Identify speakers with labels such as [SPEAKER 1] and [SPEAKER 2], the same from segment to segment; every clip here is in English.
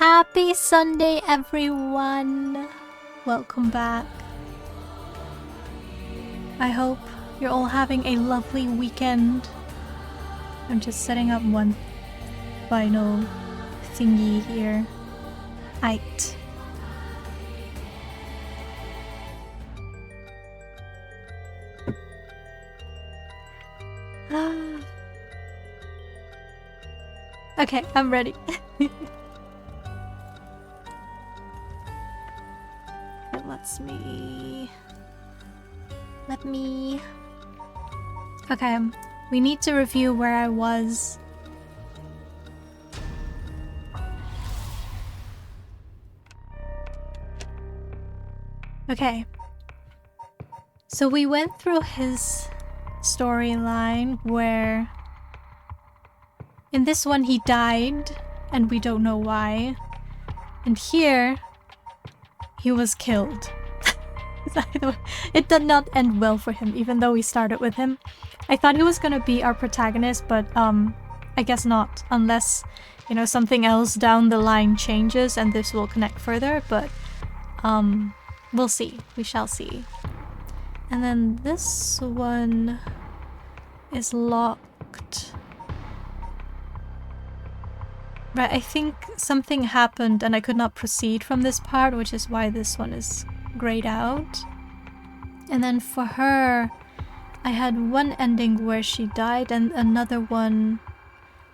[SPEAKER 1] Happy Sunday, everyone! Welcome back. I hope you're all having a lovely weekend. I'm just setting up one final thingy here. Aight. Okay, I'm ready. Let me... Okay, we need to review where I was. Okay. So we went through his storyline where... in this one he died, and we don't know why. And here... he was killed. It did not end well for him, even though we started with him. I thought he was gonna be our protagonist, but I guess not. Unless, you know, something else down the line changes and this will connect further, but we'll see. We shall see. And then this one is locked. Right, I think something happened and I could not proceed from this part, which is why this one is grayed out. And then for her, I had one ending where she died and another one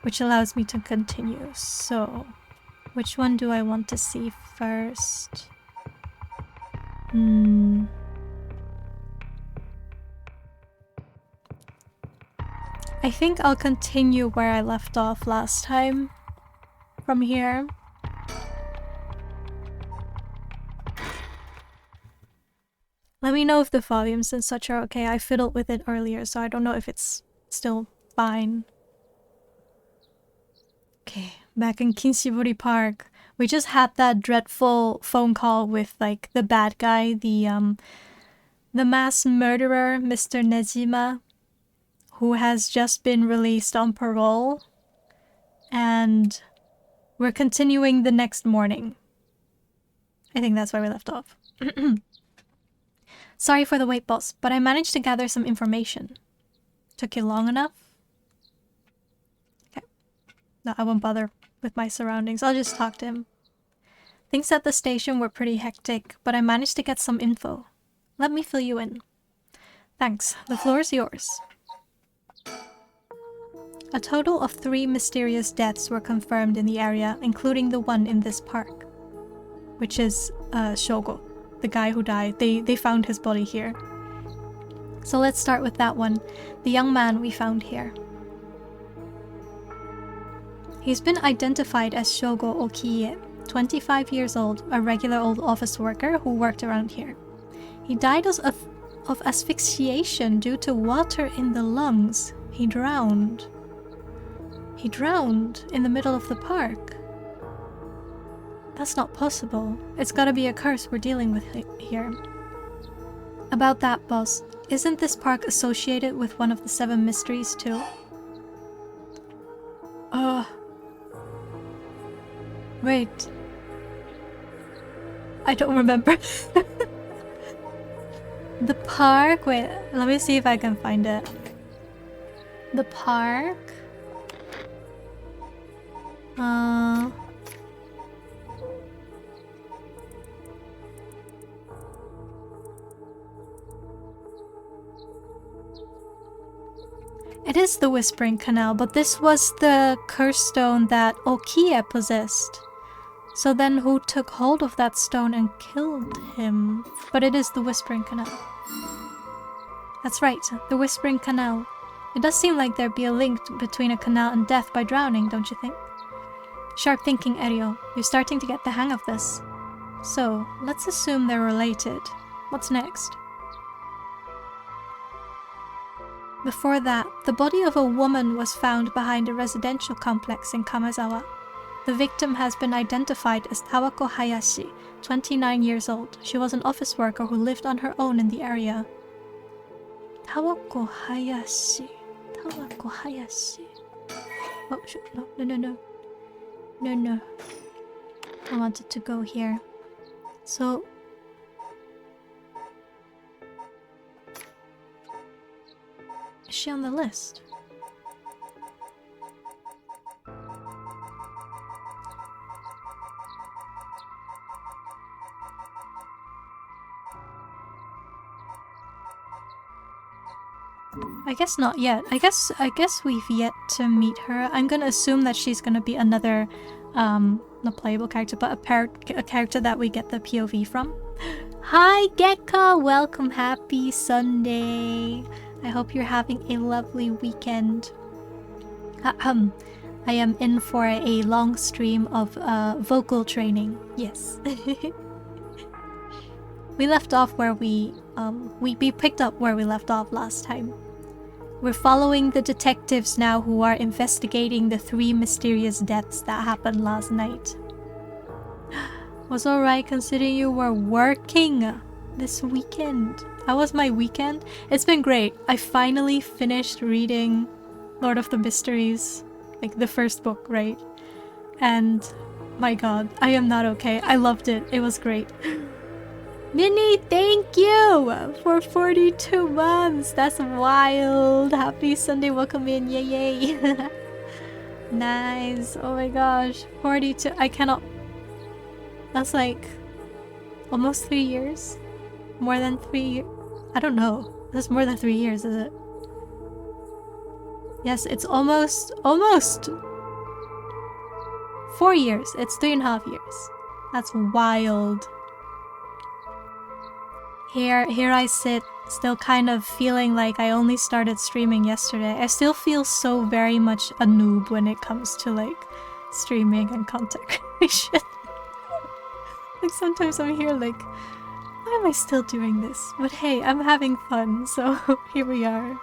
[SPEAKER 1] which allows me to continue. So, which one do I want to see first? I think I'll continue where I left off last time. From here. Let me know if the volumes and such are okay. I fiddled with it earlier, so I don't know if it's still fine. Okay, back in Kinshiburi Park. We just had that dreadful phone call with like the bad guy, the mass murderer, Mr. Nejima, who has just been released on parole. And we're continuing the next morning. I think that's where we left off. Sorry for the wait, boss, but I managed to gather some information. Took you long enough? Okay. No, I won't bother with my surroundings. I'll just talk to him. Things at the station were pretty hectic, but I managed to get some info. Let me fill you in. Thanks. The floor is yours. A total of 3 mysterious deaths were confirmed in the area, including the one in this park. Which is Shogo, the guy who died. They found his body here. So let's start with that one, the young man we found here. He's been identified as Shogo Okiie, 25 years old, a regular old office worker who worked around here. He died of asphyxiation due to water in the lungs. He drowned. He drowned in the middle of the park. That's not possible. It's gotta be a curse we're dealing with here. About that, boss, isn't this park associated with one of the 7 mysteries too? Wait. I don't remember. The park? Wait, let me see if I can find it. The park? It is the Whispering Canal, but this was the curse stone that Okiie possessed. So then who took hold of that stone and killed him? But it is the Whispering Canal. That's right, the Whispering Canal. It does seem like there'd be a link between a canal and death by drowning, don't you think? Sharp thinking, Erio. You're starting to get the hang of this. So, let's assume they're related. What's next? Before that, the body of a woman was found behind a residential complex in Kamazawa. The victim has been identified as Tawako Hayashi, 29 years old. She was an office worker who lived on her own in the area. Tawako Hayashi. Tawako Hayashi. Oh, no. No. I wanted to go here. So... is she on the list? I guess not yet. I guess we've yet to meet her. I'm gonna assume that she's gonna be another, not playable character, but a character that we get the POV from. Hi, Gekka! Welcome, happy Sunday! I hope you're having a lovely weekend. I am in for a long stream of vocal training. Yes. We left off where we picked up where we left off last time. We're following the detectives now who are investigating the 3 mysterious deaths that happened last night. Was alright considering you were working this weekend. How was my weekend? It's been great. I finally finished reading Lord of the Mysteries, like the first book, right? And my god, I am not okay. I loved it. It was great. Minnie, thank you for 42 months. That's wild. Happy Sunday. Welcome in. Yay, yay. Nice. Oh my gosh. 42. I cannot. That's like almost 3 years. More than 3 years. I don't know. That's more than 3 years, is it? Yes, it's almost 4 years. It's 3.5 years. That's wild. Here I sit, still kind of feeling like I only started streaming yesterday. I still feel so very much a noob when it comes to like streaming and content creation. Like sometimes I'm here like, why am I still doing this? But hey, I'm having fun, so here we are.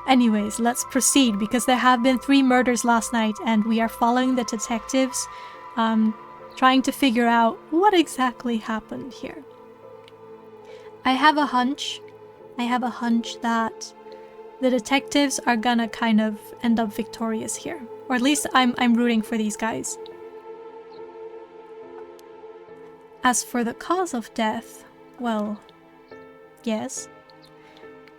[SPEAKER 1] Anyways, let's proceed because there have been 3 murders last night and we are following the detectives, trying to figure out what exactly happened here. I have a hunch that the detectives are gonna kind of end up victorious here. Or at least I'm rooting for these guys. As for the cause of death, well, yes.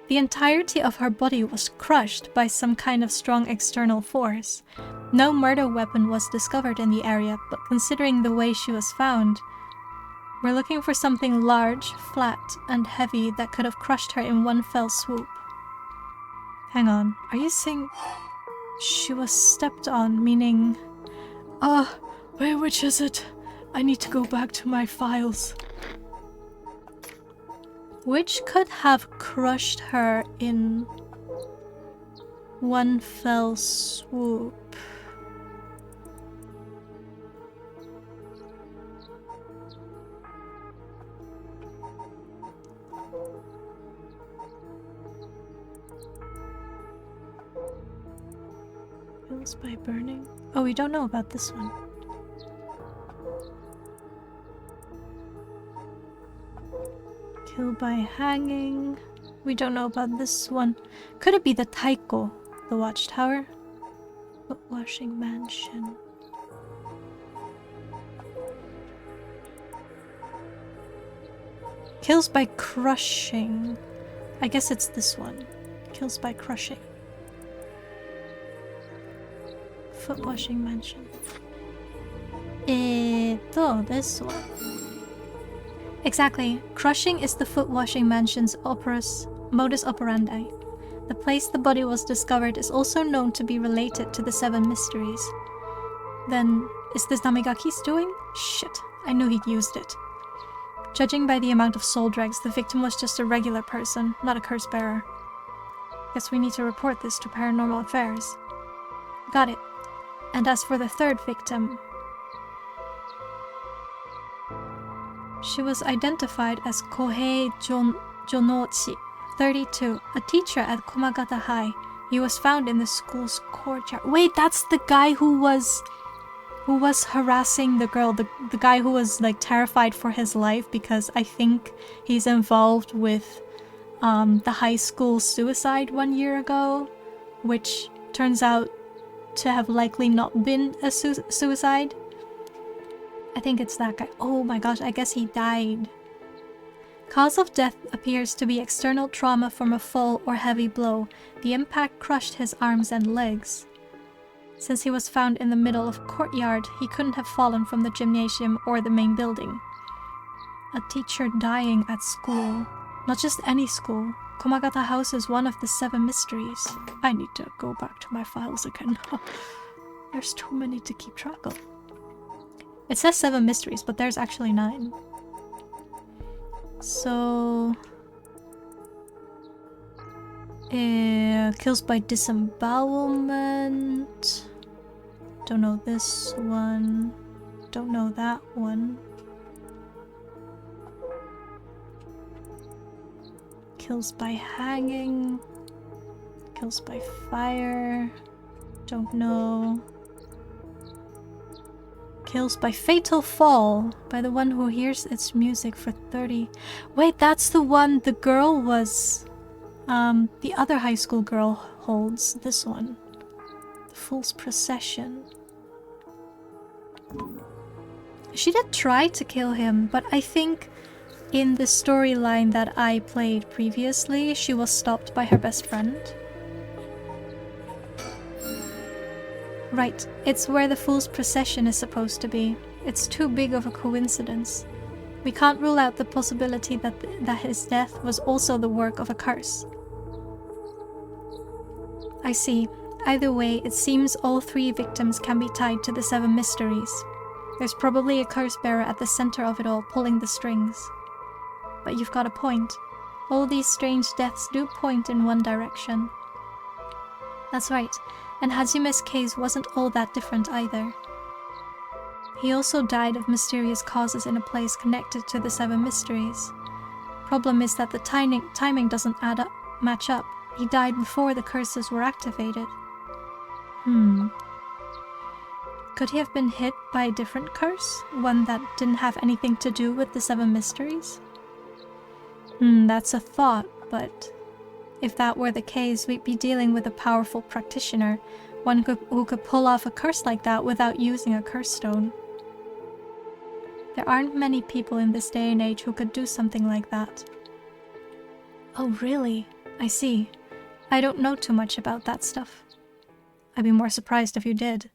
[SPEAKER 1] The entirety of her body was crushed by some kind of strong external force. No murder weapon was discovered in the area, but considering the way she was found, we're looking for something large, flat, and heavy that could have crushed her in one fell swoop. Hang on, are you saying she was stepped on, meaning... wait, which is it? I need to go back to my files. Which could have crushed her in one fell swoop? Kills by burning? Oh, we don't know about this one. Kill by hanging. We don't know about this one. Could it be the Taiko, the watchtower? Foot washing mansion. Kills by crushing. I guess it's this one. Kills by crushing. Foot washing mansion. This one. Exactly. Crushing is the foot washing mansion's modus operandi. The place the body was discovered is also known to be related to the 7 mysteries. Then, is this Namigaki's doing? Shit, I knew he'd used it. Judging by the amount of soul dregs, the victim was just a regular person, not a curse bearer. Guess we need to report this to Paranormal Affairs. Got it. And as for the 3rd victim... she was identified as Kohei Jonochi, 32, a teacher at Komagata High. He was found in the school's courtyard. Wait, that's the guy who was harassing the girl, the guy who was like terrified for his life because I think he's involved with the high school suicide 1 year ago, which turns out to have likely not been a suicide. I think it's that guy. Oh my gosh, I guess he died. Cause of death appears to be external trauma from a fall or heavy blow. The impact crushed his arms and legs. Since he was found in the middle of a courtyard, he couldn't have fallen from the gymnasium or the main building. A teacher dying at school. Not just any school. Komagata House is one of the 7 mysteries. I need to go back to my files again. There's too many to keep track of. It says 7 mysteries, but there's actually 9. So... kills by disembowelment. Don't know this one. Don't know that one. Kills by hanging. Kills by fire. Don't know. Kills by fatal fall. By the one who hears its music for 30... Wait, that's the one the girl was... the other high school girl holds. This one. The Fool's Procession. She did try to kill him, but I think in the storyline that I played previously, she was stopped by her best friend. Right, it's where the Fool's Procession is supposed to be. It's too big of a coincidence. We can't rule out the possibility that his death was also the work of a curse. I see. Either way, it seems all 3 victims can be tied to the 7 mysteries. There's probably a curse bearer at the center of it all, pulling the strings. But you've got a point. All these strange deaths do point in one direction. That's right, and Hajime's case wasn't all that different either. He also died of mysterious causes in a place connected to the 7 mysteries. Problem is that the timing doesn't match up. He died before the curses were activated. Could he have been hit by a different curse? One that didn't have anything to do with the 7 mysteries? That's a thought, but if that were the case, we'd be dealing with a powerful practitioner, one who could pull off a curse like that without using a curse stone. There aren't many people in this day and age who could do something like that. Oh, really? I see. I don't know too much about that stuff. I'd be more surprised if you did.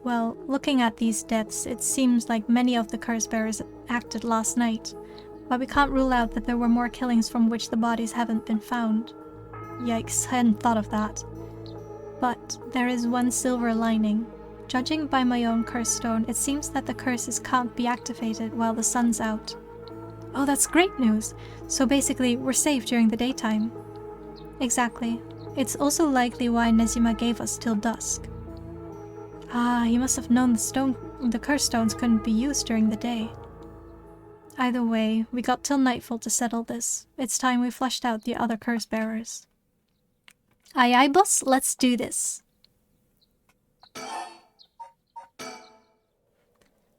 [SPEAKER 1] Well, looking at these deaths, it seems like many of the curse bearers acted last night, but we can't rule out that there were more killings from which the bodies haven't been found. Yikes, I hadn't thought of that. But there is one silver lining. Judging by my own curse stone, it seems that the curses can't be activated while the sun's out. Oh, that's great news! So basically, we're safe during the daytime. Exactly. It's also likely why Nezima gave us till dusk. Ah, he must have known the curse stones couldn't be used during the day. Either way, we got till nightfall to settle this. It's time we flushed out the other curse bearers. Aye aye, boss, let's do this.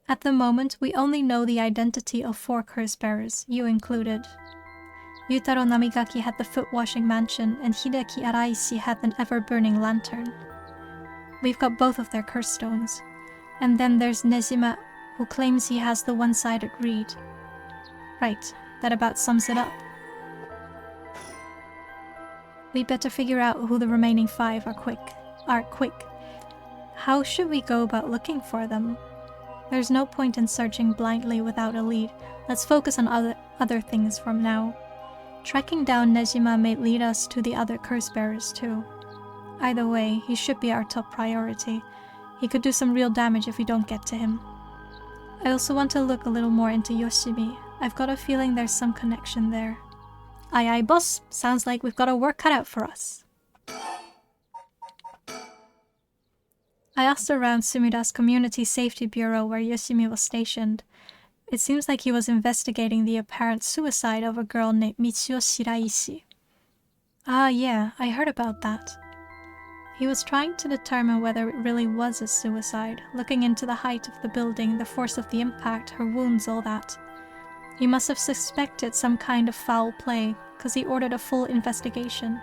[SPEAKER 1] At the moment, we only know the identity of 4 curse bearers, you included. Yutaro Namigaki had the foot-washing mansion, and Hideki Araishi had an ever-burning lantern. We've got both of their curse stones. And then there's Nezima, who claims he has the one-sided reed. Right, that about sums it up. We'd better figure out who the remaining 5 are quick. How should we go about looking for them? There's no point in searching blindly without a lead. Let's focus on other things from now. Tracking down Nezima may lead us to the other curse bearers too. Either way, he should be our top priority. He could do some real damage if we don't get to him. I also want to look a little more into Yoshimi. I've got a feeling there's some connection there. Aye aye, boss. Sounds like we've got our work cut out for us. I asked around Sumida's Community Safety Bureau where Yoshimi was stationed. It seems like he was investigating the apparent suicide of a girl named Michio Shiraishi. Ah yeah, I heard about that. He was trying to determine whether it really was a suicide, looking into the height of the building, the force of the impact, her wounds, all that. He must have suspected some kind of foul play, because he ordered a full investigation.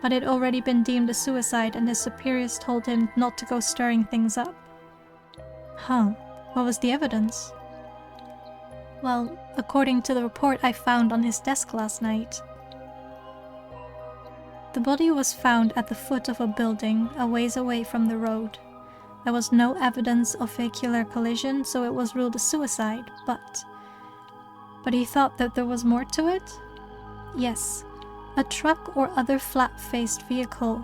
[SPEAKER 1] but it had already been deemed a suicide and his superiors told him not to go stirring things up. Huh. What was the evidence? Well, according to the report I found on his desk last night, the body was found at the foot of a building a ways away from the road. There was no evidence of vehicular collision, so it was ruled a suicide, but he thought that there was more to it? Yes. A truck or other flat-faced vehicle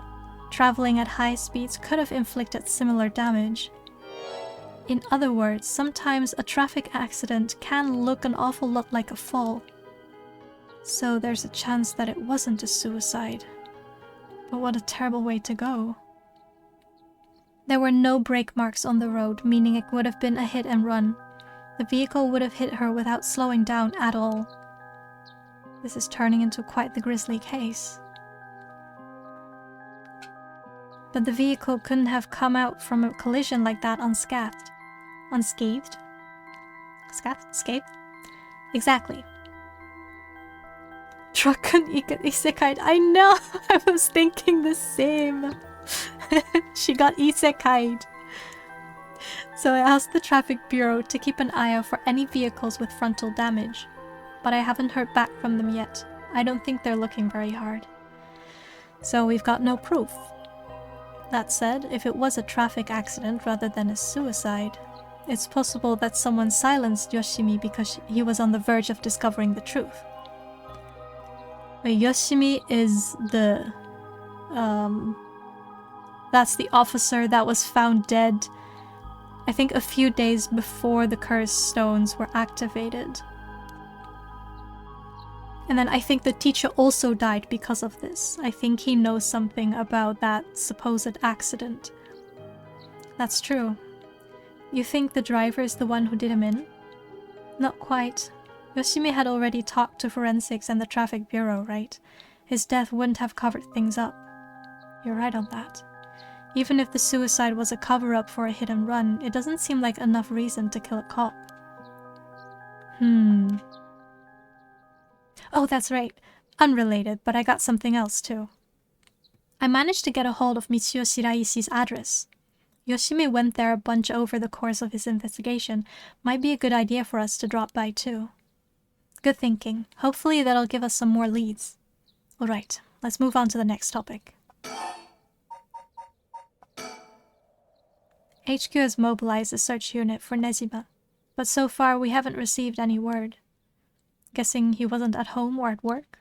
[SPEAKER 1] traveling at high speeds could have inflicted similar damage. In other words, sometimes a traffic accident can look an awful lot like a fall. So there's a chance that it wasn't a suicide. But what a terrible way to go. There were no brake marks on the road, meaning it would have been a hit and run. The vehicle would have hit her without slowing down at all. This is turning into quite the grisly case. But the vehicle couldn't have come out from a collision like that unscathed. Unscathed? Scathed? Exactly. Truck couldn't get isekai'd. I know! I was thinking the same. She got isekai'd. So I asked the traffic bureau to keep an eye out for any vehicles with frontal damage. But I haven't heard back from them yet. I don't think they're looking very hard. So we've got no proof. That said, if it was a traffic accident rather than a suicide, it's possible that someone silenced Yoshimi because he was on the verge of discovering the truth. But Yoshimi is the... that's the officer that was found dead, I think a few days before the cursed stones were activated. And then I think the teacher also died because of this. I think he knows something about that supposed accident. That's true. You think the driver is the one who did him in? Not quite. Yoshimi had already talked to forensics and the traffic bureau, right? His death wouldn't have covered things up. You're right on that. Even if the suicide was a cover-up for a hit and run, it doesn't seem like enough reason to kill a cop. Oh, that's right. Unrelated, but I got something else too. I managed to get a hold of Michio Shiraishi's address. Yoshimi went there a bunch over the course of his investigation. Might be a good idea for us to drop by too. Good thinking. Hopefully that'll give us some more leads. Alright, let's move on to the next topic. HQ has mobilized a search unit for Nejima, but so far we haven't received any word. Guessing he wasn't at home or at work?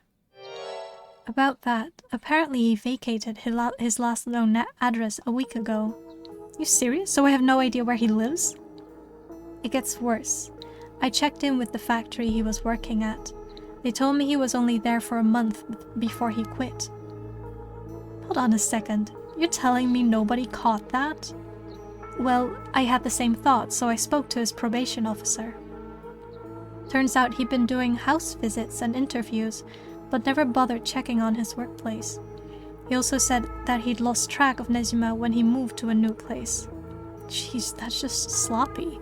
[SPEAKER 1] About that, apparently he vacated his last known address a week ago. You serious? So I have no idea where he lives? It gets worse. I checked in with the factory he was working at. They told me he was only there for a month before he quit. Hold on a second. You're telling me nobody caught that? Well, I had the same thought, so I spoke to his probation officer. Turns out he'd been doing house visits and interviews, but never bothered checking on his workplace. He also said that he'd lost track of Nejima when he moved to a new place. Jeez, that's just sloppy.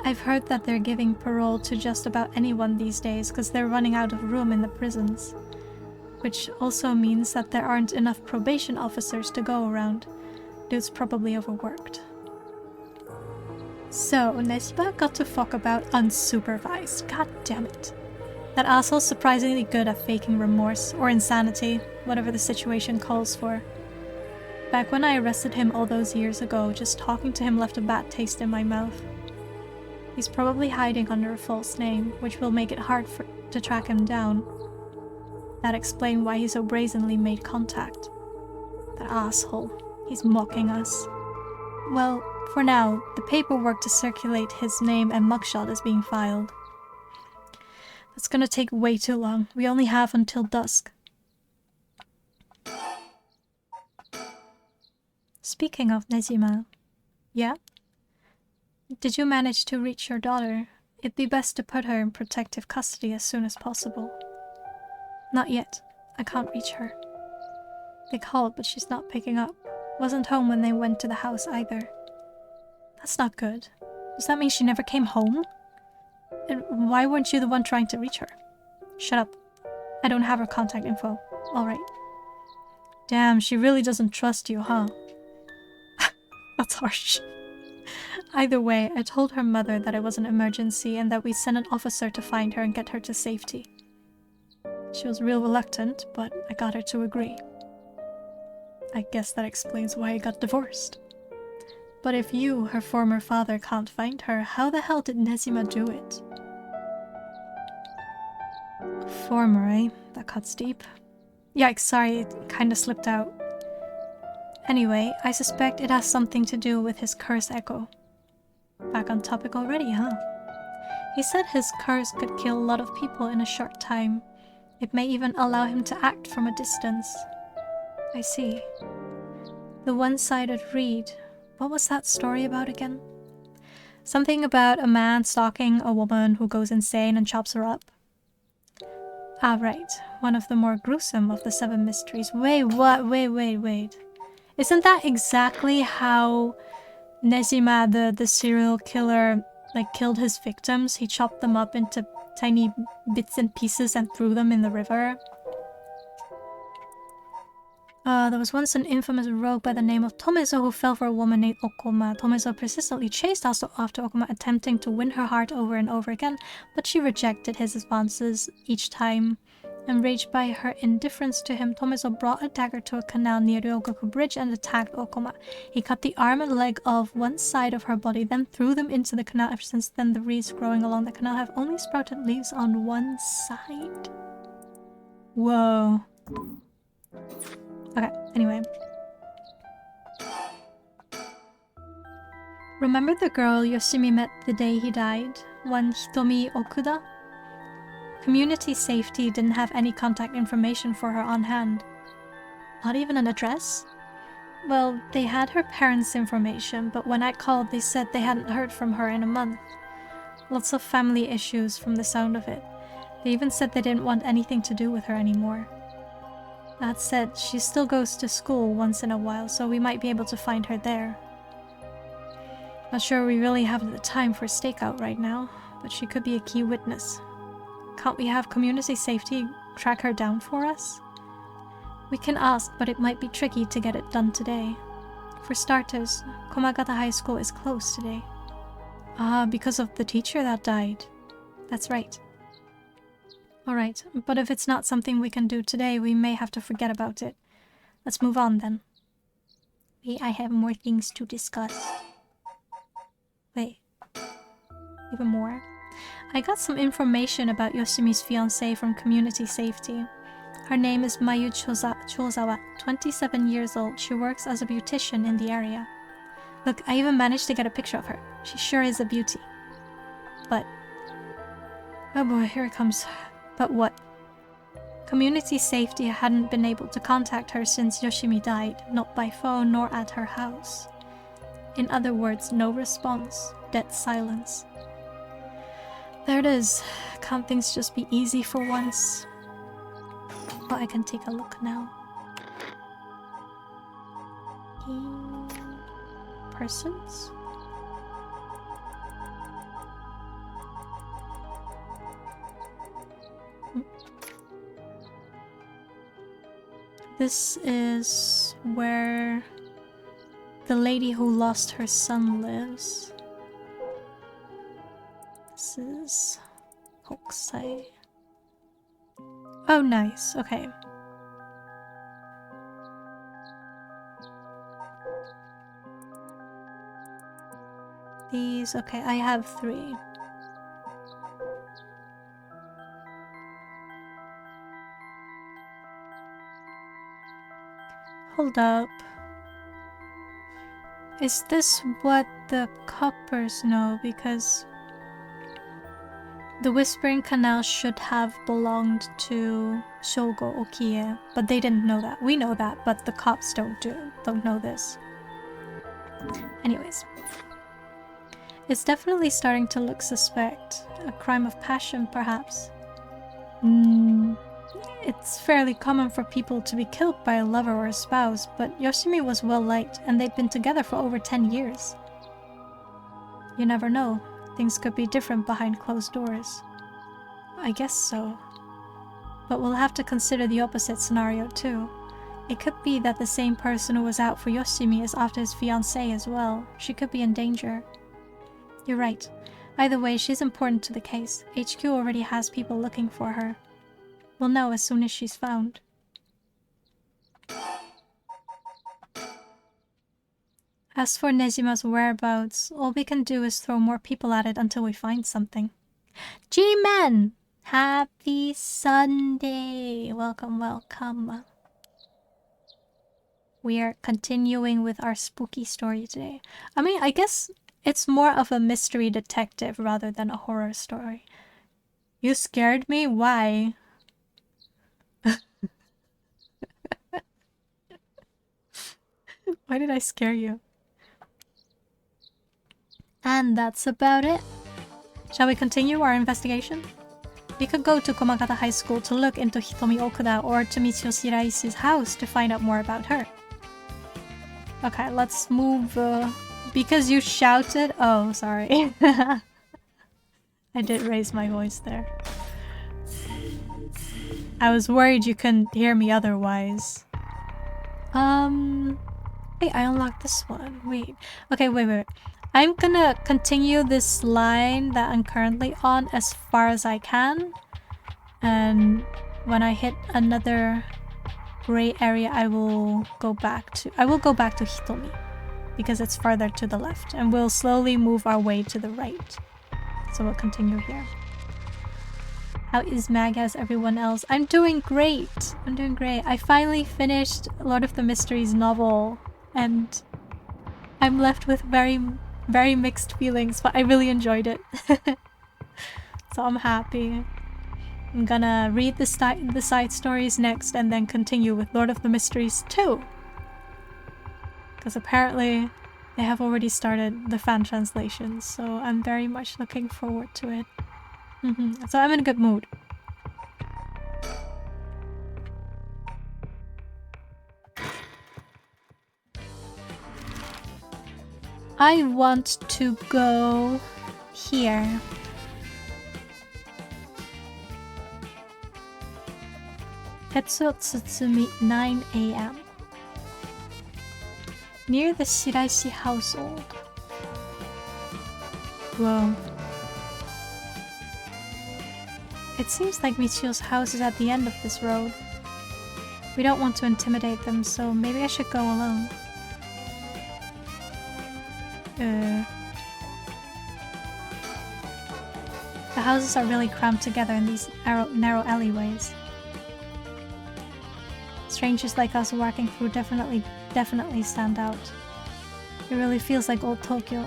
[SPEAKER 1] I've heard that they're giving parole to just about anyone these days because they're running out of room in the prisons. Which also means that there aren't enough probation officers to go around. Dude's probably overworked. So, Nejima got to fuck about unsupervised. God damn it. That asshole's surprisingly good at faking remorse, or insanity, whatever the situation calls for. Back when I arrested him all those years ago, just talking to him left a bad taste in my mouth. He's probably hiding under a false name, which will make it hard to track him down. That explained why he so brazenly made contact. That asshole. He's mocking us. Well, for now, the paperwork to circulate his name and mugshot is being filed. That's gonna take way too long. We only have until dusk. Speaking of Nejima, yeah? Did you manage to reach your daughter? It'd be best to put her in protective custody as soon as possible. Not yet. I can't reach her. They called, but she's not picking up. Wasn't home when they went to the house either. That's not good. Does that mean she never came home? And why weren't you the one trying to reach her? Shut up. I don't have her contact info. Alright. Damn, she really doesn't trust you, huh? That's harsh. Either way, I told her mother that it was an emergency and that we sent an officer to find her and get her to safety. She was real reluctant, but I got her to agree. I guess that explains why I got divorced. But if you, her former father, can't find her, how the hell did Nezima do it? Former, eh? That cuts deep. Yikes, sorry, it kinda slipped out. Anyway, I suspect it has something to do with his curse echo. Back on topic already, huh? He said his curse could kill a lot of people in a short time. It may even allow him to act from a distance. I see. The one-sided reed. What was that story about again? Something about a man stalking a woman who goes insane and chops her up. Ah, right. One of the more gruesome of the 7 mysteries. Wait, what? Wait. Isn't that exactly how Nezima, the serial killer, like, killed his victims? He chopped them up into tiny bits and pieces and threw them in the river. There was once an infamous rogue by the name of Tomezo who fell for a woman named Okuma. Tomezo persistently chased after Okuma, attempting to win her heart over and over again, but she rejected his advances each time. Enraged by her indifference to him, Tomezo brought a dagger to a canal near Ryogoku Bridge and attacked Okuma. He cut the arm and leg of one side of her body, then threw them into the canal. Ever since then, the reeds growing along the canal have only sprouted leaves on one side. Whoa. Okay, anyway. Remember the girl Yoshimi met the day he died? One Hitomi Okuda? Community safety didn't have any contact information for her on hand. Not even an address? Well, they had her parents' information, but when I called, they said they hadn't heard from her in a month. Lots of family issues from the sound of it. They even said they didn't want anything to do with her anymore. That said, she still goes to school once in a while, so we might be able to find her there. Not sure we really have the time for a stakeout right now, but she could be a key witness. Can't we have community safety track her down for us? We can ask, but it might be tricky to get it done today. For starters, Komagata High School is closed today. Ah, because of the teacher that died. That's right. Alright, but if it's not something we can do today, we may have to forget about it. Let's move on then. Wait, I have more things to discuss. Wait. Even more? I got some information about Yoshimi's fiancé from community safety. Her name is Mayu Chozawa, 27 years old. She works as a beautician in the area. Look, I even managed to get a picture of her. She sure is a beauty. But... oh boy, here it comes. But what? Community safety hadn't been able to contact her since Yoshimi died, not by phone nor at her house. In other words, no response, dead silence. There it is. Can't things just be easy for once? Well, I can take a look now. Persons? This is where the lady who lost her son lives. This is Hokusai. Oh, nice. Okay. These, okay, I have 3. Hold up. Is this what the coppers know? Because the Whispering Canal should have belonged to Shogo Okie, but they didn't know that. We know that, but the cops don't know this. Anyways. It's definitely starting to look suspect. A crime of passion, perhaps. It's fairly common for people to be killed by a lover or a spouse, but Yoshimi was well liked, and they'd been together for over 10 years. You never know. Things could be different behind closed doors. I guess so. But we'll have to consider the opposite scenario too. It could be that the same person who was out for Yoshimi is after his fiancée as well. She could be in danger. You're right. Either way, she's important to the case. HQ already has people looking for her. We'll know as soon as she's found. As for Nejima's whereabouts, all we can do is throw more people at it until we find something. G-Man! Happy Sunday! Welcome, welcome. We are continuing with our spooky story today. I mean, I guess it's more of a mystery detective rather than a horror story. You scared me? Why? Why did I scare you? And that's about it. Shall we continue our investigation? We could go to Komagata High School to look into Hitomi Okuda or to Michio Shirai's house to find out more about her. Okay, let's move, because you shouted? Oh, sorry. I did raise my voice there. I was worried you couldn't hear me otherwise. Hey, I unlocked this one. Wait. Okay, wait. I'm gonna continue this line that I'm currently on as far as I can. And when I hit another gray area, I will go back to Hitomi because it's farther to the left, and we'll slowly move our way to the right. So we'll continue here. How is Mag? How's everyone else? I'm doing great. I'm doing great. I finally finished Lord of the Mysteries novel, and I'm left with very, very mixed feelings, but I really enjoyed it. So I'm happy. I'm gonna read the side stories next and then continue with Lord of the Mysteries 2. Because apparently they have already started the fan translations, so I'm very much looking forward to it. So I'm in a good mood. I want to go here. Tetsuo Tsutsumi, 9 AM. Near the Shiraishi household. Whoa. It seems like Michio's house is at the end of this road. We don't want to intimidate them, so maybe I should go alone. The houses are really cramped together in these narrow alleyways. Strangers like us walking through definitely stand out. It really feels like old Tokyo.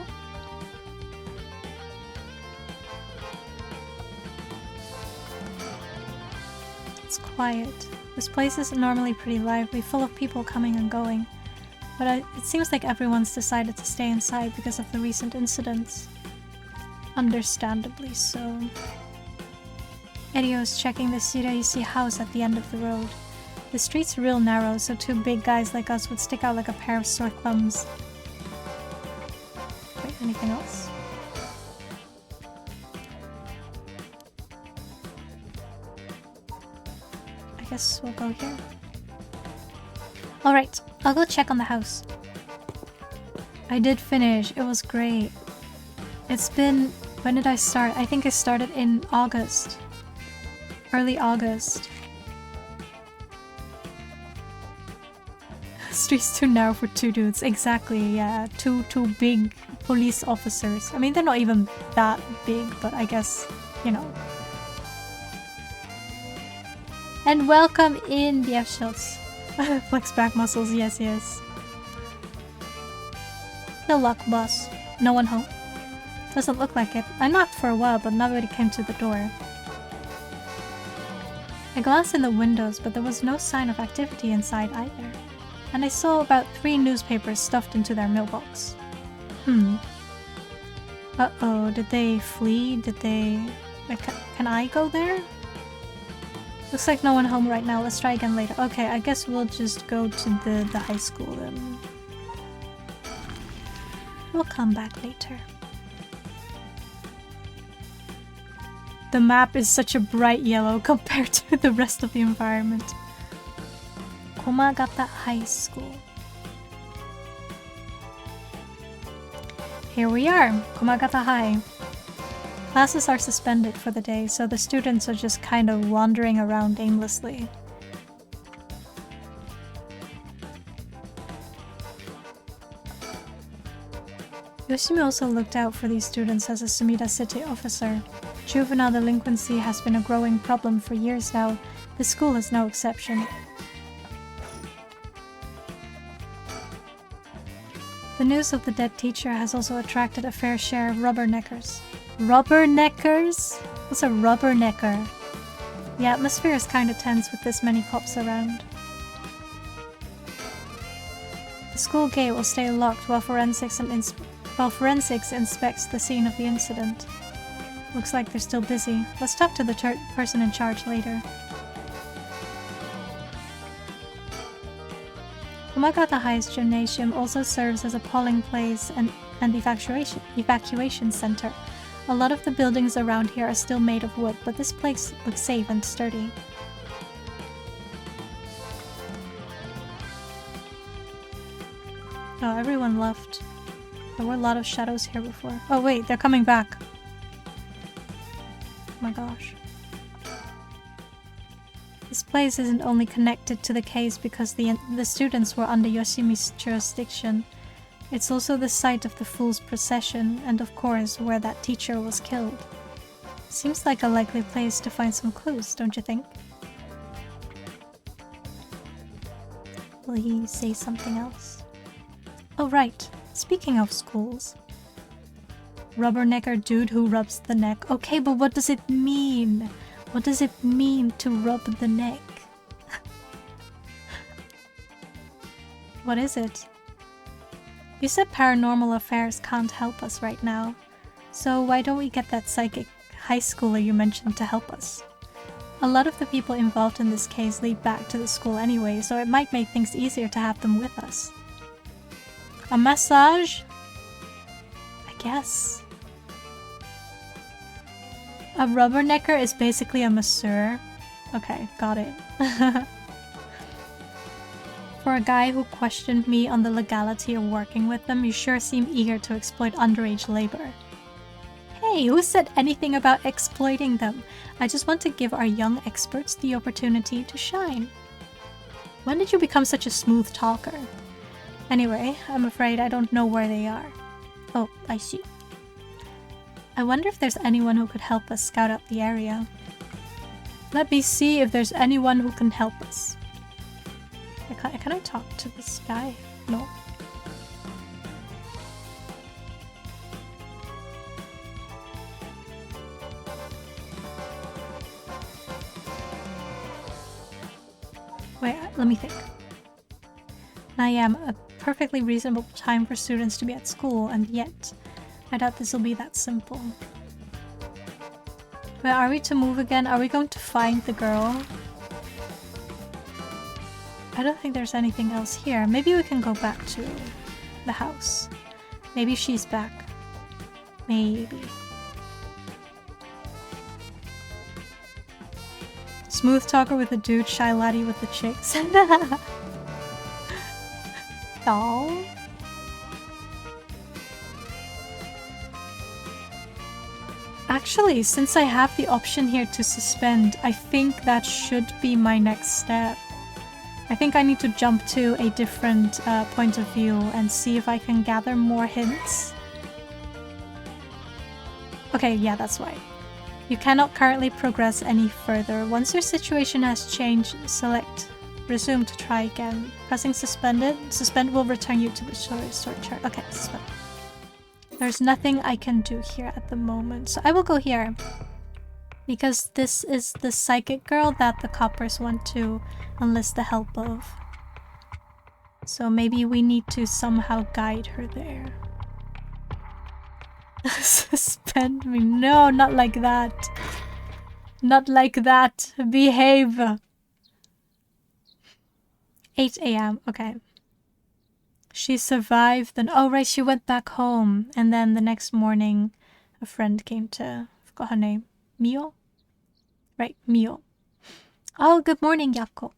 [SPEAKER 1] It's quiet. This place is normally pretty lively, full of people coming and going. But it seems like everyone's decided to stay inside because of the recent incidents. Understandably so. Erio's checking the Shiraishi house at the end of the road. The street's real narrow, so two big guys like us would stick out like a pair of sore thumbs. Wait, anything else? I guess we'll go here. Alright, I'll go check on the house. I did finish. It was great. It's been... When did I start? I think I started in August. Early August. Street's too narrow for two dudes. Exactly, yeah. Two big police officers. I mean, they're not even that big, but I guess, you know. And welcome in, BF Schultz. Flex back muscles, yes. The luck, boss. No one home? Doesn't look like it. I knocked for a while, but nobody came to the door. I glanced in the windows, but there was no sign of activity inside either. And I saw about 3 newspapers stuffed into their mailbox. Uh-oh, did they flee? Did they... Can I go there? Looks like no one home right now. Let's try again later. Okay, I guess we'll just go to the high school then. We'll come back later. The map is such a bright yellow compared to the rest of the environment. Komagata High School. Here we are, Komagata High. Classes are suspended for the day, so the students are just kind of wandering around aimlessly. Yoshimi also looked out for these students as a Sumida city officer. Juvenile delinquency has been a growing problem for years now. The school is no exception. The news of the dead teacher has also attracted a fair share of rubberneckers. Rubberneckers? What's a rubbernecker? The atmosphere is kinda tense with this many cops around. The school gate will stay locked while forensics inspects the scene of the incident. Looks like they're still busy. Let's talk to the person in charge later. Komagata High's gymnasium also serves as a polling place and evacuation center. A lot of the buildings around here are still made of wood, but this place looks safe and sturdy. Oh, everyone left. There were a lot of shadows here before. Oh wait, they're coming back. Oh my gosh. This place isn't only connected to the case because the students were under Yoshimi's jurisdiction. It's also the site of the Fool's Procession, and of course, where that teacher was killed. Seems like a likely place to find some clues, don't you think? Will he say something else? Oh right, speaking of schools. Rubbernecker dude who rubs the neck. Okay, but what does it mean? What does it mean to rub the neck? What is it? You said paranormal affairs can't help us right now. So why don't we get that psychic high schooler you mentioned to help us? A lot of the people involved in this case lead back to the school anyway, so it might make things easier to have them with us. A massage? I guess. A rubbernecker is basically a masseur. Okay, got it. For a guy who questioned me on the legality of working with them, you sure seem eager to exploit underage labor. Hey, who said anything about exploiting them? I just want to give our young experts the opportunity to shine. When did you become such a smooth talker? Anyway, I'm afraid I don't know where they are. Oh, I see. I wonder if there's anyone who could help us scout out the area. Let me see if there's anyone who can help us. Can I talk to this guy? No. Wait, let me think. 9 AM, a perfectly reasonable time for students to be at school, and yet I doubt this will be that simple. Wait, are we to move again? Are we going to find the girl? I don't think there's anything else here. Maybe we can go back to the house. Maybe she's back. Maybe. Smooth talker with the dude, shy laddie with the chicks. Doll. Actually, since I have the option here to suspend, I think that should be my next step. I think I need to jump to a different point of view and see if I can gather more hints. Okay, yeah, that's why. You cannot currently progress any further. Once your situation has changed, select resume to try again. Pressing suspend will return you to the story chart. Okay, suspend. There's nothing I can do here at the moment, so I will go here. Because this is the psychic girl that the coppers want to enlist the help of. So maybe we need to somehow guide her there. Suspend me. No, not like that. Not like that. Behave. 8 AM. Okay. She survived and oh right, she went back home. And then the next morning a friend came to, I forgot her name. Mio? Right, Mio. Oh, good morning, Yako.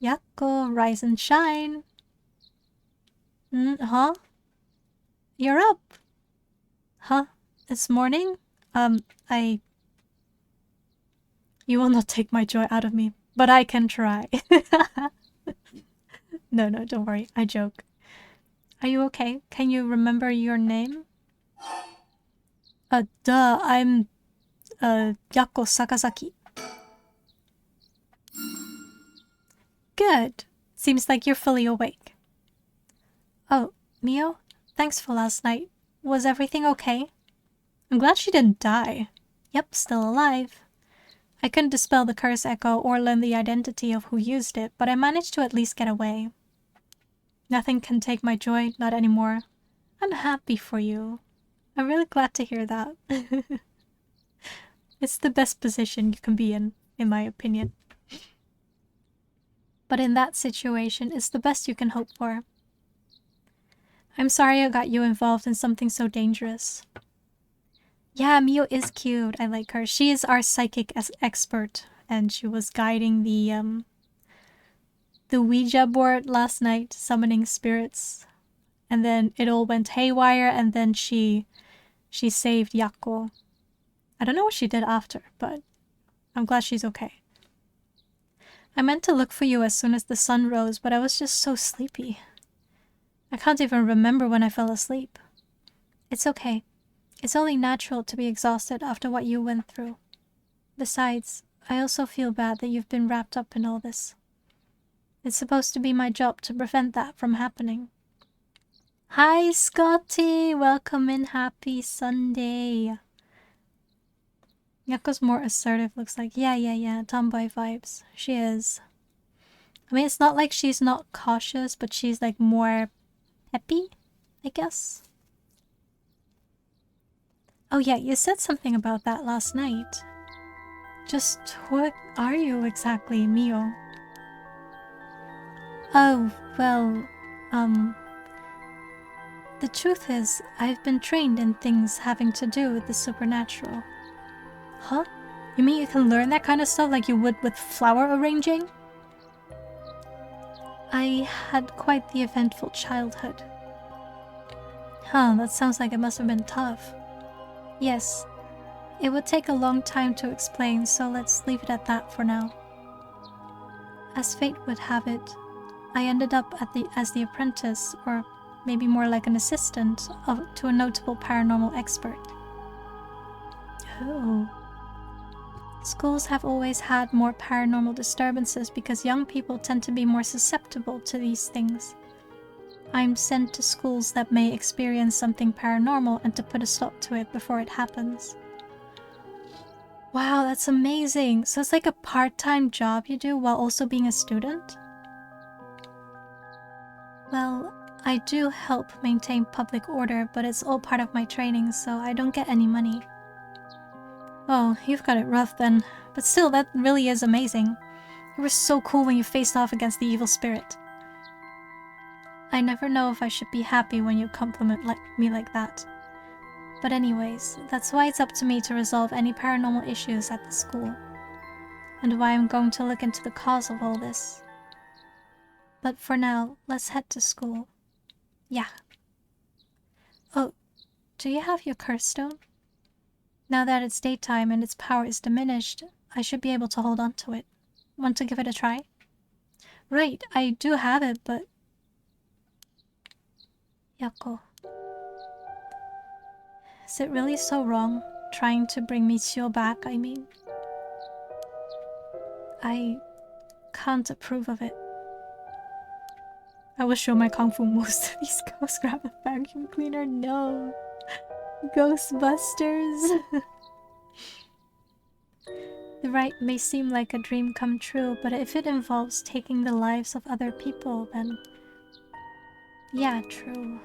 [SPEAKER 1] Yakko, rise and shine. Huh? You're up. Huh? It's morning? You will not take my joy out of me, but I can try. No, don't worry. I joke. Are you okay? Can you remember your name? Duh, I'm, Yakko Sakazaki. Good. Seems like you're fully awake. Oh, Mio? Thanks for last night. Was everything okay? I'm glad she didn't die. Yep, still alive. I couldn't dispel the curse echo or learn the identity of who used it, but I managed to at least get away. Nothing can take my joy, not anymore. I'm happy for you. I'm really glad to hear that. It's the best position you can be in my opinion. But in that situation, it's the best you can hope for. I'm sorry I got you involved in something so dangerous. Yeah, Mio is cute. I like her. She is our psychic expert, and she was guiding the Ouija board last night, summoning spirits. And then it all went haywire, and then she saved Yakko. I don't know what she did after, but I'm glad she's okay. I meant to look for you as soon as the sun rose, but I was just so sleepy. I can't even remember when I fell asleep. It's okay. It's only natural to be exhausted after what you went through. Besides, I also feel bad that you've been wrapped up in all this. It's supposed to be my job to prevent that from happening. Hi, Scotty! Welcome in. Happy Sunday. Yakko's more assertive, looks like. Yeah. Tomboy vibes. She is. I mean, it's not like she's not cautious, but she's like more peppy, I guess. Oh yeah, you said something about that last night. Just what are you exactly, Mio? Oh, well, the truth is, I've been trained in things having to do with the supernatural. Huh? You mean you can learn that kind of stuff like you would with flower arranging? I had quite the eventful childhood. Huh, that sounds like it must have been tough. Yes, it would take a long time to explain, so let's leave it at that for now. As fate would have it, I ended up as the apprentice, or maybe more like an assistant, to a notable paranormal expert. Oh. Schools have always had more paranormal disturbances because young people tend to be more susceptible to these things. I'm sent to schools that may experience something paranormal and to put a stop to it before it happens. Wow, that's amazing! So it's like a part-time job you do while also being a student? Well, I do help maintain public order, but it's all part of my training, so I don't get any money. Oh, you've got it rough then. But still, that really is amazing. You were so cool when you faced off against the evil spirit. I never know if I should be happy when you compliment me like that. But anyways, that's why it's up to me to resolve any paranormal issues at the school. And why I'm going to look into the cause of all this. But for now, let's head to school. Yeah. Oh, do you have your curse stone? Now that it's daytime and its power is diminished, I should be able to hold on to it. Want to give it a try? Right, I do have it, but... Yakko. Is it really so wrong, trying to bring Michio back, I mean? I can't approve of it. I will show my kung fu moves to these ghosts. Grab a vacuum cleaner? No. Ghostbusters. The rite may seem like a dream come true, but if it involves taking the lives of other people, then... yeah, true.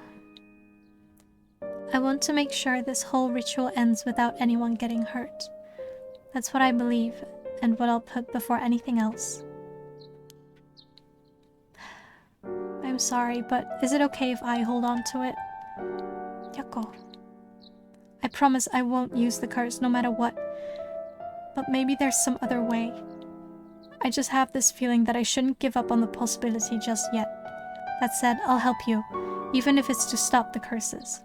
[SPEAKER 1] I want to make sure this whole ritual ends without anyone getting hurt. That's what I believe, and what I'll put before anything else. I'm sorry, but is it okay if I hold on to it? Yakko. I promise I won't use the curse no matter what. But maybe there's some other way. I just have this feeling that I shouldn't give up on the possibility just yet. That said, I'll help you, even if it's to stop the curses.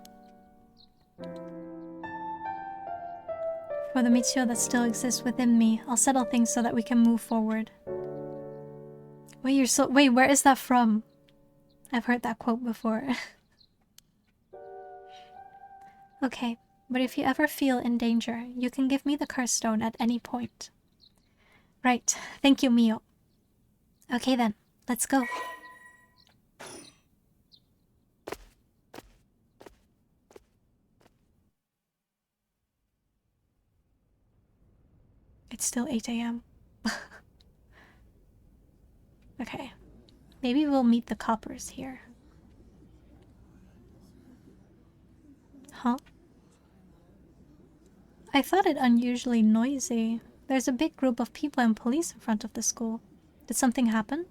[SPEAKER 1] For the Mitsuyo that still exists within me, I'll settle things so that we can move forward. Wait, where is that from? I've heard that quote before. Okay, but if you ever feel in danger, you can give me the curse stone at any point. Right, thank you, Mio. Okay then, let's go. It's still 8 AM. Okay. Maybe we'll meet the coppers here. Huh? I thought it unusually noisy. There's a big group of people and police in front of the school. Did something happen?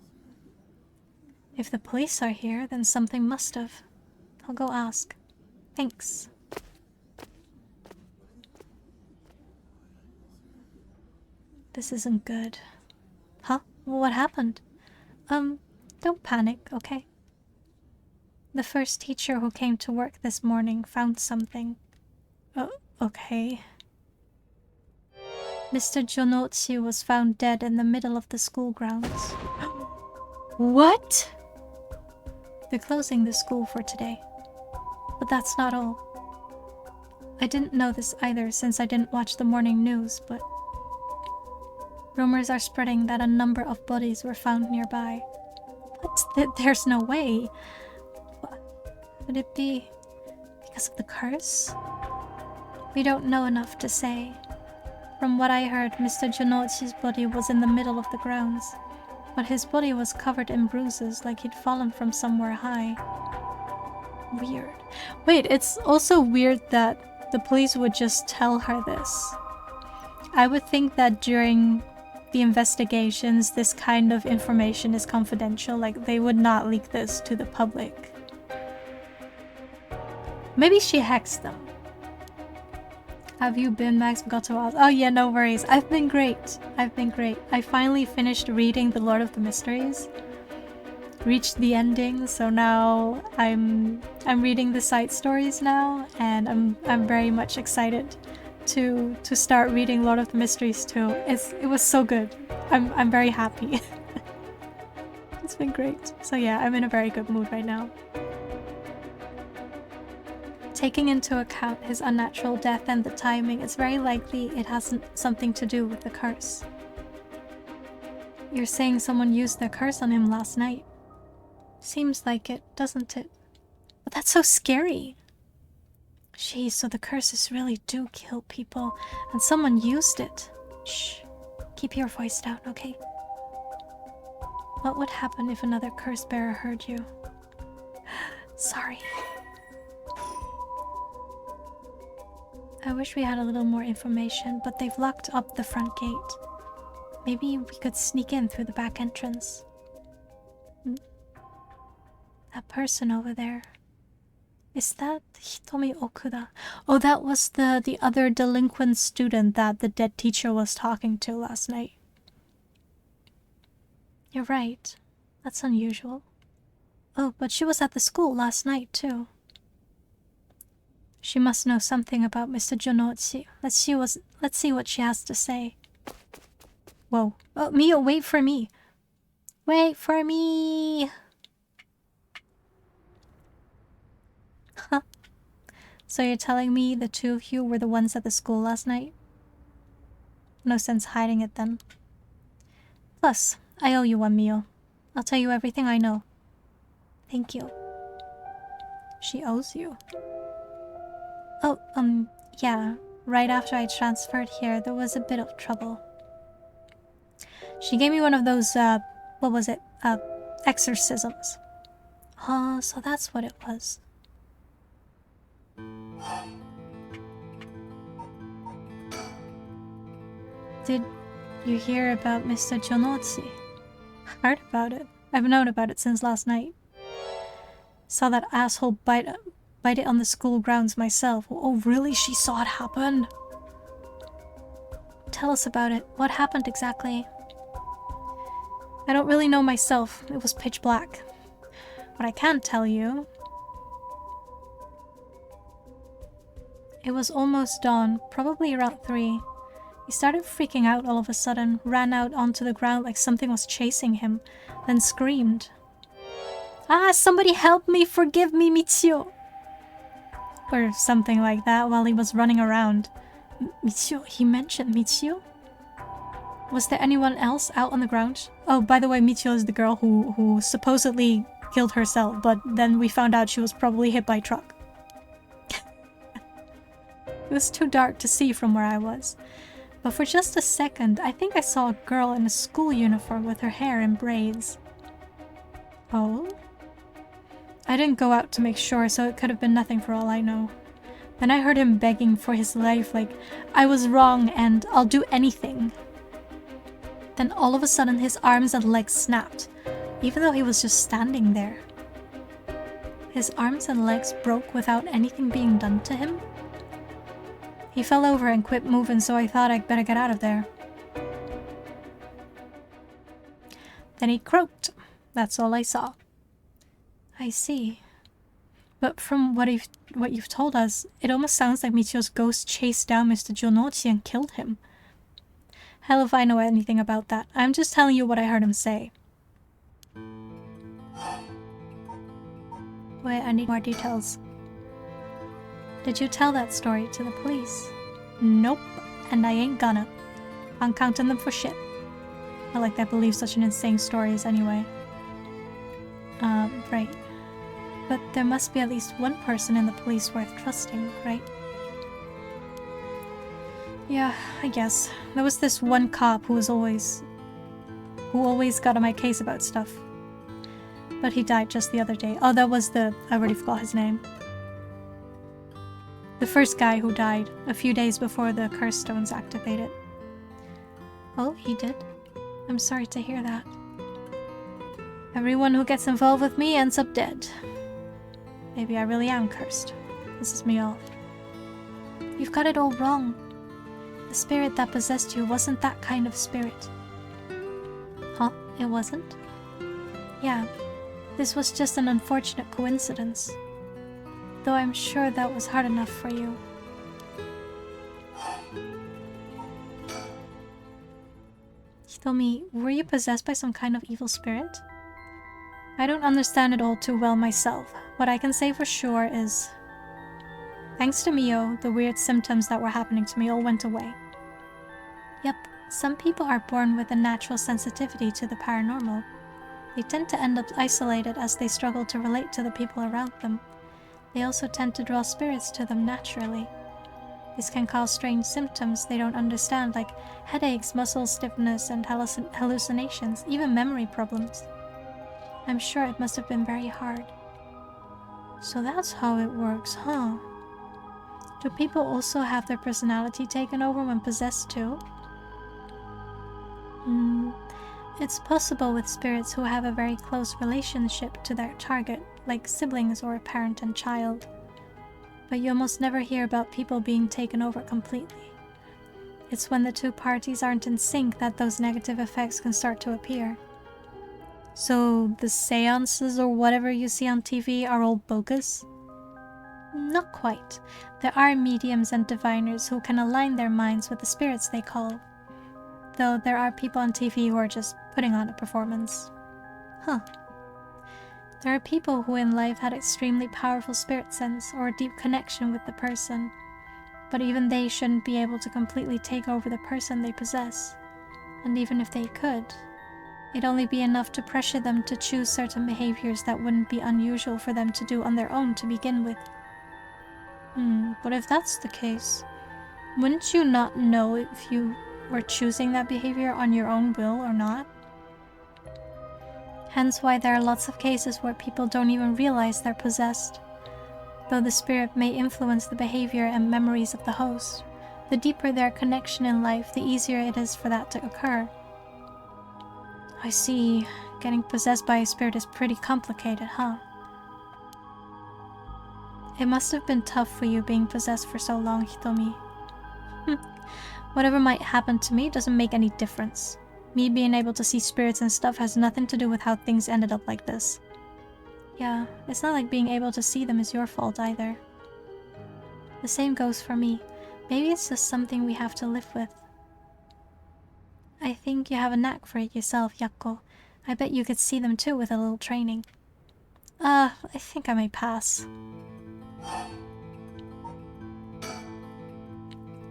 [SPEAKER 1] If the police are here, then something must have. I'll go ask. Thanks. This isn't good. Huh? What happened? Don't panic, okay? The first teacher who came to work this morning found something. Okay. Mr. Jonotsu was found dead in the middle of the school grounds. What? They're closing the school for today. But that's not all. I didn't know this either since I didn't watch the morning news, but rumors are spreading that a number of bodies were found nearby. What? There's no way. Would it be because of the curse? We don't know enough to say. From what I heard, Mr. Jonotsu's body was in the middle of the grounds, but his body was covered in bruises like he'd fallen from somewhere high. Weird. Wait, it's also weird that the police would just tell her this. I would think that during the investigations, this kind of information is confidential, like they would not leak this to the public. Maybe she hexed them. Have you been, Max? Got to ask. Oh yeah, no worries. I've been great. I finally finished reading The Lord of the Mysteries. Reached the ending, so now I'm reading the side stories now, and I'm very much excited to start reading Lord of the Mysteries too. It was so good. I'm very happy. It's been great. So yeah, I'm in a very good mood right now. Taking into account his unnatural death and the timing, it's very likely it has something to do with the curse. You're saying someone used their curse on him last night? Seems like it, doesn't it? But that's so scary. Jeez, so the curses really do kill people, and someone used it. Shh. Keep your voice down, okay? What would happen if another curse bearer heard you? Sorry. I wish we had a little more information, but they've locked up the front gate. Maybe we could sneak in through the back entrance. That person over there. Is that Hitomi Okuda? Oh, that was the other delinquent student that the dead teacher was talking to last night. You're right. That's unusual. Oh, but she was at the school last night, too. She must know something about Mr. Jonotsu. Let's see what she has to say. Whoa. Oh, Mio, wait for me. Wait for me. Huh. So you're telling me the two of you were the ones at the school last night? No sense hiding it then. Plus, I owe you one, Mio. I'll tell you everything I know. Thank you. She owes you. Oh, yeah. Right after I transferred here, there was a bit of trouble. She gave me one of those, what was it? Exorcisms. Oh, so that's what it was. Did you hear about Mr. Jonotsu? Heard about it. I've known about it since last night. Saw that asshole bite it on the school grounds myself. Oh, really? She saw it happen? Tell us about it. What happened exactly? I don't really know myself. It was pitch black. What I can tell you... It was almost dawn, probably around 3. He started freaking out all of a sudden, ran out onto the ground like something was chasing him, then screamed. Ah, somebody help me, forgive me, Michio! Or something like that while he was running around. Michio? He mentioned Michio? Was there anyone else out on the ground? Oh, by the way, Michio is the girl who supposedly killed herself, but then we found out she was probably hit by a truck. It was too dark to see from where I was. But for just a second, I think I saw a girl in a school uniform with her hair in braids. Oh? I didn't go out to make sure, so it could have been nothing for all I know. Then I heard him begging for his life, like, I was wrong and I'll do anything. Then all of a sudden his arms and legs snapped, even though he was just standing there. His arms and legs broke without anything being done to him. He fell over and quit moving, so I thought I'd better get out of there. Then he croaked. That's all I saw. I see. But from what you've told us, it almost sounds like Michio's ghost chased down Mr. Jonochi and killed him. Hell if I know anything about that. I'm just telling you what I heard him say. Wait, I need more details. Did you tell that story to the police? Nope, and I ain't gonna. I'm counting them for shit. Not like they believe such an insane story is anyway. Right. But there must be at least one person in the police worth trusting, right? Yeah, I guess. There was this one cop who always got on my case about stuff. But he died just the other day. Oh, that was I already forgot his name. The first guy who died a few days before the curse stones activated. Oh, he did? I'm sorry to hear that. Everyone who gets involved with me ends up dead. Maybe I really am cursed. Pisses me off. You've got it all wrong. The spirit that possessed you wasn't that kind of spirit. Huh? It wasn't? Yeah. This was just an unfortunate coincidence. Though I'm sure that was hard enough for you. Hitomi, were you possessed by some kind of evil spirit? I don't understand it all too well myself. What I can say for sure is... Thanks to Mio, the weird symptoms that were happening to me all went away. Yep, some people are born with a natural sensitivity to the paranormal. They tend to end up isolated as they struggle to relate to the people around them. They also tend to draw spirits to them naturally. This can cause strange symptoms they don't understand, like headaches, muscle stiffness, and hallucinations, even memory problems. I'm sure it must have been very hard. So that's how it works, huh? Do people also have their personality taken over when possessed too? It's possible with spirits who have a very close relationship to their target, like siblings or a parent and child. But you almost never hear about people being taken over completely. It's when the two parties aren't in sync that those negative effects can start to appear. So the seances or whatever you see on TV are all bogus? Not quite. There are mediums and diviners who can align their minds with the spirits they call. Though there are people on TV who are just putting on a performance. Huh. There are people who in life had extremely powerful spirit sense or a deep connection with the person, but even they shouldn't be able to completely take over the person they possess. And even if they could, it'd only be enough to pressure them to choose certain behaviors that wouldn't be unusual for them to do on their own to begin with. But if that's the case, wouldn't you not know if you were choosing that behavior on your own will or not? Hence why there are lots of cases where people don't even realize they're possessed. Though the spirit may influence the behavior and memories of the host, the deeper their connection in life, the easier it is for that to occur. I see. Getting possessed by a spirit is pretty complicated, huh? It must have been tough for you being possessed for so long, Hitomi. Whatever might happen to me doesn't make any difference. Me being able to see spirits and stuff has nothing to do with how things ended up like this. Yeah, it's not like being able to see them is your fault either. The same goes for me. Maybe it's just something we have to live with. I think you have a knack for it yourself, Yakko. I bet you could see them too with a little training. I think I may pass.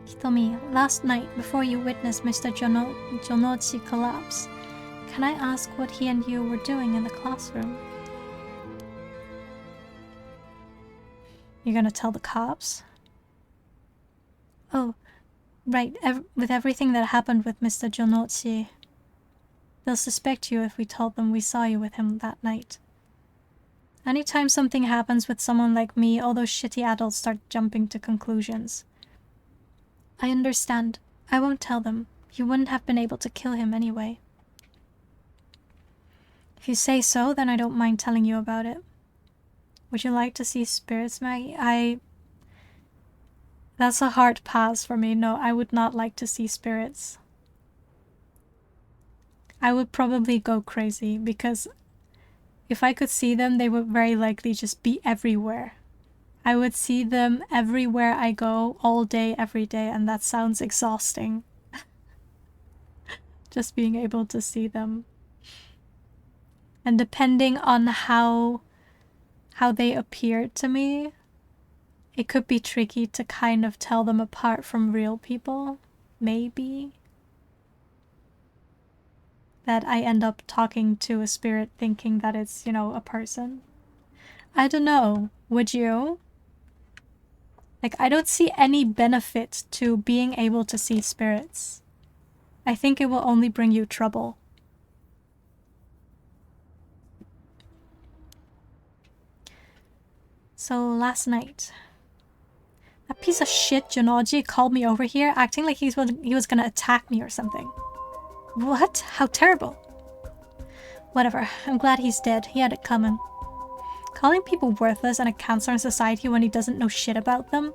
[SPEAKER 1] Hitomi, last night, before you witnessed Mr. Jonochi collapse, can I ask what he and you were doing in the classroom? You're gonna tell the cops? Oh, right. With everything that happened with Mr. Jonochi, they'll suspect you if we told them we saw you with him that night. Anytime something happens with someone like me, all those shitty adults start jumping to conclusions. I understand. I won't tell them. You wouldn't have been able to kill him anyway. If you say so, then I don't mind telling you about it. Would you like to see spirits, Maggie? That's a hard pass for me. No, I would not like to see spirits. I would probably go crazy because if I could see them, they would very likely just be everywhere. I would see them everywhere I go, all day, every day, and that sounds exhausting. Just being able to see them. And depending on how they appeared to me, it could be tricky to kind of tell them apart from real people. Maybe. That I end up talking to a spirit thinking that it's, you know, a person. I don't know. Would you? Like, I don't see any benefit to being able to see spirits. I think it will only bring you trouble. So last night, that piece of shit Jonoji called me over here acting like he was gonna attack me or something. What? How terrible. Whatever, I'm glad he's dead. He had it coming. Calling people worthless and a cancer in society when he doesn't know shit about them?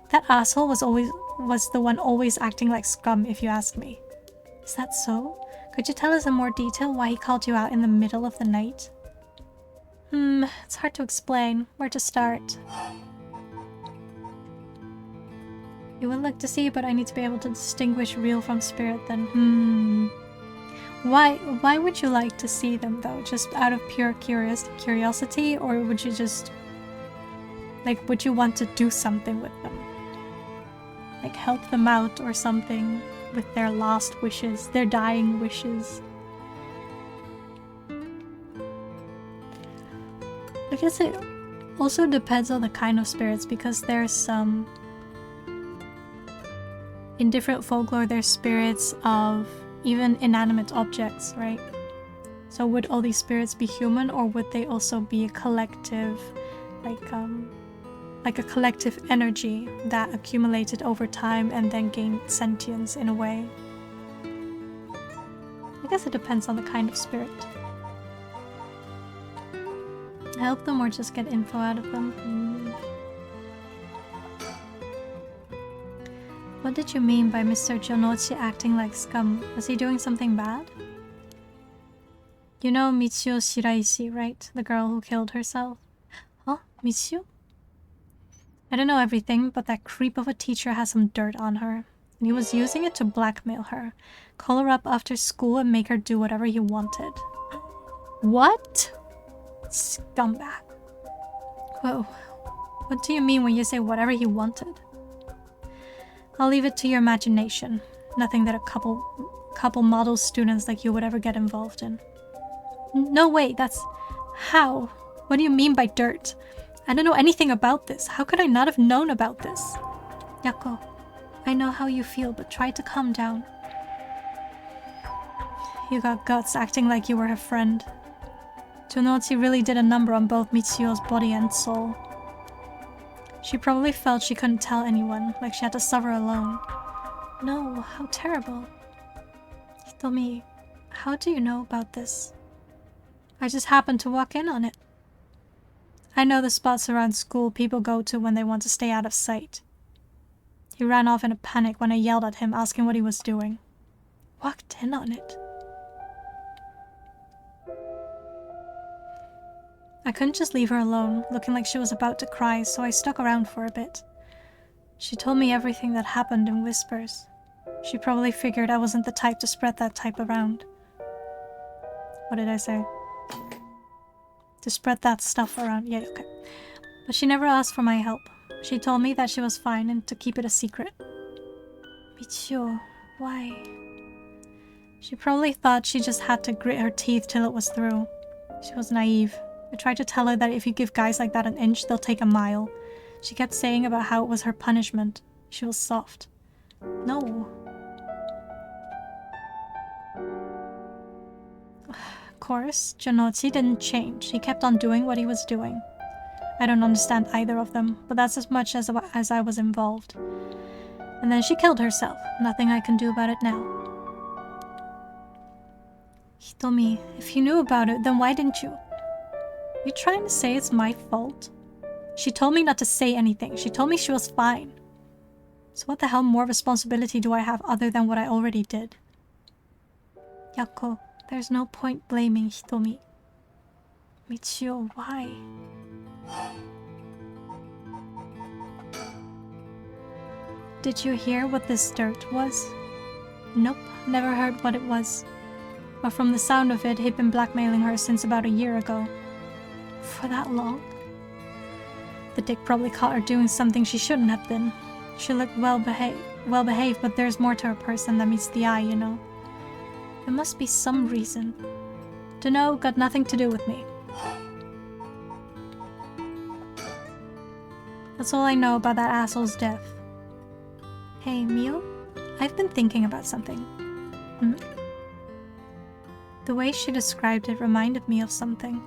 [SPEAKER 1] That asshole was the one always acting like scum, if you ask me. Is that so? Could you tell us in more detail why he called you out in the middle of the night? It's hard to explain. Where to start? You would like to see, but I need to be able to distinguish real from spirit then. Why would you like to see them though? Just out of pure curiosity, or would you just... like, would you want to do something with them? Like help them out or something with their last wishes, their dying wishes? I guess it also depends on the kind of spirits, because there's some... in different folklore there's spirits of even inanimate objects, right? So would all these spirits be human, or would they also be a collective, like a collective energy that accumulated over time and then gained sentience in a way? I guess it depends on the kind of spirit. Help them or just get info out of them? What did you mean by Mr. Jonochi acting like scum? Was he doing something bad? You know Michio Shiraishi, right? The girl who killed herself? Huh? Michio? I don't know everything, but that creep of a teacher has some dirt on her. And he was using it to blackmail her. Call her up after school and make her do whatever he wanted. What? Scumbag. Whoa. What do you mean when you say whatever he wanted? I'll leave it to your imagination. Nothing that a couple model students like you would ever get involved in. No way, that's... How? What do you mean by dirt? I don't know anything about this. How could I not have known about this? Yako, I know how you feel, but try to calm down. You got guts acting like you were her friend. Jonochi really did a number on both Michio's body and soul. She probably felt she couldn't tell anyone, like she had to suffer alone. No, how terrible. Hitomi, how do you know about this? I just happened to walk in on it. I know the spots around school people go to when they want to stay out of sight. He ran off in a panic when I yelled at him asking what he was doing. Walked in on it? I couldn't just leave her alone, looking like she was about to cry, so I stuck around for a bit. She told me everything that happened in whispers. She probably figured I wasn't the type to spread that type around. What did I say? To spread that stuff around. Yeah, okay. But she never asked for my help. She told me that she was fine and to keep it a secret. Michio, why? She probably thought she just had to grit her teeth till it was through. She was naive. I tried to tell her that if you give guys like that an inch, they'll take a mile. She kept saying about how it was her punishment. She was soft. No. Of course, Jonochi didn't change. He kept on doing what he was doing. I don't understand either of them, but that's as much as I was involved. And then she killed herself. Nothing I can do about it now. Hitomi, if you knew about it, then why didn't you? You trying to say it's my fault? She told me not to say anything. She told me she was fine. So what the hell more responsibility do I have other than what I already did? Yako, there's no point blaming Hitomi. Michio, why? Did you hear what this dirt was? Nope, never heard what it was. But from the sound of it, he'd been blackmailing her since about a year ago. For that long? The dick probably caught her doing something she shouldn't have been. She looked well behaved, but there's more to a person than meets the eye, you know. There must be some reason. Dunno, got nothing to do with me. That's all I know about that asshole's death. Hey, Mio? I've been thinking about something. Hmm? The way she described it reminded me of something.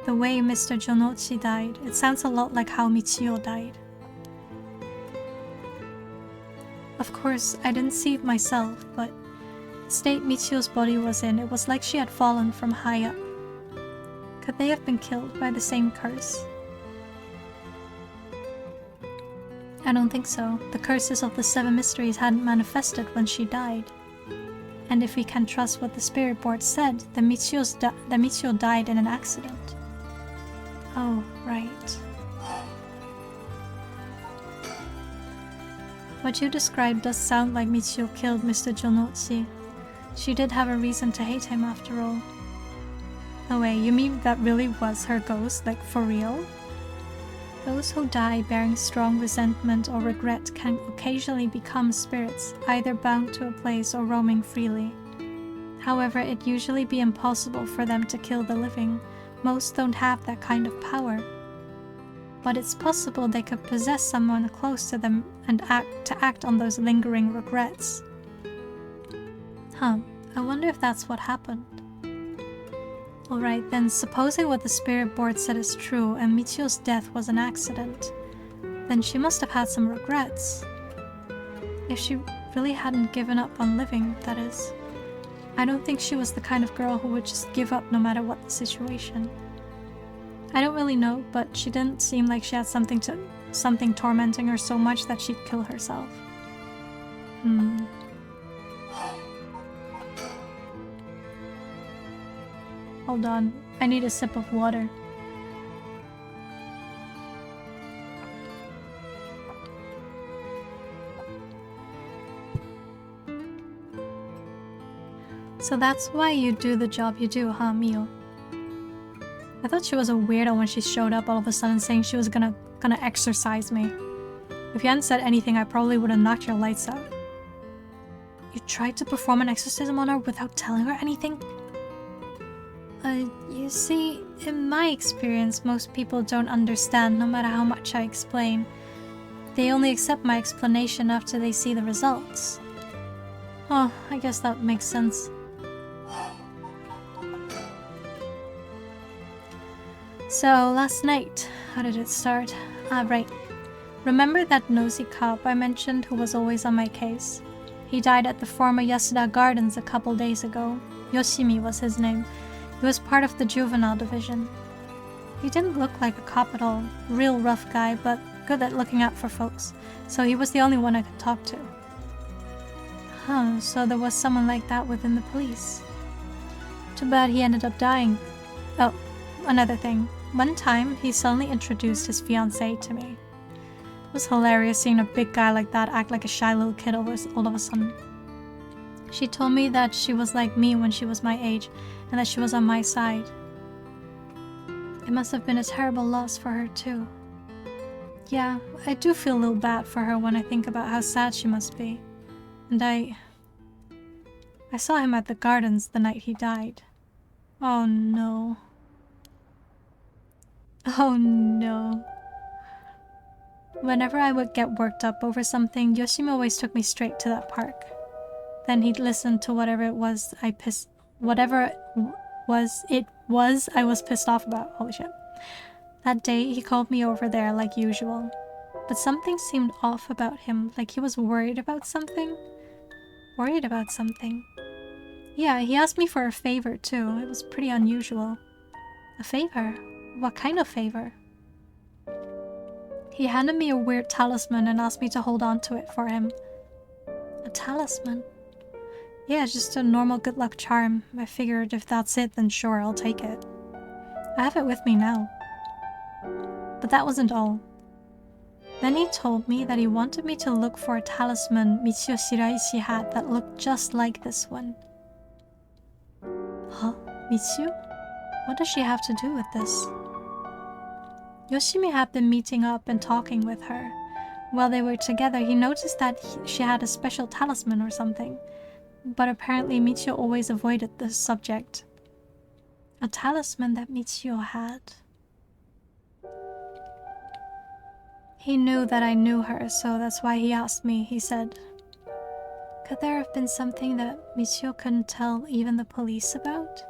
[SPEAKER 1] The way Mr. Jonochi died, it sounds a lot like how Michio died. Of course, I didn't see it myself, but the state Michio's body was in, it was like she had fallen from high up. Could they have been killed by the same curse? I don't think so. The curses of the Seven Mysteries hadn't manifested when she died. And if we can trust what the spirit board said, then Michio died in an accident. Oh, right. What you described does sound like Michio killed Mr. Jonochi. She did have a reason to hate him after all. No way, you mean that really was her ghost, like for real? Those who die bearing strong resentment or regret can occasionally become spirits, either bound to a place or roaming freely. However, it'd usually be impossible for them to kill the living. Most don't have that kind of power. But it's possible they could possess someone close to them and act on those lingering regrets. Huh, I wonder if that's what happened. Alright, then supposing what the spirit board said is true and Michio's death was an accident, then she must have had some regrets. If she really hadn't given up on living, that is. I don't think she was the kind of girl who would just give up no matter what the situation. I don't really know, but she didn't seem like she had something tormenting her so much that she'd kill herself. Hold on, I need a sip of water. So that's why you do the job you do, huh, Mio? I thought she was a weirdo when she showed up all of a sudden saying she was gonna exorcise me. If you hadn't said anything, I probably would have knocked your lights out. You tried to perform an exorcism on her without telling her anything? You see, in my experience, most people don't understand no matter how much I explain. They only accept my explanation after they see the results. Oh, I guess that makes sense. So, last night, how did it start? Right. Remember that nosy cop I mentioned who was always on my case? He died at the former Yasuda Gardens a couple days ago. Yoshimi was his name. He was part of the juvenile division. He didn't look like a cop at all. Real rough guy, but good at looking out for folks. So he was the only one I could talk to. Huh, so there was someone like that within the police. Too bad he ended up dying. Oh, another thing. One time, he suddenly introduced his fiancée to me. It was hilarious seeing a big guy like that act like a shy little kid all of a sudden. She told me that she was like me when she was my age, and that she was on my side. It must have been a terrible loss for her too. Yeah, I do feel a little bad for her when I think about how sad she must be. And I saw him at the gardens the night he died. Oh no. Oh no. Whenever I would get worked up over something, Yoshimi always took me straight to that park. Then he'd listen to whatever it was I was pissed off about. Holy shit. That day, he called me over there like usual. But something seemed off about him, like he was worried about something. Worried about something. Yeah, he asked me for a favor too. It was pretty unusual. A favor? What kind of favor? He handed me a weird talisman and asked me to hold on to it for him. A talisman? Yeah, just a normal good luck charm. I figured if that's it, then sure, I'll take it. I have it with me now. But that wasn't all. Then he told me that he wanted me to look for a talisman Michio Shiraishi had that looked just like this one. Huh? Michio? What does she have to do with this? Yoshimi had been meeting up and talking with her. While they were together, he noticed that she had a special talisman or something. But apparently Michio always avoided this subject. A talisman that Michio had. He knew that I knew her, so that's why he asked me. He said, "Could there have been something that Michio couldn't tell even the police about?"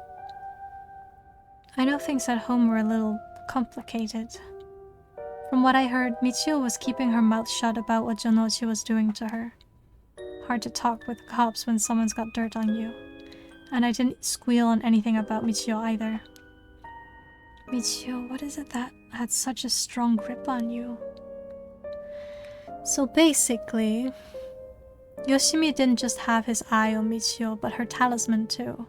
[SPEAKER 1] I know things at home were a little complicated. From what I heard, Michio was keeping her mouth shut about what Jonochi was doing to her. Hard to talk with the cops when someone's got dirt on you. And I didn't squeal on anything about Michio either. Michio, what is it that had such a strong grip on you? So basically, Yoshimi didn't just have his eye on Michio, but her talisman too.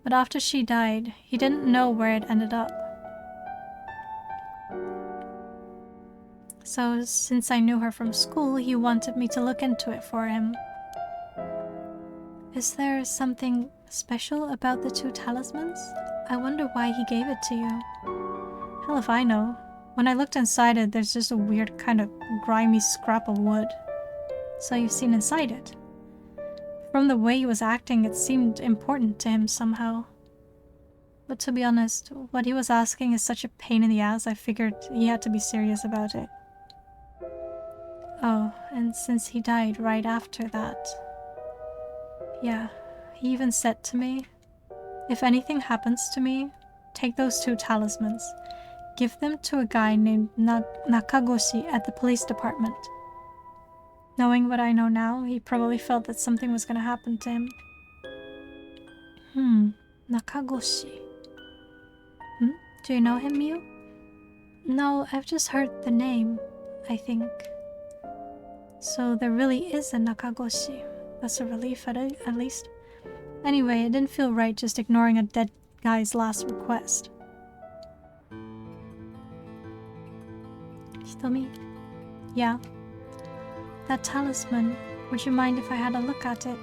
[SPEAKER 1] But after she died, he didn't know where it ended up. So since I knew her from school, he wanted me to look into it for him. Is there something special about the two talismans? I wonder why he gave it to you. Hell if I know. When I looked inside it, there's just a weird kind of grimy scrap of wood. So you've seen inside it. From the way he was acting, it seemed important to him somehow. But to be honest, what he was asking is such a pain in the ass, I figured he had to be serious about it. Oh, and since he died right after that... Yeah, he even said to me, if anything happens to me, take those two talismans. Give them to a guy named Nakagoshi at the police department. Knowing what I know now, he probably felt that something was going to happen to him. Nakagoshi. Do you know him, Miu? No, I've just heard the name, I think. So there really is a Nakagoshi. That's a relief at least. Anyway, it didn't feel right just ignoring a dead guy's last request. Hitomi? Yeah? That talisman, would you mind if I had a look at it?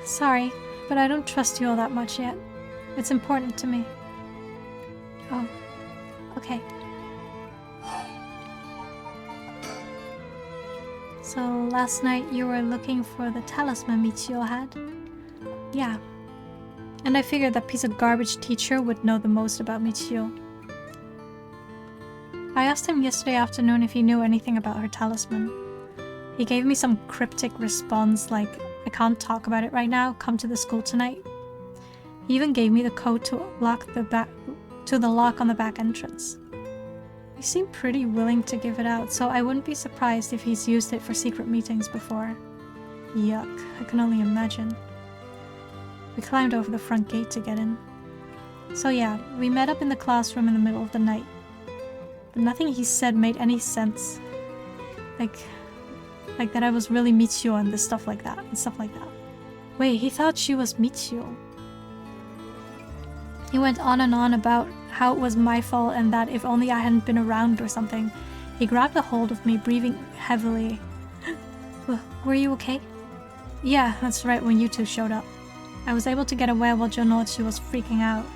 [SPEAKER 1] Sorry, but I don't trust you all that much yet. It's important to me. Oh, okay. So last night you were looking for the talisman Michio had? Yeah. And I figured that piece of garbage teacher would know the most about Michio. I asked him yesterday afternoon if he knew anything about her talisman. He gave me some cryptic response like, I can't talk about it right now, come to the school tonight. He even gave me the code to the lock on the back entrance. He seemed pretty willing to give it out, so I wouldn't be surprised if he's used it for secret meetings before. Yuck, I can only imagine. We climbed over the front gate to get in. So yeah, we met up in the classroom in the middle of the night. But nothing he said made any sense. Like that I was really Michio and stuff like that. Wait, he thought she was Michio. He went on and on about how it was my fault and that if only I hadn't been around or something. He grabbed a hold of me, breathing heavily. Were you okay? Yeah, that's right, when you two showed up. I was able to get away while Jonochi was freaking out.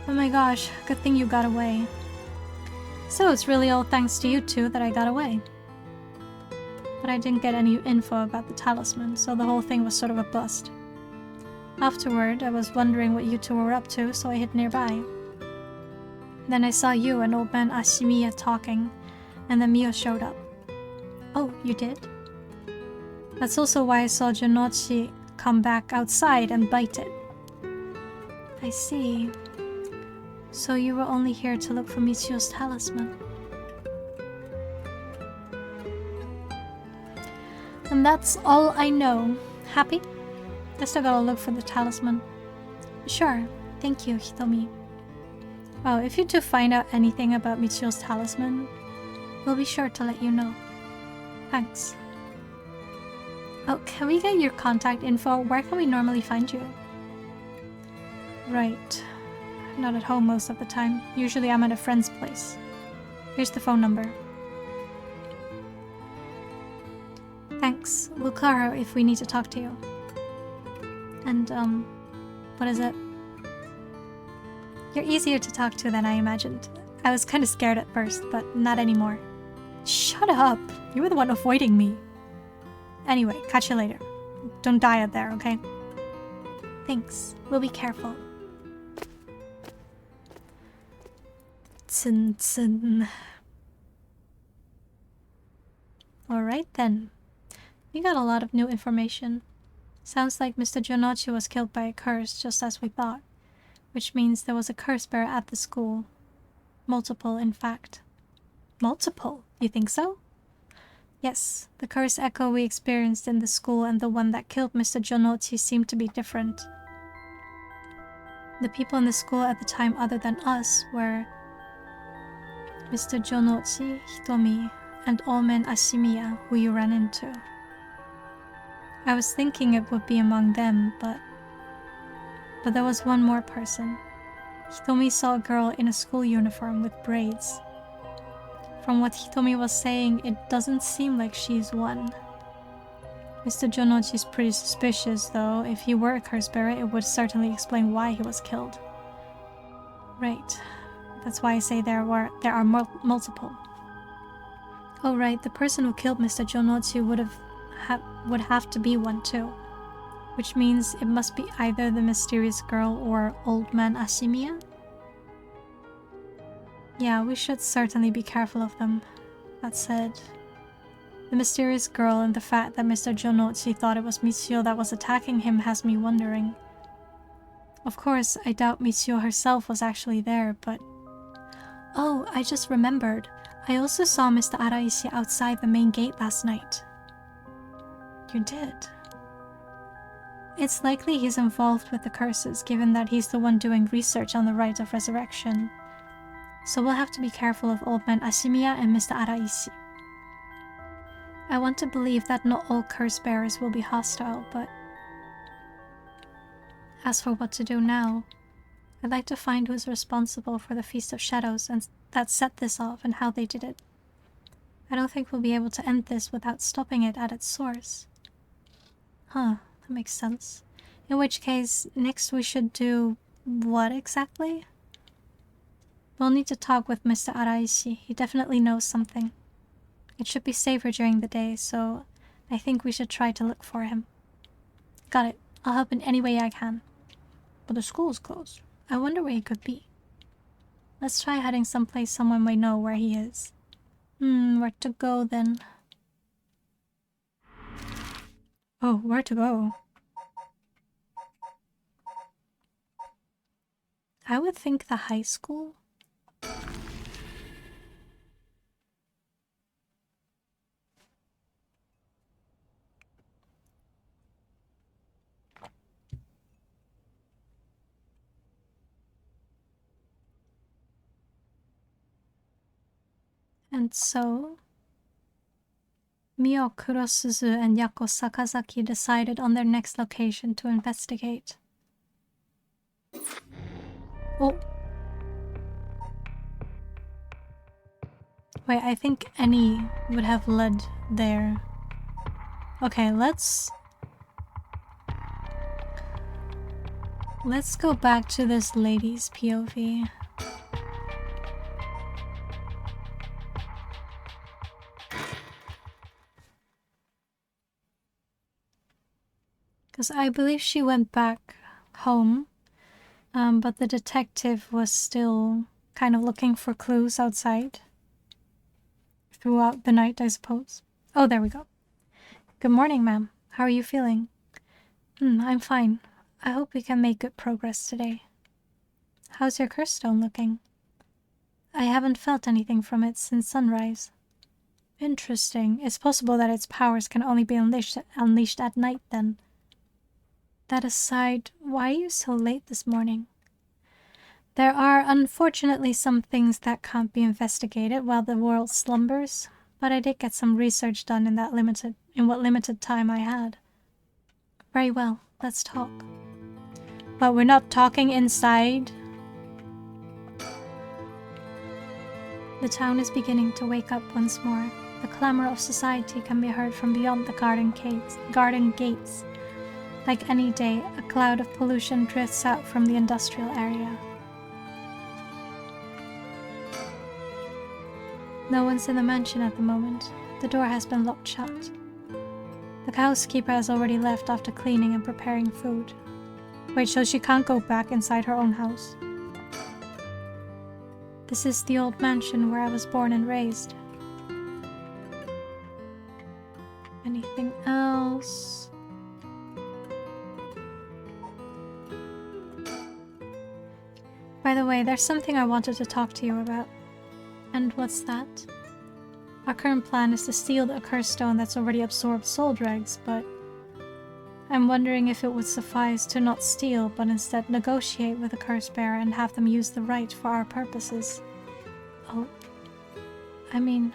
[SPEAKER 1] Oh my gosh, good thing you got away. So it's really all thanks to you two that I got away. But I didn't get any info about the talisman, so the whole thing was sort of a bust. Afterward, I was wondering what you two were up to, so I hid nearby. Then I saw you and old man Ashimiya talking, and then Mio showed up. Oh, you did? That's also why I saw Jonochi come back outside and bite it. I see. So you were only here to look for Michio's talisman. And that's all I know. Happy? I still gotta look for the talisman. Sure. Thank you, Hitomi. Oh, if you two find out anything about Michio's talisman, we'll be sure to let you know. Thanks. Oh, can we get your contact info? Where can we normally find you? Right. Not at home most of the time. Usually I'm at a friend's place. Here's the phone number. Thanks. We'll call her if we need to talk to you. And, what is it? You're easier to talk to than I imagined. I was kind of scared at first, but not anymore. Shut up! You were the one avoiding me. Anyway, catch you later. Don't die out there, okay? Thanks. We'll be careful. Tsun tsun. Alright then. We got a lot of new information. Sounds like Mr. Jonochi was killed by a curse, just as we thought. Which means there was a curse bearer at the school. Multiple, in fact. Multiple? You think so? Yes, the curse echo we experienced in the school and the one that killed Mr. Jonochi seemed to be different. The people in the school at the time other than us were Mr. Jonochi, Hitomi, and Omen Ashimiya, who you ran into. I was thinking it would be among them, but there was one more person. Hitomi saw a girl in a school uniform with braids. From what Hitomi was saying, it doesn't seem like she's one. Mr. Jonochi's pretty suspicious, though. If he were a curse bearer, it would certainly explain why he was killed. Right. That's why I say there are multiple. Oh right, the person who killed Mr. Jonochi would have to be one too. Which means it must be either the mysterious girl or old man Ashimiya? Yeah, we should certainly be careful of them. That said, the mysterious girl and the fact that Mr. Jonochi thought it was Michio that was attacking him has me wondering. Of course, I doubt Michio herself was actually there, but... Oh, I just remembered. I also saw Mr. Araishi outside the main gate last night. You did? It's likely he's involved with the curses, given that he's the one doing research on the rite of resurrection. So we'll have to be careful of old man Ashimiya and Mr. Araishi. I want to believe that not all curse bearers will be hostile, but... As for what to do now, I'd like to find who's responsible for the Feast of Shadows and that set this off and how they did it. I don't think we'll be able to end this without stopping it at its source. Huh, that makes sense. In which case, next we should do... what exactly? We'll need to talk with Mr. Araishi. He definitely knows something. It should be safer during the day, so I think we should try to look for him. Got it. I'll help in any way I can. But the school's closed. I wonder where he could be. Let's try heading someplace someone may know where he is. Where to go then? Oh, where to go? I would think the high school? And so, Mio Kurosuzu and Yako Sakazaki decided on their next location to investigate. Oh. Wait, I think any would have led there. Okay, let's go back to this lady's POV. Because I believe she went back home, but the detective was still kind of looking for clues outside throughout the night, I suppose. Oh, there we go. Good morning, ma'am. How are you feeling? I'm fine. I hope we can make good progress today. How's your curse stone looking? I haven't felt anything from it since sunrise. Interesting. It's possible that its powers can only be unleashed at night then. That aside, why are you so late this morning? There are unfortunately some things that can't be investigated while the world slumbers, but I did get some research done in what limited time I had. Very well, let's talk. But we're not talking inside. The town is beginning to wake up once more. The clamor of society can be heard from beyond the garden gates. Like any day, a cloud of pollution drifts out from the industrial area. No one's in the mansion at the moment. The door has been locked shut. The housekeeper has already left after cleaning and preparing food. Wait, so she can't go back inside her own house? This is the old mansion where I was born and raised. Anything else? By the way, there's something I wanted to talk to you about. And what's that? Our current plan is to steal the curse stone that's already absorbed soul dregs, but I'm wondering if it would suffice to not steal, but instead negotiate with the curse bearer and have them use the right for our purposes. Oh, I mean,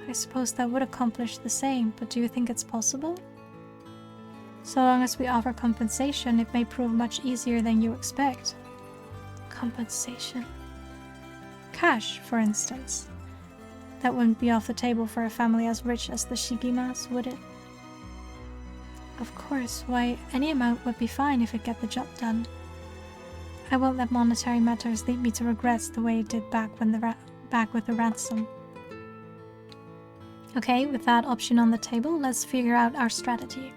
[SPEAKER 1] I suppose that would accomplish the same, but do you think it's possible? So long as we offer compensation, it may prove much easier than you expect. Compensation. Cash, for instance. That wouldn't be off the table for a family as rich as the Shigimas, would it? Of course, why, any amount would be fine if it get the job done. I won't let monetary matters lead me to regrets the way it did back with the ransom. Okay, with that option on the table, let's figure out our strategy.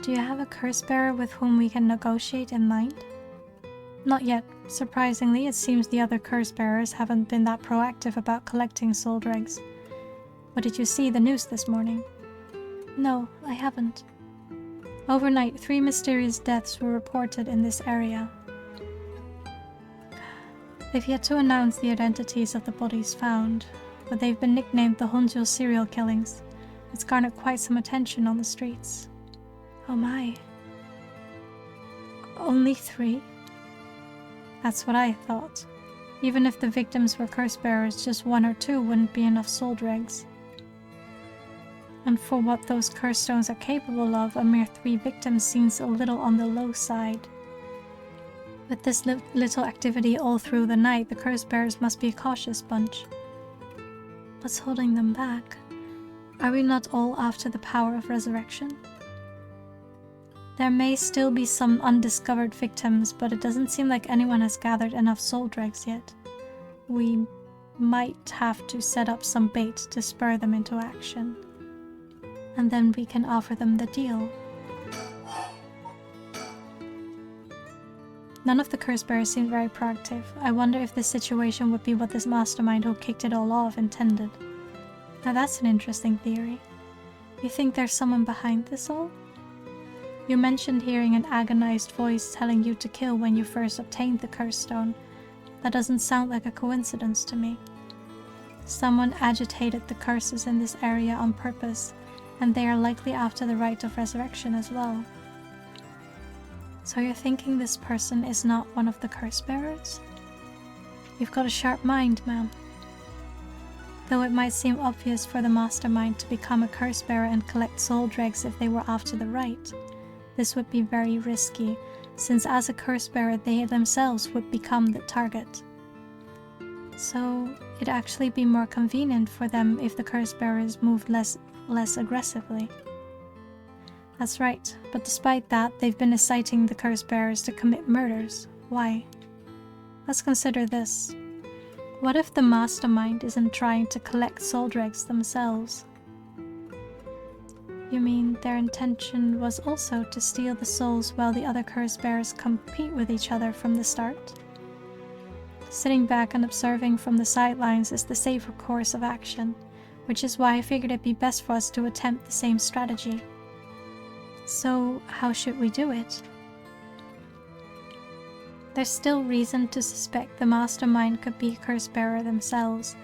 [SPEAKER 1] Do you have a curse bearer with whom we can negotiate in mind? Not yet. Surprisingly, it seems the other curse bearers haven't been that proactive about collecting soul dregs. But did you see the news this morning? No, I haven't. Overnight, 3 mysterious deaths were reported in this area. They've yet to announce the identities of the bodies found, but they've been nicknamed the Honjo serial killings. It's garnered quite some attention on the streets. Oh my. Only 3? That's what I thought. Even if the victims were curse bearers, just 1 or 2 wouldn't be enough soul dregs. And for what those curse stones are capable of, a mere 3 victims seems a little on the low side. With this little activity all through the night, the curse bearers must be a cautious bunch. What's holding them back? Are we not all after the power of resurrection? There may still be some undiscovered victims, but it doesn't seem like anyone has gathered enough soul dregs yet. We might have to set up some bait to spur them into action. And then we can offer them the deal. None of the curse bearers seemed very proactive. I wonder if this situation would be what this mastermind who kicked it all off intended. Now that's an interesting theory. You think there's someone behind this all? You mentioned hearing an agonized voice telling you to kill when you first obtained the curse stone. That doesn't sound like a coincidence to me. Someone agitated the curses in this area on purpose, and they are likely after the rite of resurrection as well. So you're thinking this person is not one of the curse bearers? You've got a sharp mind, ma'am. Though it might seem obvious for the mastermind to become a curse bearer and collect soul dregs if they were after the rite, this would be very risky, since as a curse bearer they themselves would become the target. So it'd actually be more convenient for them if the curse bearers moved less aggressively. That's right, but despite that, they've been inciting the curse bearers to commit murders. Why? Let's consider this. What if the mastermind isn't trying to collect soul dregs themselves? You mean their intention was also to steal the souls while the other curse bearers compete with each other from the start? Sitting back and observing from the sidelines is the safer course of action, which is why I figured it'd be best for us to attempt the same strategy. So, how should we do it? There's still reason to suspect the mastermind could be a curse bearer themselves.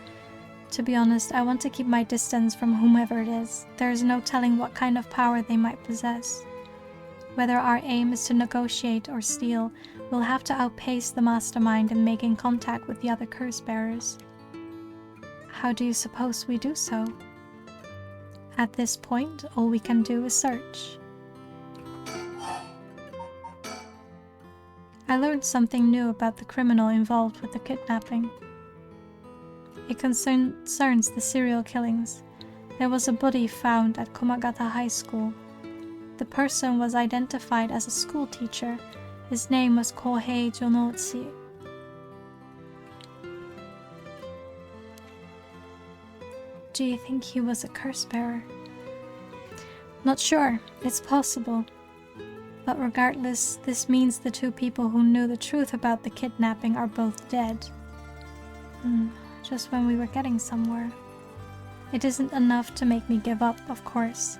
[SPEAKER 1] To be honest, I want to keep my distance from whomever it is. There is no telling what kind of power they might possess. Whether our aim is to negotiate or steal, we'll have to outpace the mastermind in making contact with the other curse bearers. How do you suppose we do so? At this point, all we can do is search. I learned something new about the criminal involved with the kidnapping. It concerns the serial killings. There was a body found at Komagata High School. The person was identified as a school teacher. His name was Kohei Jonotsi. Do you think he was a curse bearer? Not sure. It's possible. But regardless, this means the two people who knew the truth about the kidnapping are both dead. Just when we were getting somewhere. It isn't enough to make me give up, of course.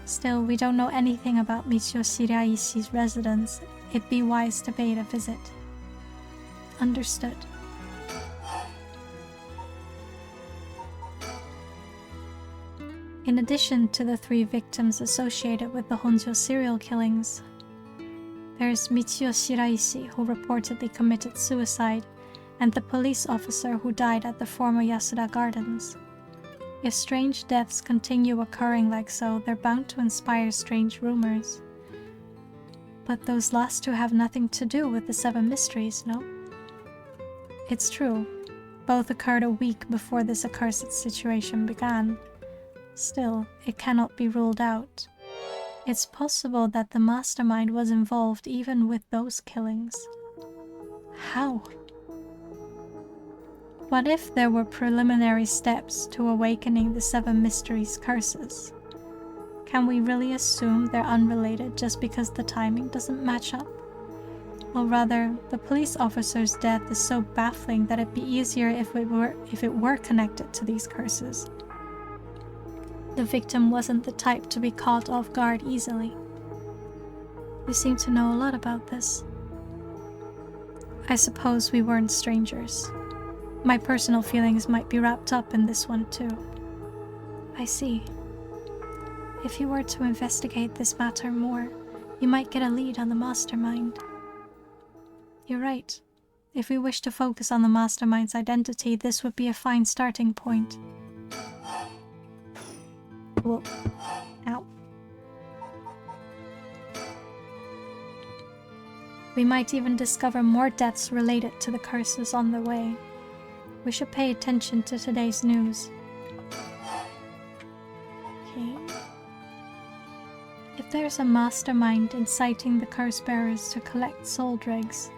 [SPEAKER 1] Still, we don't know anything about Michio Shiraishi's residence. It'd be wise to pay it a visit. Understood. In addition to the 3 victims associated with the Honjo serial killings, there's Michio Shiraishi, who reportedly committed suicide, and the police officer who died at the former Yasuda Gardens. If strange deaths continue occurring like so, they're bound to inspire strange rumors. But those last 2 have nothing to do with the 7 mysteries, no? It's true. Both occurred a week before this accursed situation began. Still, it cannot be ruled out. It's possible that the mastermind was involved even with those killings. How? What if there were preliminary steps to awakening the 7 mysteries' curses? Can we really assume they're unrelated just because the timing doesn't match up? Or rather, the police officer's death is so baffling that it'd be easier if it were connected to these curses. The victim wasn't the type to be caught off guard easily. You seem to know a lot about this. I suppose we weren't strangers. My personal feelings might be wrapped up in this one too. I see. If you were to investigate this matter more, you might get a lead on the mastermind. You're right. If we wish to focus on the mastermind's identity, this would be a fine starting point. Whoa. Ow. We might even discover more deaths related to the curses on the way. We should pay attention to today's news. Okay. If there's a mastermind inciting the curse bearers to collect soul dregs,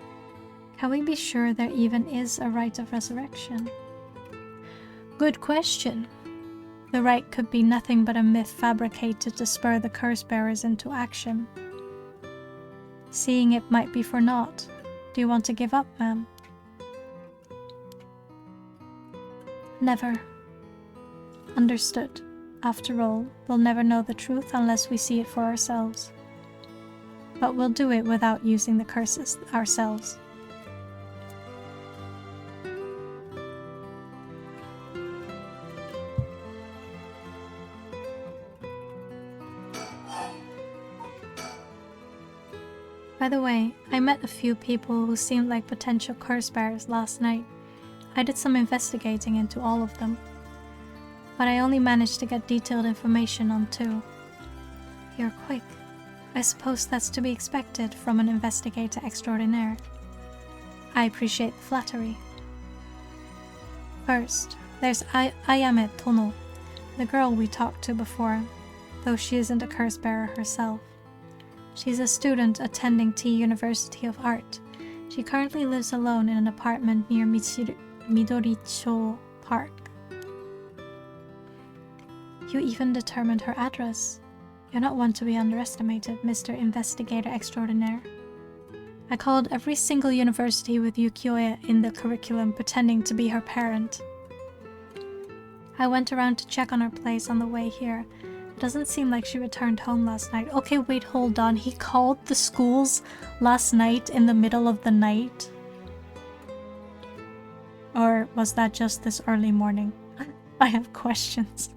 [SPEAKER 1] can we be sure there even is a rite of resurrection? Good question. The rite could be nothing but a myth fabricated to spur the curse bearers into action. Seeing it might be for naught. Do you want to give up, ma'am? Never. Understood. After all, we'll never know the truth unless we see it for ourselves. But we'll do it without using the curses ourselves. By the way, I met a few people who seemed like potential curse bearers last night. I did some investigating into all of them, but I only managed to get detailed information on 2. You're quick. I suppose that's to be expected from an investigator extraordinaire. I appreciate the flattery. First, there's Ayame Tono, the girl we talked to before, though she isn't a curse bearer herself. She's a student attending T University of Art. She currently lives alone in an apartment near Midoricho Park. You even determined her address. You're not one to be underestimated, Mr. Investigator Extraordinaire. I called every single university with Yukioe in the curriculum, pretending to be her parent. I went around to check on her place on the way here. It doesn't seem like she returned home last night. Okay, wait, hold on. He called the schools last night in the middle of the night? Or was that just this early morning? I have questions.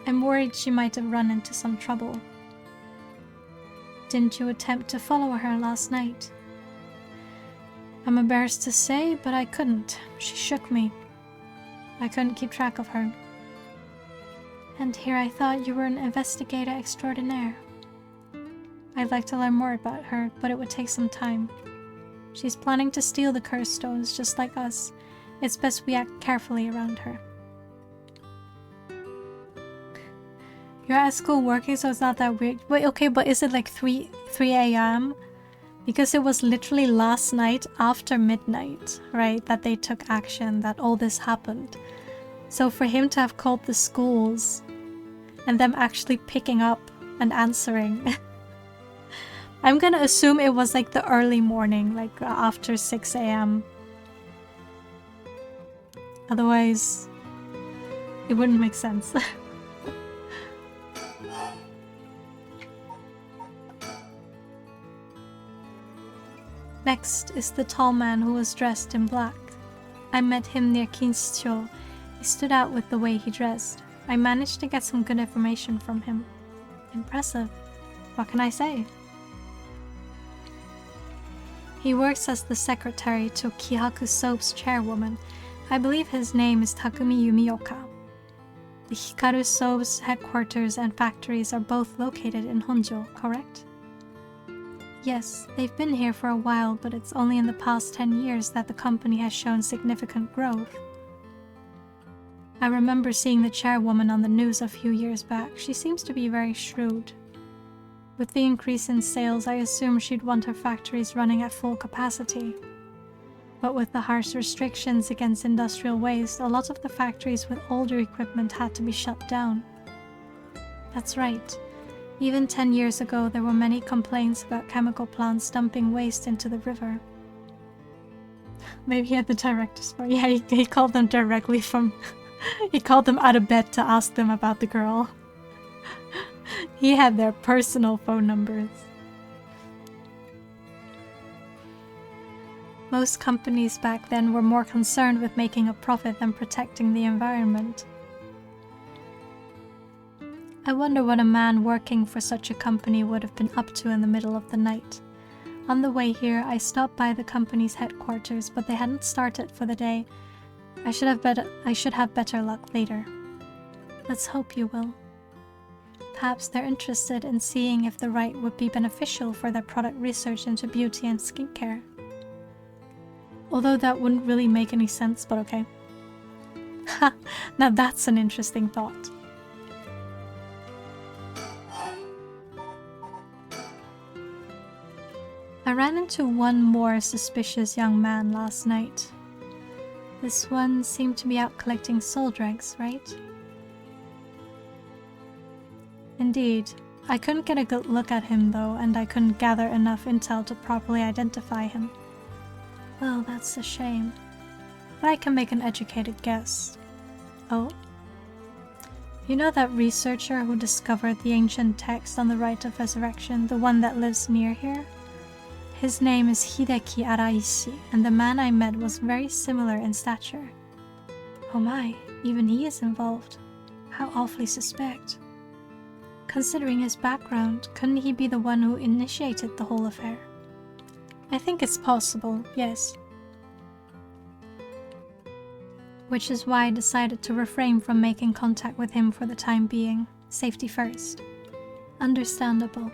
[SPEAKER 1] I'm worried she might have run into some trouble. Didn't you attempt to follow her last night? I'm embarrassed to say, but I couldn't. She shook me. I couldn't keep track of her. And here I thought you were an investigator extraordinaire. I'd like to learn more about her, but it would take some time. She's planning to steal the cursed stones just like us. It's best we act carefully around her. You're at school working, so it's not that weird. Wait, okay, but is it like 3 a.m.? Because it was literally last night after midnight, right, that they took action, that all this happened. So for him to have called the schools and them actually picking up and answering, I'm gonna assume it was like the early morning, like after 6 a.m. Otherwise, it wouldn't make sense. Next is the tall man who was dressed in black. I met him near Kinshicho. He stood out with the way he dressed. I managed to get some good information from him. Impressive. What can I say? He works as the secretary to Kihaku Soap's chairwoman. I believe his name is Takumi Yumioka. The Hikaru Soap's headquarters and factories are both located in Honjo, correct? Yes, they've been here for a while, but it's only in the past 10 years that the company has shown significant growth. I remember seeing the chairwoman on the news a few years back. She seems to be very shrewd. With the increase in sales, I assume she'd want her factories running at full capacity. But with the harsh restrictions against industrial waste, a lot of the factories with older equipment had to be shut down. That's right. Even 10 years ago, there were many complaints about chemical plants dumping waste into the river. Maybe he had the director's phone. Yeah, he called them directly from... he called them out of bed to ask them about the girl. He had their personal phone numbers. Most companies back then were more concerned with making a profit than protecting the environment. I wonder what a man working for such a company would have been up to in the middle of the night. On the way here, I stopped by the company's headquarters, but they hadn't started for the day. I should have better luck later. Let's hope you will. Perhaps they're interested in seeing if the right would be beneficial for their product research into beauty and skincare. Although that wouldn't really make any sense, but okay. Ha! Now that's an interesting thought. I ran into one more suspicious young man last night. This one seemed to be out collecting soul dregs, right? Indeed. I couldn't get a good look at him though, and I couldn't gather enough intel to properly identify him. Well, that's a shame. But I can make an educated guess. Oh? You know that researcher who discovered the ancient text on the rite of resurrection, the one that lives near here? His name is Hideki Araishi, and the man I met was very similar in stature. Oh my, even he is involved. How awfully suspect. Considering his background, couldn't he be the one who initiated the whole affair? I think it's possible, yes. Which is why I decided to refrain from making contact with him for the time being. Safety first. Understandable.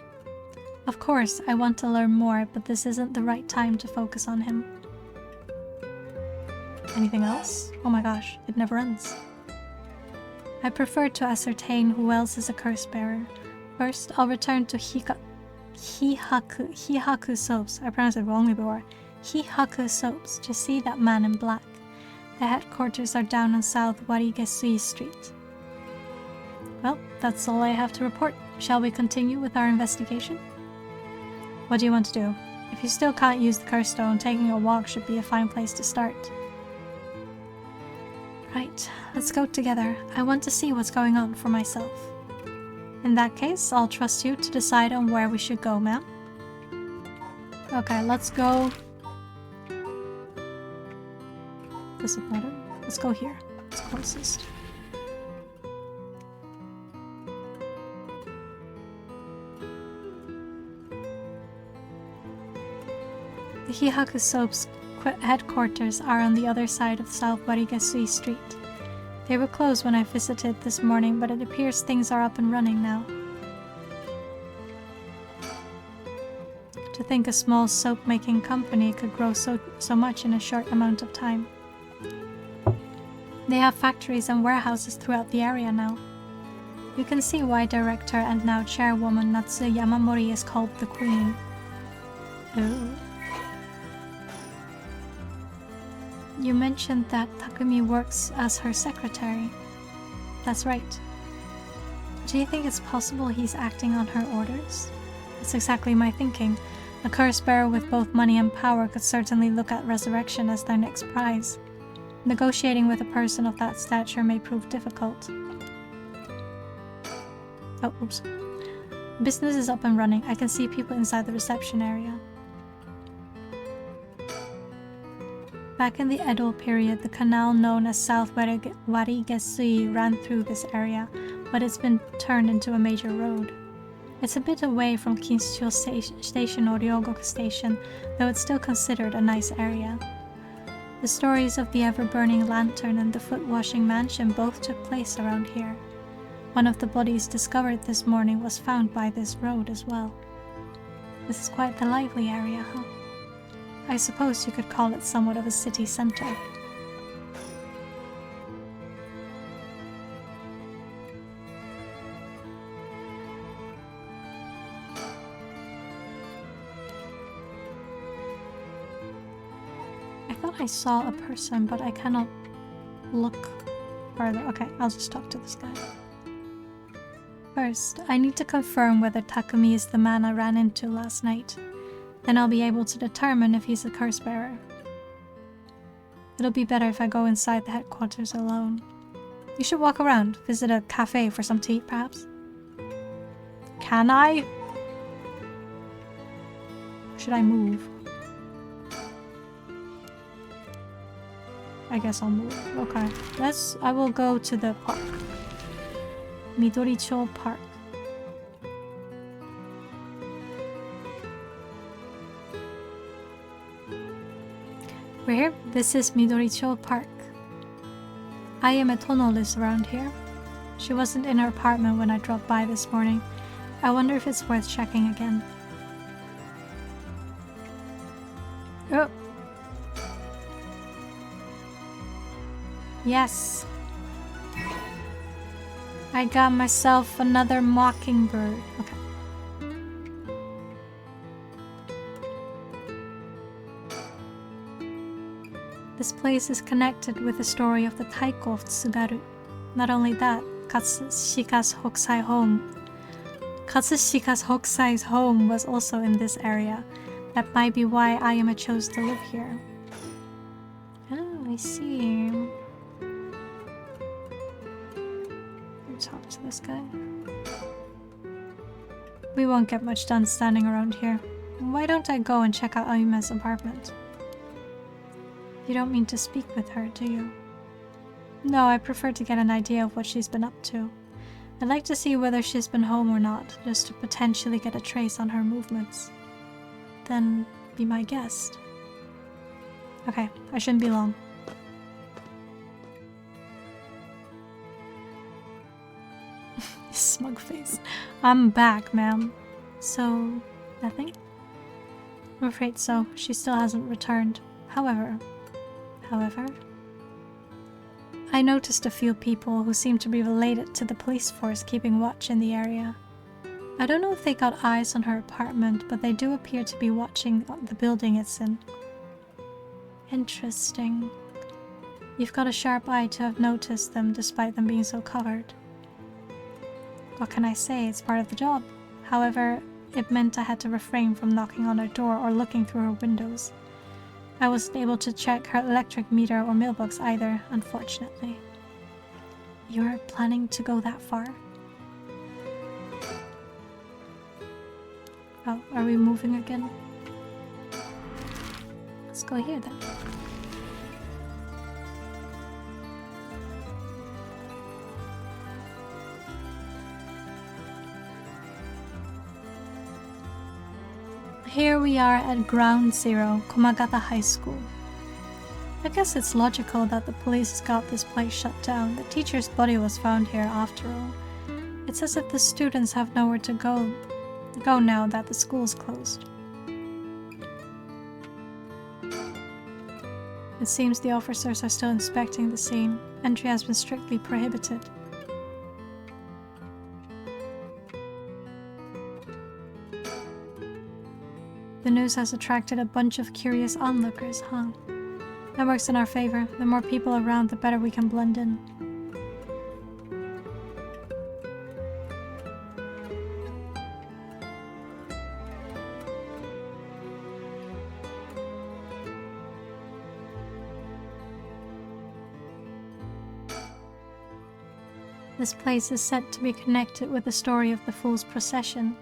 [SPEAKER 1] Of course, I want to learn more, but this isn't the right time to focus on him. Anything else? Oh my gosh, it never ends. I prefer to ascertain who else is a curse bearer. First, I'll return to Hihaku Soaps. I pronounced it wrongly before. Hihaku Soaps to see that man in black. The headquarters are down on South Warigesui Street. Well, that's all I have to report. Shall we continue with our investigation? What do you want to do? If you still can't use the curse stone, taking a walk should be a fine place to start. Right, let's go together. I want to see what's going on for myself. In that case, I'll trust you to decide on where we should go, ma'am. Okay, let's go. Does it matter? Let's go here. It's closest. The Hihaku Soap's headquarters are on the other side of South Warigesui Street. They were closed when I visited this morning, but it appears things are up and running now. To think a small soap-making company could grow so much in a short amount of time. They have factories and warehouses throughout the area now. You can see why director and now chairwoman Natsu Yamamori is called the Queen. Ooh. You mentioned that Takumi works as her secretary. That's right. Do you think it's possible he's acting on her orders? That's exactly my thinking. A curse bearer with both money and power could certainly look at resurrection as their next prize. Negotiating with a person of that stature may prove difficult. Oh, oops. Business is up and running. I can see people inside the reception area. Back in the Edo period, the canal known as South Warigesui ran through this area, but it's been turned into a major road. It's a bit away from Kinshicho Station or Ryogoku Station, though it's still considered a nice area. The stories of the ever-burning lantern and the foot-washing mansion both took place around here. One of the bodies discovered this morning was found by this road as well. This is quite the lively area, huh? I suppose you could call it somewhat of a city center. I thought I saw a person, but I cannot look further. Okay, I'll just talk to this guy. First, I need to confirm whether Takumi is the man I ran into last night. Then I'll be able to determine if he's a curse bearer. It'll be better if I go inside the headquarters alone. You should walk around, visit a cafe for some tea, perhaps. Can I? Should I move? I guess I'll move. Okay, I will go to the park. Midoricho Park. We're here. This is Midoricho Park. Ayame Tono lives around here. She wasn't in her apartment when I dropped by this morning. I wonder if it's worth checking again. Oh. Yes. I got myself another mockingbird. Okay. This place is connected with the story of the Taiko of Tsugaru. Not only that, Katsushika's Hokusai's home was also in this area. That might be why Ayame chose to live here. Oh, I see. Let's talk to this guy. We won't get much done standing around here. Why don't I go and check out Ayume's apartment? You don't mean to speak with her, do you? No, I prefer to get an idea of what she's been up to. I'd like to see whether she's been home or not, just to potentially get a trace on her movements. Then be my guest. Okay, I shouldn't be long. smug face. I'm back, ma'am. So, nothing? I'm afraid so. She still hasn't returned. However, I noticed a few people who seem to be related to the police force keeping watch in the area. I don't know if they got eyes on her apartment, but they do appear to be watching the building it's in. Interesting. You've got a sharp eye to have noticed them despite them being so covered. What can I say? It's part of the job. However, it meant I had to refrain from knocking on her door or looking through her windows. I wasn't able to check her electric meter or mailbox either, unfortunately. You're planning to go that far? Oh, are we moving again? Let's go here then. Here we are at Ground Zero, Komagata High School. I guess it's logical that the police got this place shut down. The teacher's body was found here after all. It's as if the students have nowhere to go now that the school's closed. It seems the officers are still inspecting the scene. Entry has been strictly prohibited. The news has attracted a bunch of curious onlookers, huh? That works in our favor. The more people around, the better we can blend in. This place is said to be connected with the story of the Fool's Procession.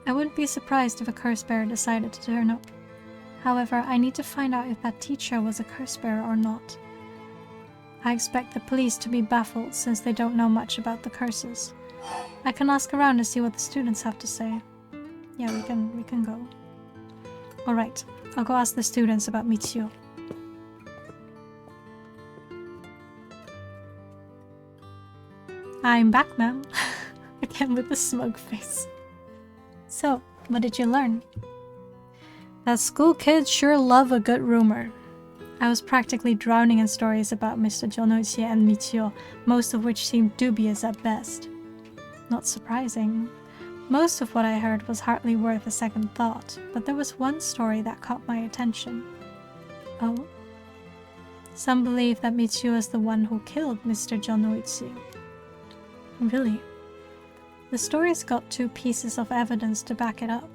[SPEAKER 1] I wouldn't be surprised if a curse bearer decided to turn up. However, I need to find out if that teacher was a curse bearer or not. I expect the police to be baffled since they don't know much about the curses. I can ask around and see what the students have to say. Yeah, we can go. Alright, I'll go ask the students about Michiyo. I'm back, ma'am. Again with the smug face. So, what did you learn? That school kids sure love a good rumor. I was practically drowning in stories about Mr. Jonoichi and Michiyo, most of which seemed dubious at best. Not surprising. Most of what I heard was hardly worth a second thought, but there was one story that caught my attention. Oh? Some believe that Michiyo is the one who killed Mr. Jonoichi. Really? The story's got two pieces of evidence to back it up.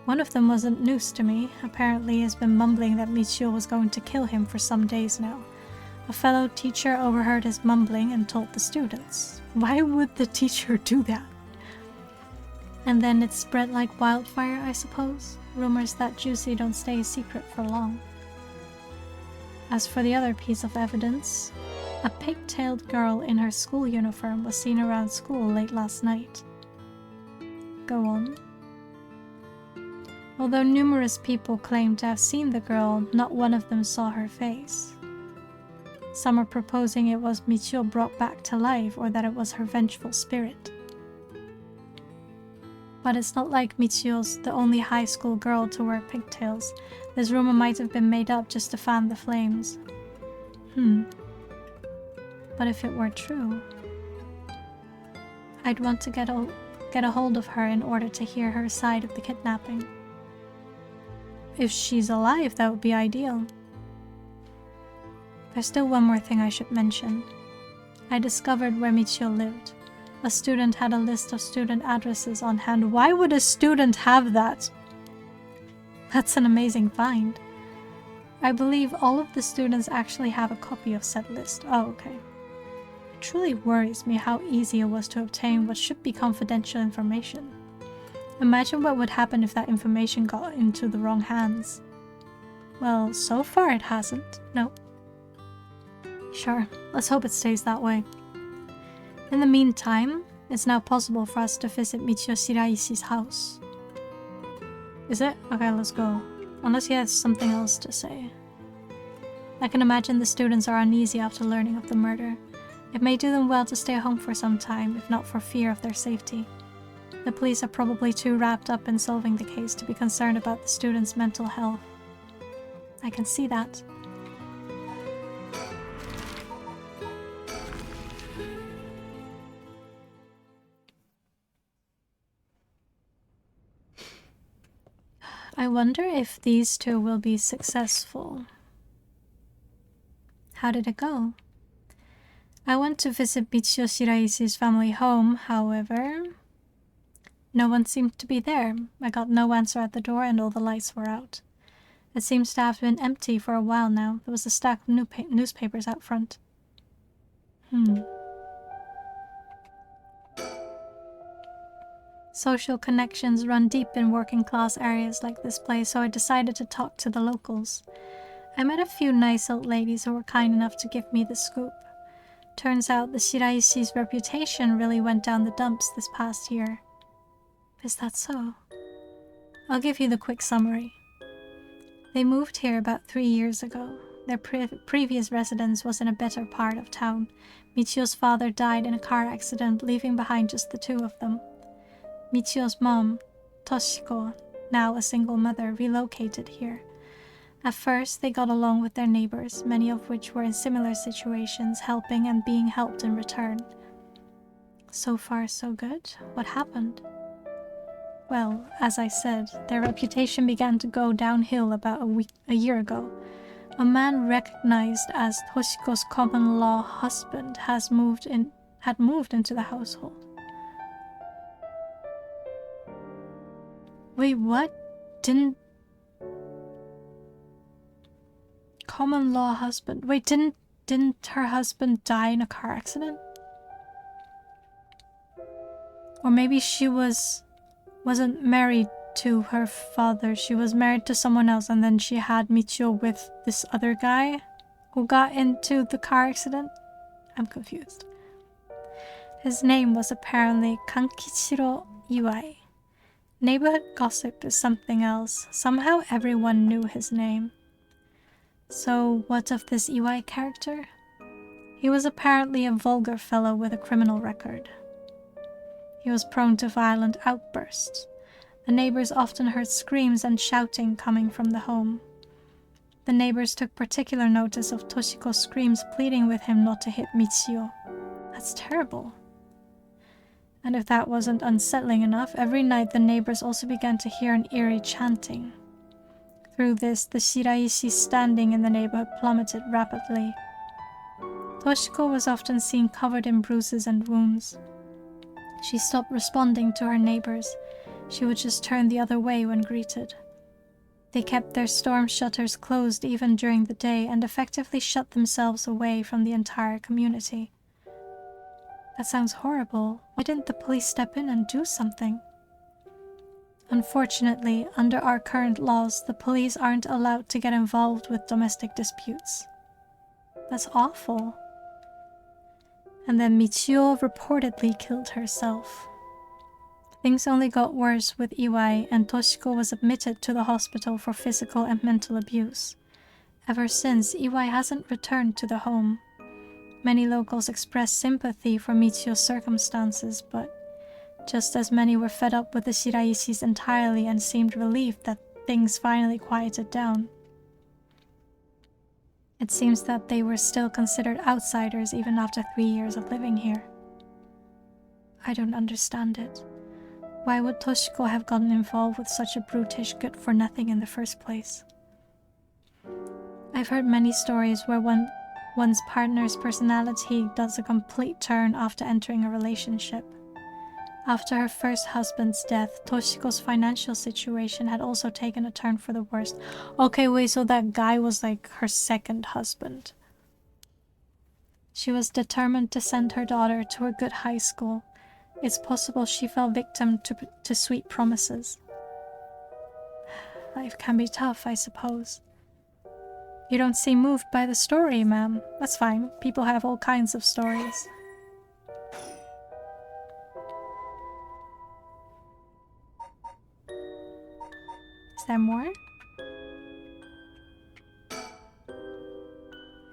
[SPEAKER 1] One of them wasn't news to me. Apparently he has been mumbling that Michiyo was going to kill him for some days now. A fellow teacher overheard his mumbling and told the students. Why would the teacher do that? And then it spread like wildfire, I suppose. Rumors that juicy don't stay a secret for long. As for the other piece of evidence, a pig-tailed girl in her school uniform was seen around school late last night. Go on. Although numerous people claim to have seen the girl, not one of them saw her face. Some are proposing it was Michiyo brought back to life or that it was her vengeful spirit. But it's not like Michiyo's the only high school girl to wear pigtails. This rumor might have been made up just to fan the flames. But if it were true, I'd want to get a hold of her in order to hear her side of the kidnapping. If she's alive, that would be ideal. There's still one more thing I should mention. I discovered where Michiyo lived. A student had a list of student addresses on hand. Why would a student have that? That's an amazing find. I believe all of the students actually have a copy of said list. Oh, okay. It truly worries me how easy it was to obtain what should be confidential information. Imagine what would happen if that information got into the wrong hands. Well, so far it hasn't. No. Sure, let's hope it stays that way. In the meantime, it's now possible for us to visit Michiyo Shiraishi's house. Is it? Okay, let's go. Unless he has something else to say. I can imagine the students are uneasy after learning of the murder. It may do them well to stay home for some time, if not for fear of their safety. The police are probably too wrapped up in solving the case to be concerned about the student's mental health. I can see that. I wonder if these two will be successful. How did it go? I went to visit Michio Shiraishi's family home, however. No one seemed to be there. I got no answer at the door and all the lights were out. It seems to have been empty for a while now. There was a stack of newspapers out front. Social connections run deep in working class areas like this place, so I decided to talk to the locals. I met a few nice old ladies who were kind enough to give me the scoop. Turns out the Shiraishi's reputation really went down the dumps this past year. Is that so? I'll give you the quick summary. They moved here about 3 years ago. Their previous residence was in a better part of town. Michio's father died in a car accident, leaving behind just the two of them. Michio's mom, Toshiko, now a single mother, relocated here. At first, they got along with their neighbors, many of which were in similar situations, helping and being helped in return. So far, so good. What happened? Well, as I said, their reputation began to go downhill about a year ago. A man recognized as Toshiko's common-law husband had moved into the household. Wait, what? Didn't common-law husband? Wait, didn't her husband die in a car accident? Or maybe she wasn't married to her father. She was married to someone else, and then she had Michio with this other guy who got into the car accident? I'm confused. His name was apparently Kankichiro Iwai. Neighborhood gossip is something else. Somehow everyone knew his name. So what of this Iwai character? He was apparently a vulgar fellow with a criminal record. He was prone to violent outbursts. The neighbors often heard screams and shouting coming from the home. The neighbors took particular notice of Toshiko's screams pleading with him not to hit Michio. That's terrible. And if that wasn't unsettling enough, every night the neighbors also began to hear an eerie chanting. Through this, the Shiraishi's standing in the neighborhood plummeted rapidly. Toshiko was often seen covered in bruises and wounds. She stopped responding to her neighbors. She would just turn the other way when greeted. They kept their storm shutters closed even during the day and effectively shut themselves away from the entire community. That sounds horrible. Why didn't the police step in and do something? Unfortunately, under our current laws, the police aren't allowed to get involved with domestic disputes. That's awful. And then Michio reportedly killed herself. Things only got worse with Iwai, and Toshiko was admitted to the hospital for physical and mental abuse. Ever since, Iwai hasn't returned to the home. Many locals expressed sympathy for Michio's circumstances, but just as many were fed up with the Shiraishis entirely and seemed relieved that things finally quieted down. It seems that they were still considered outsiders even after 3 years of living here. I don't understand it. Why would Toshiko have gotten involved with such a brutish good-for-nothing in the first place? I've heard many stories where one's partner's personality does a complete turn after entering a relationship. After her first husband's death, Toshiko's financial situation had also taken a turn for the worst. Okay, wait, so that guy was like her second husband. She was determined to send her daughter to a good high school. It's possible she fell victim to sweet promises. Life can be tough, I suppose. You don't seem moved by the story, ma'am. That's fine. People have all kinds of stories. Is there more?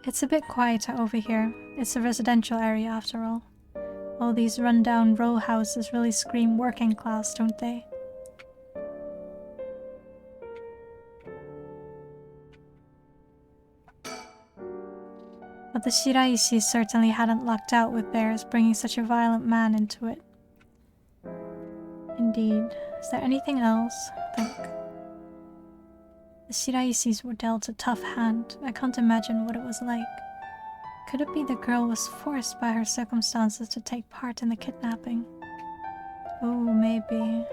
[SPEAKER 1] It's a bit quieter over here. It's a residential area after all. All these run-down row houses really scream working class, don't they? But the Shiraishi certainly hadn't lucked out with theirs, bringing such a violent man into it. Indeed. Is there anything else? Think. The Shiraishis were dealt a tough hand. I can't imagine what it was like. Could it be the girl was forced by her circumstances to take part in the kidnapping? Oh, maybe.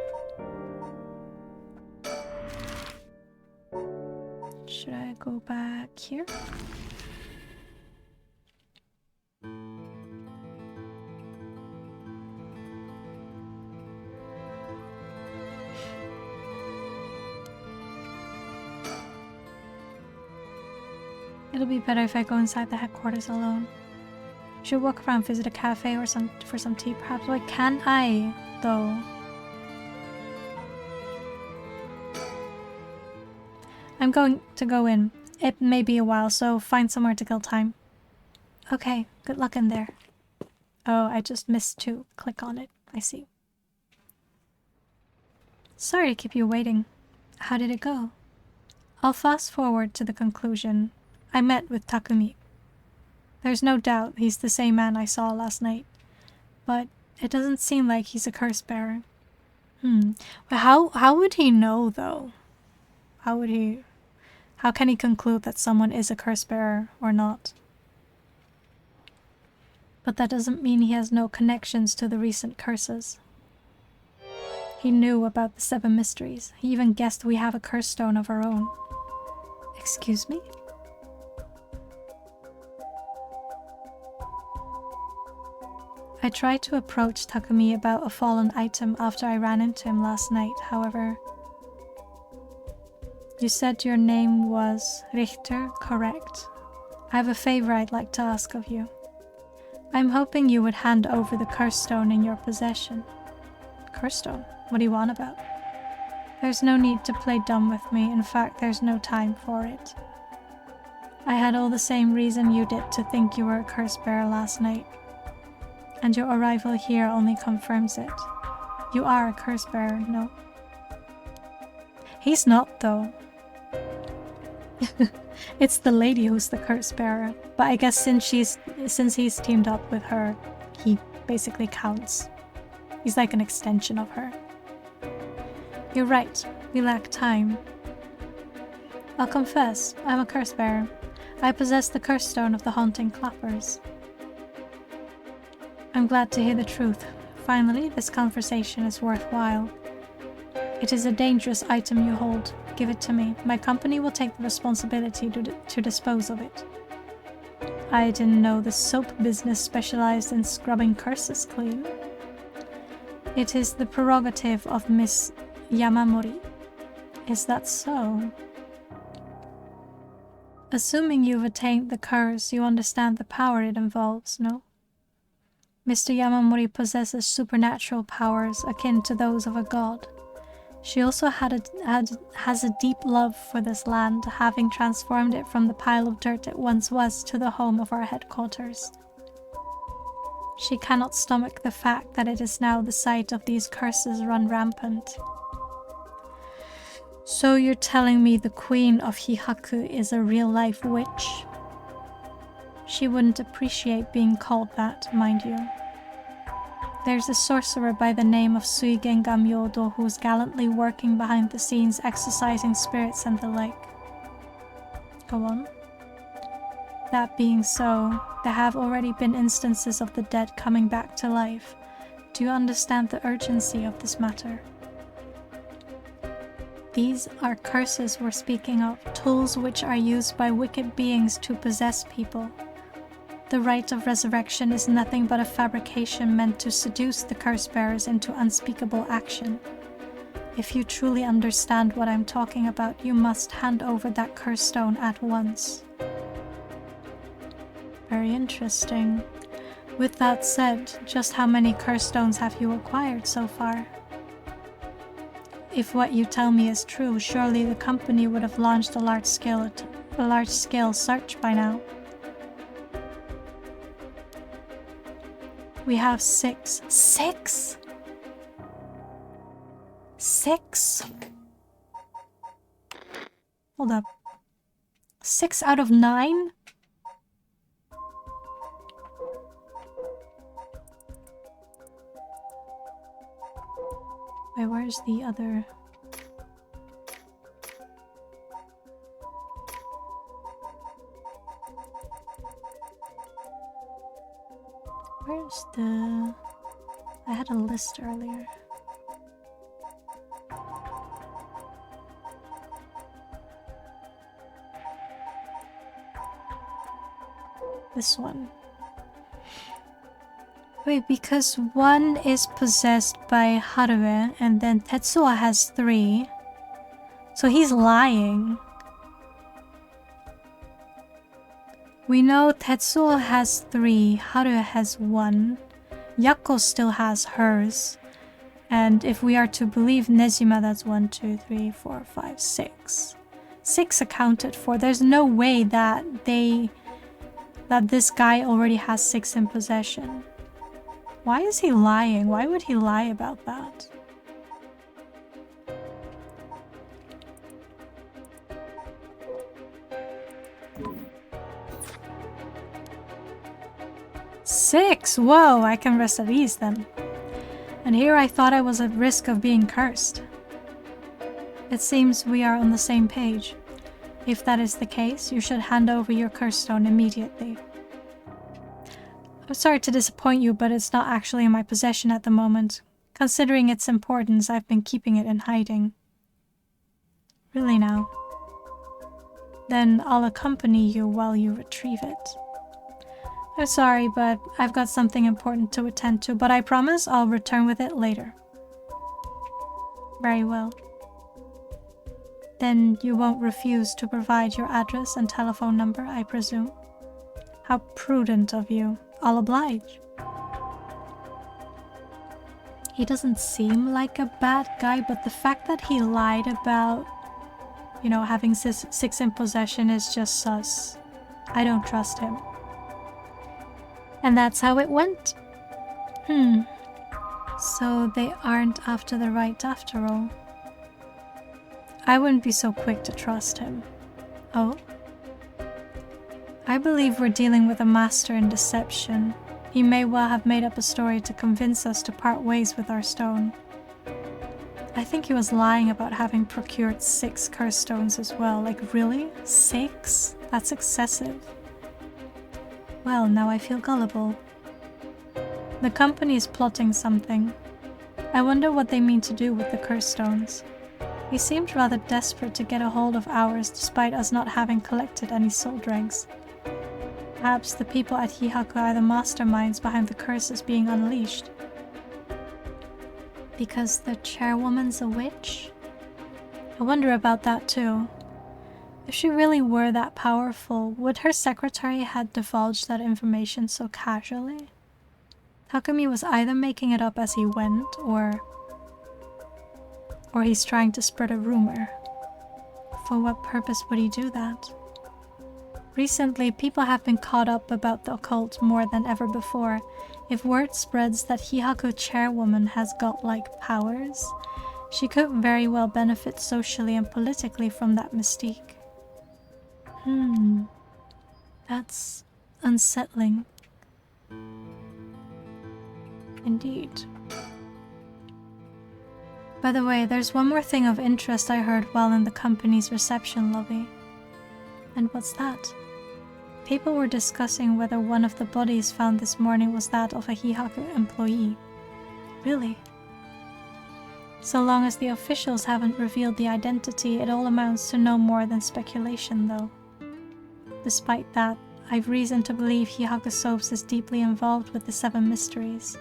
[SPEAKER 1] Should I go back here? It'll be better if I go inside the headquarters alone. Should walk around, visit a cafe or for some tea perhaps. Why can't I, though? I'm going to go in. It may be a while, so find somewhere to kill time. Okay, good luck in there. Oh, I just missed to click on it. I see. Sorry to keep you waiting. How did it go? I'll fast forward to the conclusion. I met with Takumi. There's no doubt he's the same man I saw last night. But it doesn't seem like he's a curse bearer. But how would he know, though? How can he conclude that someone is a curse bearer or not? But that doesn't mean he has no connections to the recent curses. He knew about the 7 mysteries. He even guessed we have a curse stone of our own. Excuse me? I tried to approach Takumi about a fallen item after I ran into him last night, however. You said your name was Richter, correct? I have a favor I'd like to ask of you. I'm hoping you would hand over the curse stone in your possession. Curse stone? What do you want about? There's no need to play dumb with me. In fact, there's no time for it. I had all the same reason you did to think you were a curse bearer last night. And your arrival here only confirms it. You are a curse bearer, no? He's not, though. It's the lady who's the curse bearer. But I guess since he's teamed up with her, he basically counts. He's like an extension of her. You're right, we lack time. I'll confess, I'm a curse bearer. I possess the curse stone of the haunting clappers. I'm glad to hear the truth. Finally, this conversation is worthwhile. It is a dangerous item you hold. Give it to me. My company will take the responsibility to dispose of it. I didn't know the soap business specialized in scrubbing curses clean. It is the prerogative of Miss Yamamori. Is that so? Assuming you've attained the curse, you understand the power it involves, no? Mr. Yamamori possesses supernatural powers akin to those of a god. She also has a deep love for this land, having transformed it from the pile of dirt it once was to the home of our headquarters. She cannot stomach the fact that it is now the site of these curses run rampant. So you're telling me the Queen of Hihaku is a real-life witch? She wouldn't appreciate being called that, mind you. There's a sorcerer by the name of Suigen Gamyodo who's gallantly working behind the scenes, exorcising spirits and the like. Go on. That being so, there have already been instances of the dead coming back to life. Do you understand the urgency of this matter? These are curses we're speaking of, tools which are used by wicked beings to possess people. The rite of resurrection is nothing but a fabrication meant to seduce the curse bearers into unspeakable action. If you truly understand what I'm talking about, you must hand over that curse stone at once. Very interesting. With that said, just how many curse stones have you acquired so far? If what you tell me is true, surely the company would have launched a large-scale search by now. We have 6. 6? 6? Hold up. 6 out of 9? Wait, where's the other? Where's the... I had a list earlier. This one. Wait, because 1 is possessed by Haruo and then Tetsuo has 3. So he's lying. We know Tetsuo has 3, Haruo has 1. Yako still has hers. And if we are to believe Nejima, that's 1, 2, 3, 4, 5, 6. 6 accounted for. There's no way that this guy already has 6 in possession. Why is he lying? Why would he lie about that? Six! Whoa, I can rest at ease then. And here I thought I was at risk of being cursed. It seems we are on the same page. If that is the case, you should hand over your curse stone immediately. I'm sorry to disappoint you, but it's not actually in my possession at the moment. Considering its importance, I've been keeping it in hiding. Really now? Then I'll accompany you while you retrieve it. I'm sorry, but I've got something important to attend to, but I promise I'll return with it later. Very well. Then you won't refuse to provide your address and telephone number, I presume? How prudent of you. I'll oblige. He doesn't seem like a bad guy, but the fact that he lied about, you know, having 6 in possession is just sus. I don't trust him. And that's how it went. So they aren't after the right after all. I wouldn't be so quick to trust him. Oh? I believe we're dealing with a master in deception. He may well have made up a story to convince us to part ways with our stone. I think he was lying about having procured 6 curse stones as well. Like, really? 6? That's excessive. Well, now I feel gullible. The company is plotting something. I wonder what they mean to do with the curse stones. He seemed rather desperate to get a hold of ours despite us not having collected any soul dregs. Perhaps the people at Hihaku are the masterminds behind the curses being unleashed. Because the chairwoman's a witch? I wonder about that too. If she really were that powerful, would her secretary have divulged that information so casually? Takumi was either making it up as he went, or he's trying to spread a rumor. For what purpose would he do that? Recently, people have been caught up about the occult more than ever before. If word spreads that Hihaku chairwoman has godlike powers, she could very well benefit socially and politically from that mystique. That's unsettling. Indeed. By the way, there's one more thing of interest I heard while in the company's reception lobby. And what's that? People were discussing whether one of the bodies found this morning was that of a Hihaku employee. Really? So long as the officials haven't revealed the identity, it all amounts to no more than speculation, though. Despite that, I've reason to believe Hihaku Soaps is deeply involved with the 7 mysteries.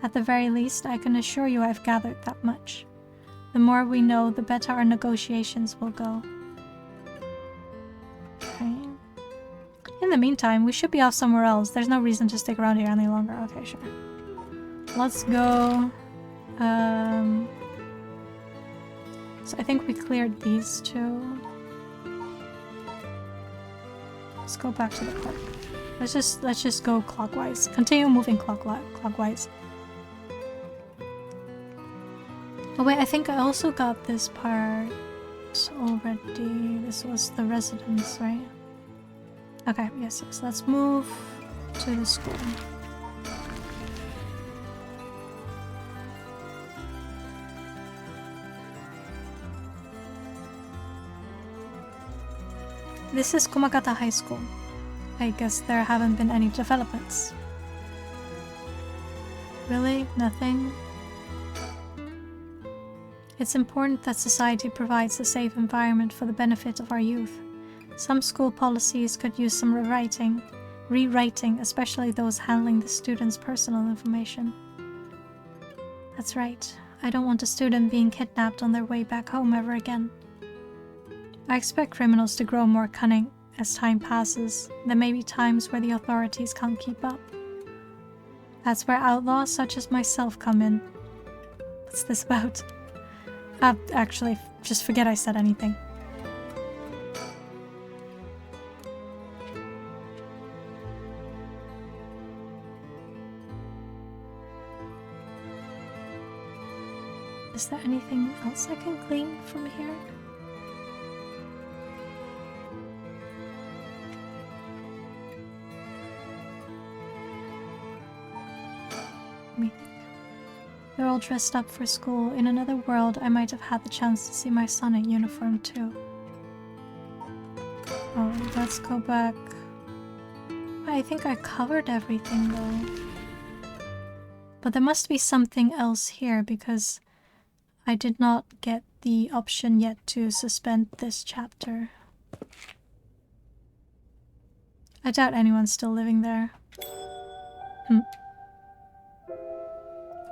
[SPEAKER 1] At the very least, I can assure you I've gathered that much. The more we know, the better our negotiations will go. Okay. In the meantime, we should be off somewhere else. There's no reason to stick around here any longer. Okay, sure. Let's go. So I think we cleared these 2. Let's go back to the park. Let's just go clockwise. Continue moving clockwise. Oh wait, I think I also got this part already. This was the residence, right? Okay, yes. Let's move to the school. This is Kumakata High School. I guess there haven't been any developments. Really? Nothing? It's important that society provides a safe environment for the benefit of our youth. Some school policies could use some rewriting, especially those handling the students' personal information. That's right. I don't want a student being kidnapped on their way back home ever again. I expect criminals to grow more cunning as time passes. There may be times where the authorities can't keep up. That's where outlaws such as myself come in. What's this about? Actually, just forget I said anything. Is there anything else I can glean from here? Let me think. They're all dressed up for school. In another world, I might have had the chance to see my son in uniform too. Oh, let's go back. I think I covered everything though. But there must be something else here because I did not get the option yet to suspend this chapter. I doubt anyone's still living there.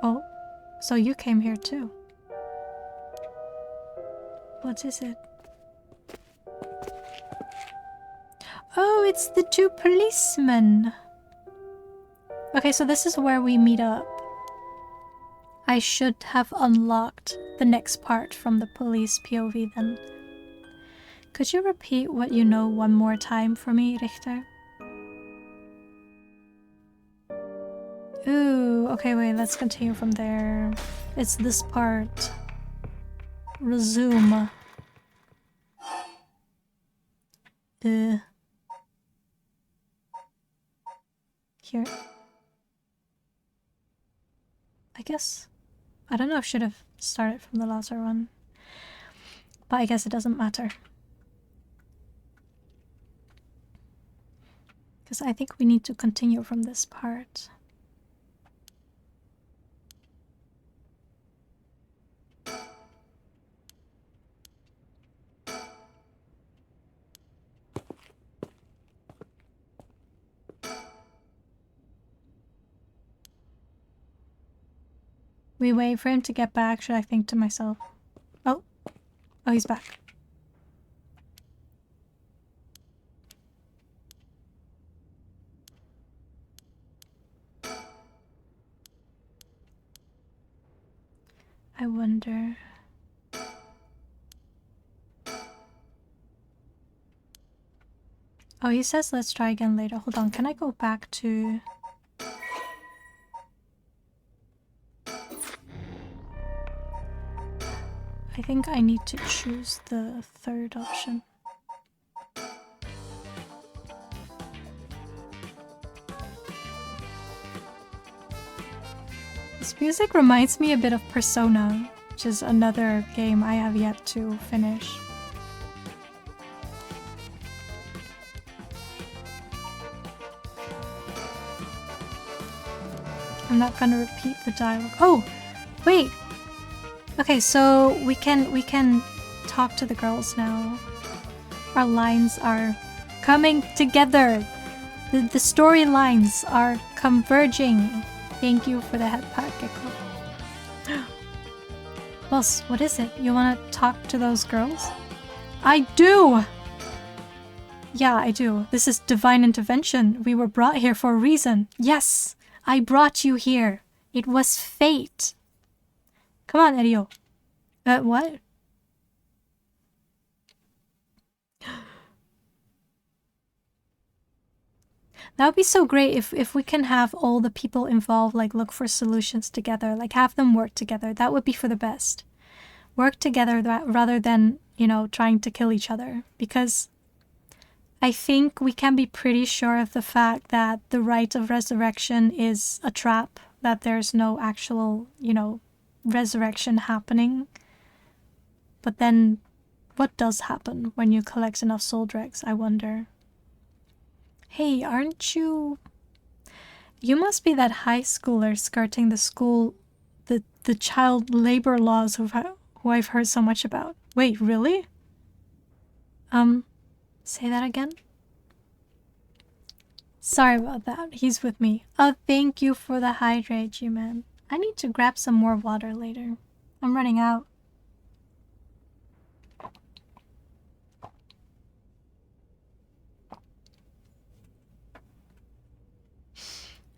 [SPEAKER 1] Oh, so you came here too. What is it? Oh, it's the two policemen. Okay, so this is where we meet up. I should have unlocked the next part from the police POV then. Could you repeat what you know one more time for me, Richter? Ooh, okay, wait, let's continue from there. It's this part. Resume. Here. I guess. I don't know if I should have started from the latter one. But I guess it doesn't matter. Because I think we need to continue from this part. We wait for him to get back, should I think to myself. Oh, he's back. I wonder... Oh, he says let's try again later. Hold on, can I go back to... I think I need to choose the third option. This music reminds me a bit of Persona, which is another game I have yet to finish. I'm not gonna repeat the dialogue. Oh, wait! Okay, so we can talk to the girls now. Our lines are coming together. The storylines are converging. Thank you for the head pat, Gekko. Boss, what is it? You want to talk to those girls? I do! Yeah, I do. This is divine intervention. We were brought here for a reason. Yes, I brought you here. It was fate. Come on, Erio. What? That would be so great if we can have all the people involved, like, look for solutions together, like, have them work together. That would be for the best. Work together rather than, you know, trying to kill each other. Because I think we can be pretty sure of the fact that the rite of resurrection is a trap, that there's no actual, you know, resurrection happening. But then, what does happen when you collect enough soul dregs, I wonder? Hey, aren't you... You must be that high schooler skirting the school... the child labor laws who I've heard so much about. Wait, really? Say that again? Sorry about that. He's with me. Oh, thank you for the hydrate, you man. I need to grab some more water later. I'm running out.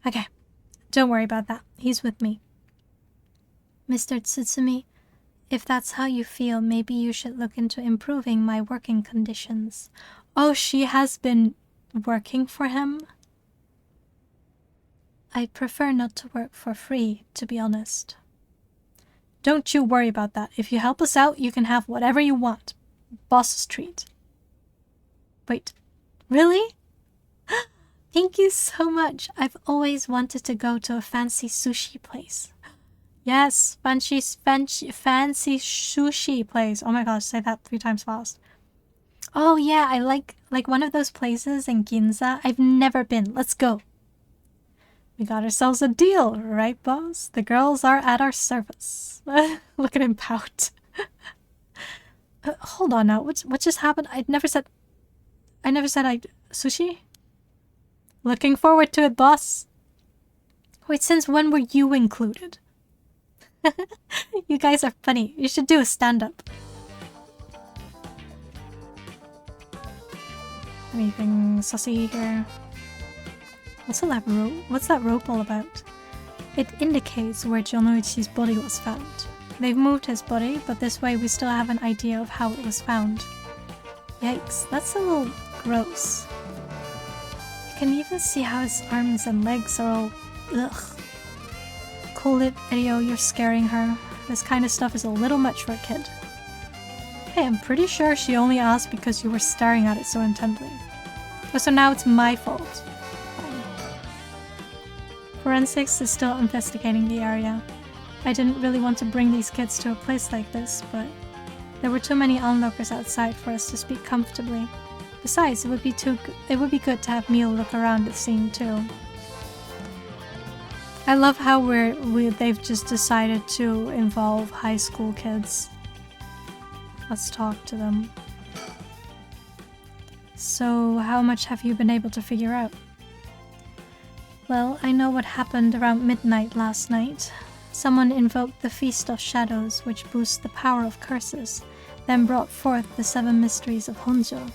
[SPEAKER 1] Okay, don't worry about that. He's with me. Mr. Tsutsumi, if that's how you feel, maybe you should look into improving my working conditions. Oh, she has been working for him? I prefer not to work for free, to be honest. Don't you worry about that. If you help us out, you can have whatever you want. Boss's treat. Wait, really? Thank you so much. I've always wanted to go to a fancy sushi place. Yes, fancy sushi place. Oh my gosh, say that 3 times fast. Oh yeah, I like one of those places in Ginza. I've never been. Let's go. We got ourselves a deal, right, boss? The girls are at our service. Look at him pout. Hold on now. What just happened? I never said sushi? Looking forward to it, boss. Wait, since when were you included? You guys are funny. You should do a stand-up. Anything sussy here? What's that rope all about? It indicates where Jonoichi's body was found. They've moved his body, but this way we still have an idea of how it was found. Yikes, that's a little gross. You can even see how his arms and legs are all... ugh. Cool it, Erio, you're scaring her. This kind of stuff is a little much for a kid. Hey, I'm pretty sure she only asked because you were staring at it so intently. Oh, so now it's my fault. Fine. Forensics is still investigating the area. I didn't really want to bring these kids to a place like this, but there were too many onlookers outside for us to speak comfortably. Besides, it would be good to have Mio look around the scene too. I love how they've just decided to involve high school kids. Let's talk to them. So, how much have you been able to figure out? Well, I know what happened around midnight last night. Someone invoked the Feast of Shadows, which boosts the power of curses, then brought forth the 7 mysteries of Honjo.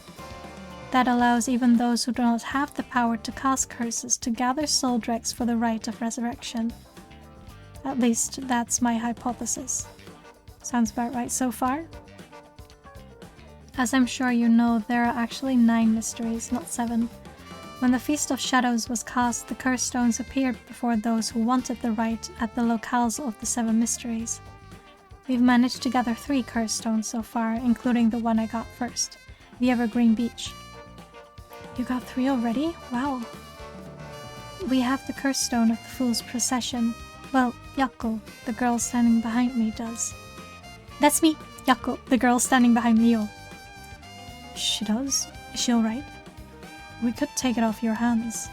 [SPEAKER 1] That allows even those who do not have the power to cast curses to gather soul dregs for the rite of resurrection. At least, that's my hypothesis. Sounds about right so far? As I'm sure you know, there are actually 9 mysteries, not 7. When the Feast of Shadows was cast, the curse stones appeared before those who wanted the rite at the locales of the 7 mysteries. We've managed to gather 3 curse stones so far, including the one I got first, the Evergreen Beach. You got 3 already? Wow. We have the curse stone of the Fool's Procession. Well, Yako, the girl standing behind me, does. That's me, Yako, the girl standing behind Mio. She does? Is she alright? We could take it off your hands.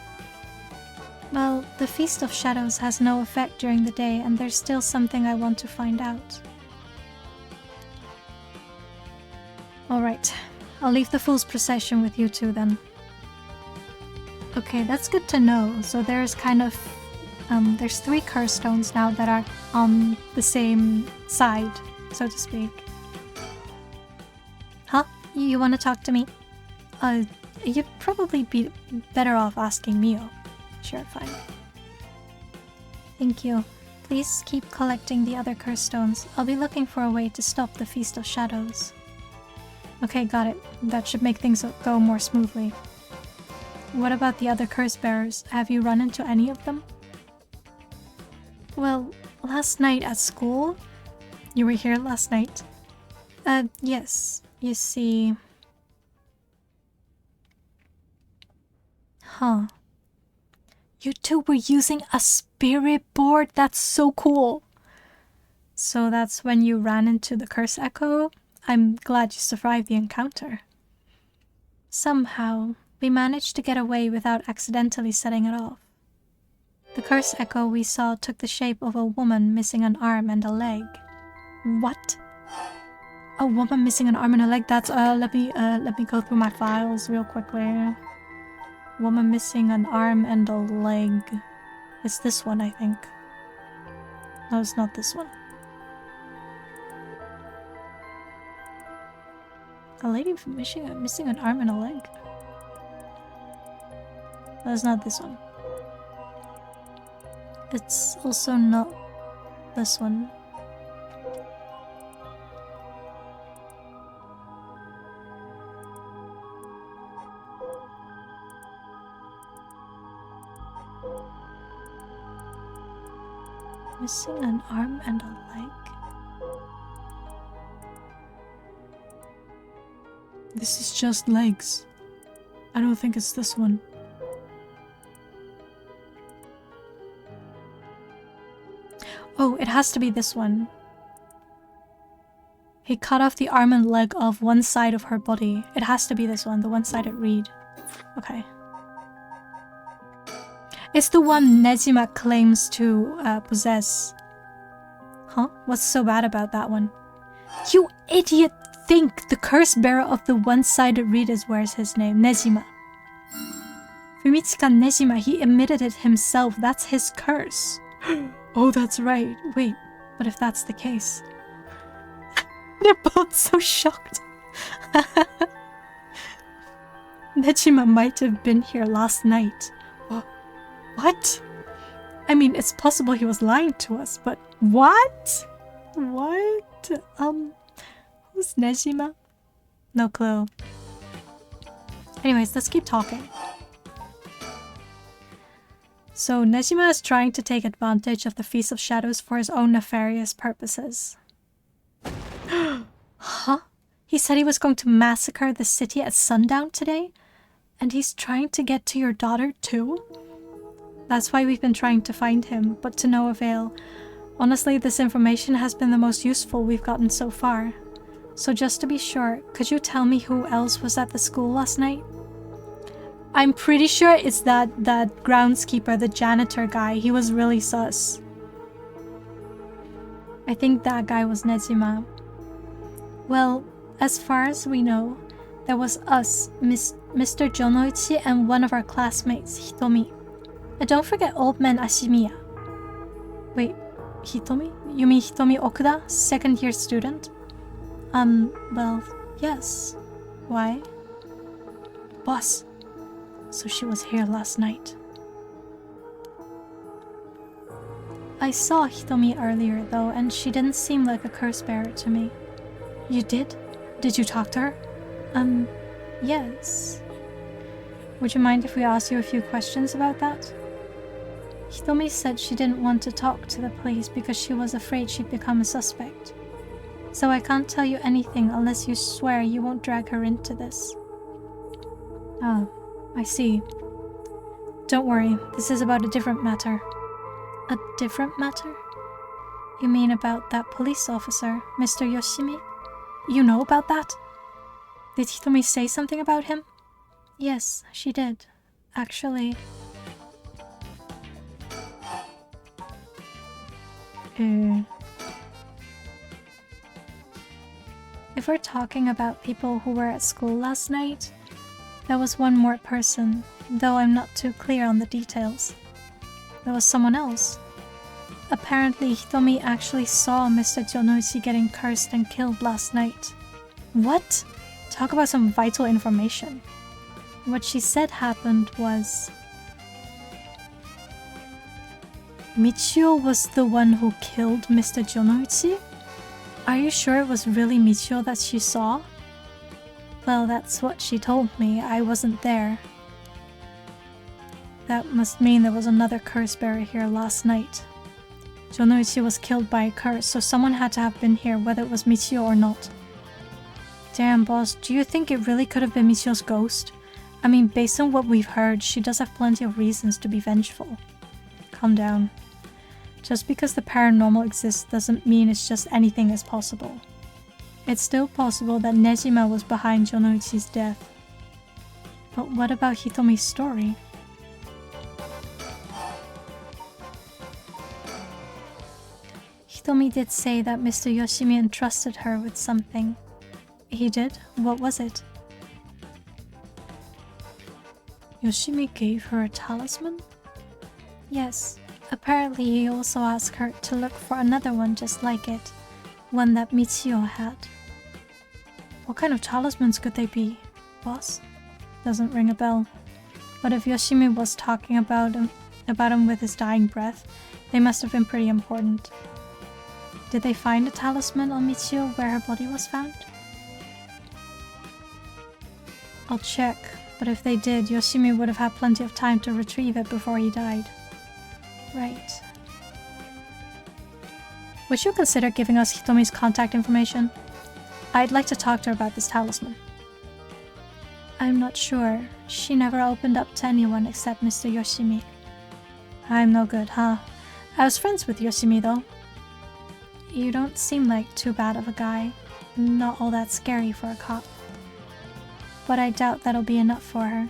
[SPEAKER 1] Well, the Feast of Shadows has no effect during the day, and there's still something I want to find out. Alright, I'll leave the Fool's Procession with you two then. Okay, that's good to know. So there's kind of... there's 3 curse stones now that are on the same side, so to speak. Huh? You want to talk to me? You'd probably be better off asking Mio. Sure, fine. Thank you. Please keep collecting the other curse stones. I'll be looking for a way to stop the Feast of Shadows. Okay, got it. That should make things go more smoothly. What about the other curse bearers? Have you run into any of them? Well, last night at school... You were here last night? Yes. You see... Huh. You two were using a spirit board? That's so cool! So that's when you ran into the curse echo? I'm glad you survived the encounter. Somehow, we managed to get away without accidentally setting it off. The curse echo we saw took the shape of a woman missing an arm and a leg. What? A woman missing an arm and a leg? That's let me go through my files real quickly. Woman missing an arm and a leg. It's this one, I think. No, it's not this one. A lady missing an arm and a leg. That's not this one. It's also not this one. Missing an arm and a leg? This is just legs. I don't think it's this one. Oh, it has to be this one. He cut off the arm and leg of one side of her body. It has to be this one, the one-sided reed. Okay. It's the one Nejima claims to possess. Huh? What's so bad about that one? You idiot! Think the curse bearer of the one-sided reed is where's his name? Nejima. Fumitsuka Nejima, he emitted it himself. That's his curse. Oh, that's right. Wait, but if that's the case... They're both so shocked. Nejima might have been here last night. What? I mean, it's possible he was lying to us, but what? What? Who's Nejima? No clue. Anyways, let's keep talking. So Nejima is trying to take advantage of the Feast of Shadows for his own nefarious purposes. Huh? He said he was going to massacre the city at sundown today? And he's trying to get to your daughter too? That's why we've been trying to find him, but to no avail. Honestly, this information has been the most useful we've gotten so far. So just to be sure, could you tell me who else was at the school last night? I'm pretty sure it's that groundskeeper, the janitor guy. He was really sus. I think that guy was Nejima. Well, as far as we know, there was us, Mr. Jonoichi, and one of our classmates, Hitomi. And don't forget old man Ashimiya. Wait, Hitomi? You mean Hitomi Okuda, second-year student? Well, yes. Why? Boss. So she was here last night. I saw Hitomi earlier, though, and she didn't seem like a curse bearer to me. You did? Did you talk to her? Yes. Would you mind if we asked you a few questions about that? Hitomi said she didn't want to talk to the police because she was afraid she'd become a suspect. So I can't tell you anything unless you swear you won't drag her into this. Oh, I see. Don't worry, this is about a different matter. A different matter? You mean about that police officer, Mr. Yoshimi? You know about that? Did Hitomi say something about him? Yes, she did. Actually... If we're talking about people who were at school last night, there was one more person, though I'm not too clear on the details. There was someone else. Apparently, Hitomi actually saw Mr. Jonoichi getting cursed and killed last night. What? Talk about some vital information. What she said happened was... Michio was the one who killed Mr. Jonoichi? Are you sure it was really Michio that she saw? Well, that's what she told me. I wasn't there. That must mean there was another curse bearer here last night. Jonoichi was killed by a curse, so someone had to have been here, whether it was Michio or not. Damn, boss, do you think it really could have been Michio's ghost? I mean, based on what we've heard, she does have plenty of reasons to be vengeful. Calm down. Just because the paranormal exists doesn't mean it's just anything is possible. It's still possible that Nejima was behind Jonoichi's death. But what about Hitomi's story? Hitomi did say that Mr. Yoshimi entrusted her with something. He did? What was it? Yoshimi gave her a talisman? Yes. Apparently he also asked her to look for another one just like it. One that Michio had. What kind of talismans could they be, boss? Doesn't ring a bell. But if Yoshimi was talking about him with his dying breath, they must have been pretty important. Did they find a talisman on Michio where her body was found? I'll check, but if they did, Yoshimi would have had plenty of time to retrieve it before he died. Right. Would you consider giving us Hitomi's contact information? I'd like to talk to her about this talisman. I'm not sure. She never opened up to anyone except Mr. Yoshimi. I'm no good, huh? I was friends with Yoshimi though. You don't seem like too bad of a guy. Not all that scary for a cop. But I doubt that'll be enough for her.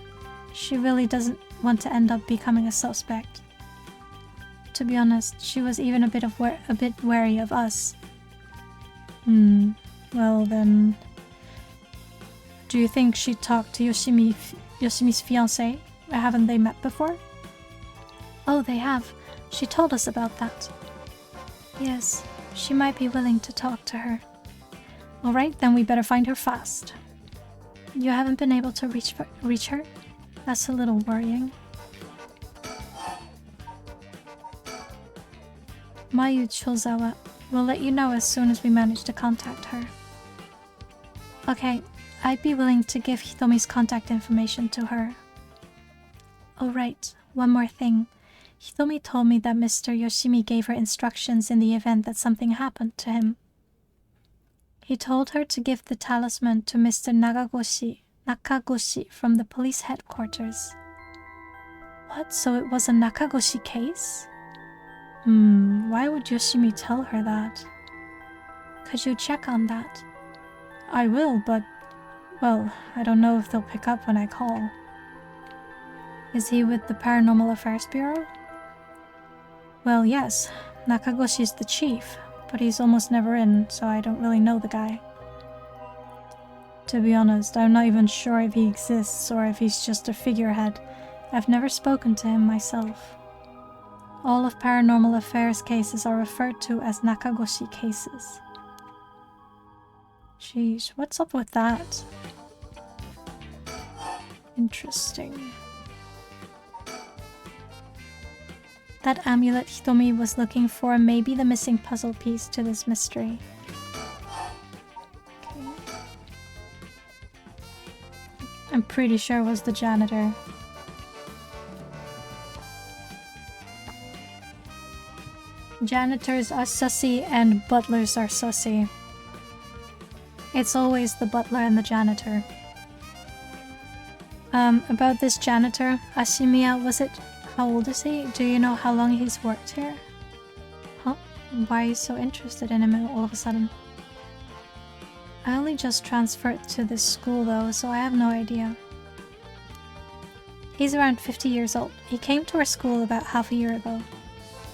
[SPEAKER 1] She really doesn't want to end up becoming a suspect. To be honest, she was even a bit wary of us. Well then... Do you think she'd talk to Yoshimi's fiancé? Haven't they met before? Oh, they have. She told us about that. Yes, she might be willing to talk to her. Alright, then we better find her fast. You haven't been able to reach her? That's a little worrying. Mayu Chozawa. We'll let you know as soon as we manage to contact her. Okay, I'd be willing to give Hitomi's contact information to her. Oh right, one more thing. Hitomi told me that Mr. Yoshimi gave her instructions in the event that something happened to him. He told her to give the talisman to Mr. Nakagoshi from the police headquarters. What, so it was a Nakagoshi case? Why would Yoshimi tell her that? Could you check on that? I will, but... well, I don't know if they'll pick up when I call. Is he with the Paranormal Affairs Bureau? Well, yes. Nakagoshi's the chief, but he's almost never in, so I don't really know the guy. To be honest, I'm not even sure if he exists or if he's just a figurehead. I've never spoken to him myself. All of Paranormal Affairs cases are referred to as Nakagoshi cases. Jeez, what's up with that? Interesting. That amulet Hitomi was looking for may be the missing puzzle piece to this mystery. Okay. I'm pretty sure it was the janitor. Janitors are sussy and butlers are sussy. It's always the butler and the janitor. About this janitor, Ashimiya, was it? How old is he? Do you know how long he's worked here? Huh? Why are you so interested in him all of a sudden? I only just transferred to this school though, so I have no idea. He's around 50 years old. He came to our school about half a year ago.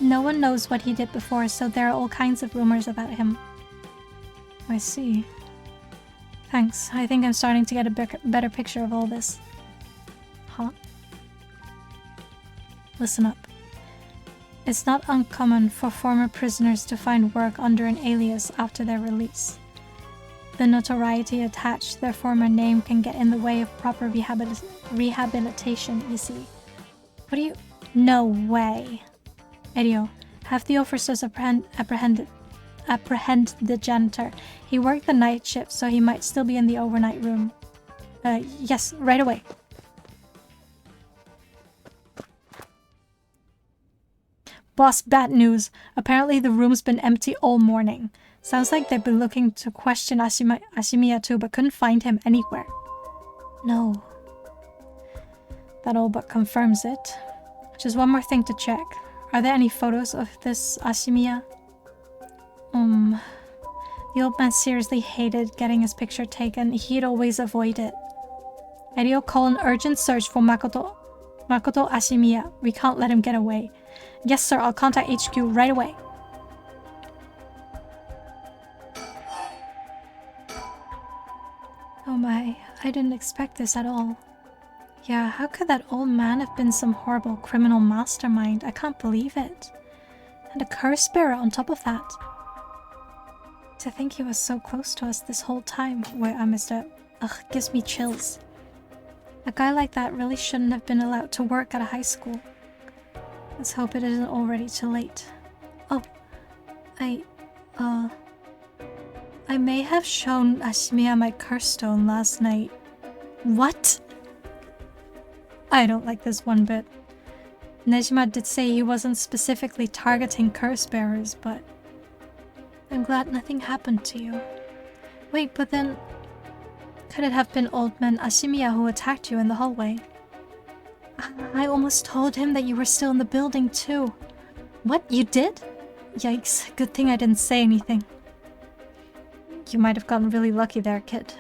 [SPEAKER 1] No one knows what he did before, so there are all kinds of rumors about him. I see. Thanks. I think I'm starting to get a better picture of all this. Huh? Listen up. It's not uncommon for former prisoners to find work under an alias after their release. The notoriety attached to their former name can get in the way of proper rehabilitation, you see. What do you... No way. Erio, have the officers apprehend the janitor. He worked the night shift, so he might still be in the overnight room. Yes, right away. Boss, bad news. Apparently the room's been empty all morning. Sounds like they've been looking to question Ashimiya too, but couldn't find him anywhere. No. That all but confirms it. Just one more thing to check. Are there any photos of this Ashimiya? The old man seriously hated getting his picture taken. He'd always avoid it. Edio, call an urgent search for Makoto Ashimiya. We can't let him get away. Yes, sir. I'll contact HQ right away. Oh my, I didn't expect this at all. Yeah, how could that old man have been some horrible criminal mastermind? I can't believe it. And a curse bearer on top of that. To think he was so close to us this whole time. Wait, I missed it. Ugh, gives me chills. A guy like that really shouldn't have been allowed to work at a high school. Let's hope it isn't already too late. Oh, I may have shown Ashimiya my curse stone last night. What? I don't like this one bit. Nejima did say he wasn't specifically targeting curse bearers, but I'm glad nothing happened to you. Wait, but then could it have been old man Ashimiya who attacked you in the hallway? I almost told him that you were still in the building too. What? You did? Yikes, good thing I didn't say anything. You might have gotten really lucky there, kid.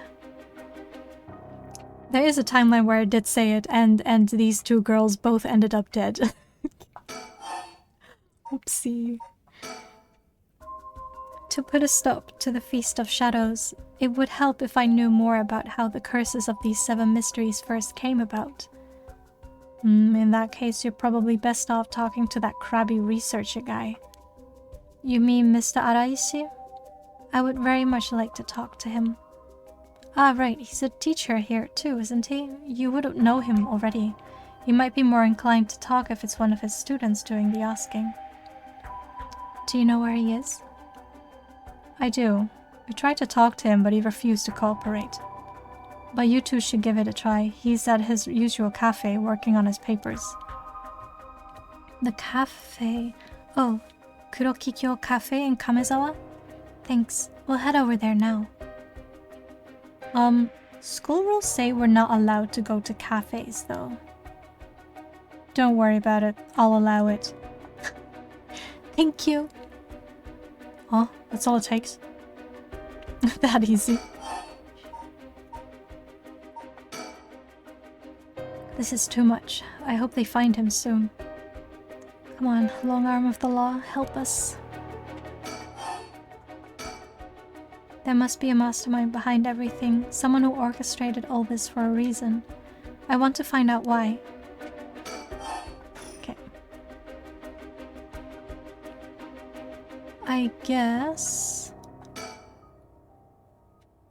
[SPEAKER 1] There is a timeline where I did say it, and these two girls both ended up dead. Oopsie. To put a stop to the Feast of Shadows, it would help if I knew more about how the curses of these 7 mysteries first came about. In that case, you're probably best off talking to that crabby researcher guy. You mean Mr. Araishi? I would very much like to talk to him. Ah, right, he's a teacher here too, isn't he? You wouldn't know him already. He might be more inclined to talk if it's one of his students doing the asking. Do you know where he is? I do. We tried to talk to him, but he refused to cooperate. But you two should give it a try. He's at his usual cafe, working on his papers. The cafe? Oh, Kurokikyo Cafe in Kamezawa? Thanks. We'll head over there now. School rules say we're not allowed to go to cafes, though. Don't worry about it. I'll allow it. Thank you. Oh, that's all it takes. That easy. This is too much. I hope they find him soon. Come on, long arm of the law, help us. There must be a mastermind behind everything, someone who orchestrated all this for a reason. I want to find out why. Okay. I guess...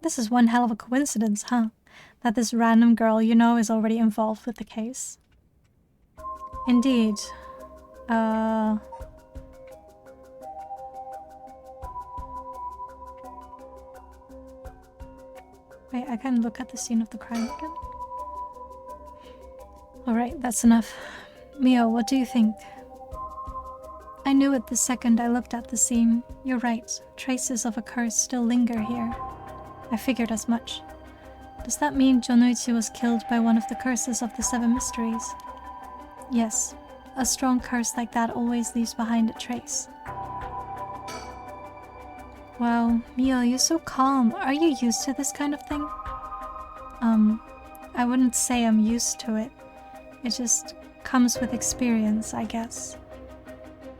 [SPEAKER 1] This is one hell of a coincidence, huh? That this random girl you know is already involved with the case. Indeed. Wait, I can look at the scene of the crime again? Alright, that's enough. Mio, what do you think? I knew it the second I looked at the scene. You're right. Traces of a curse still linger here. I figured as much. Does that mean Jonuichi was killed by one of the curses of the 7 mysteries? Yes. A strong curse like that always leaves behind a trace. Wow, Mio, you're so calm. Are you used to this kind of thing? I wouldn't say I'm used to it. It just comes with experience, I guess.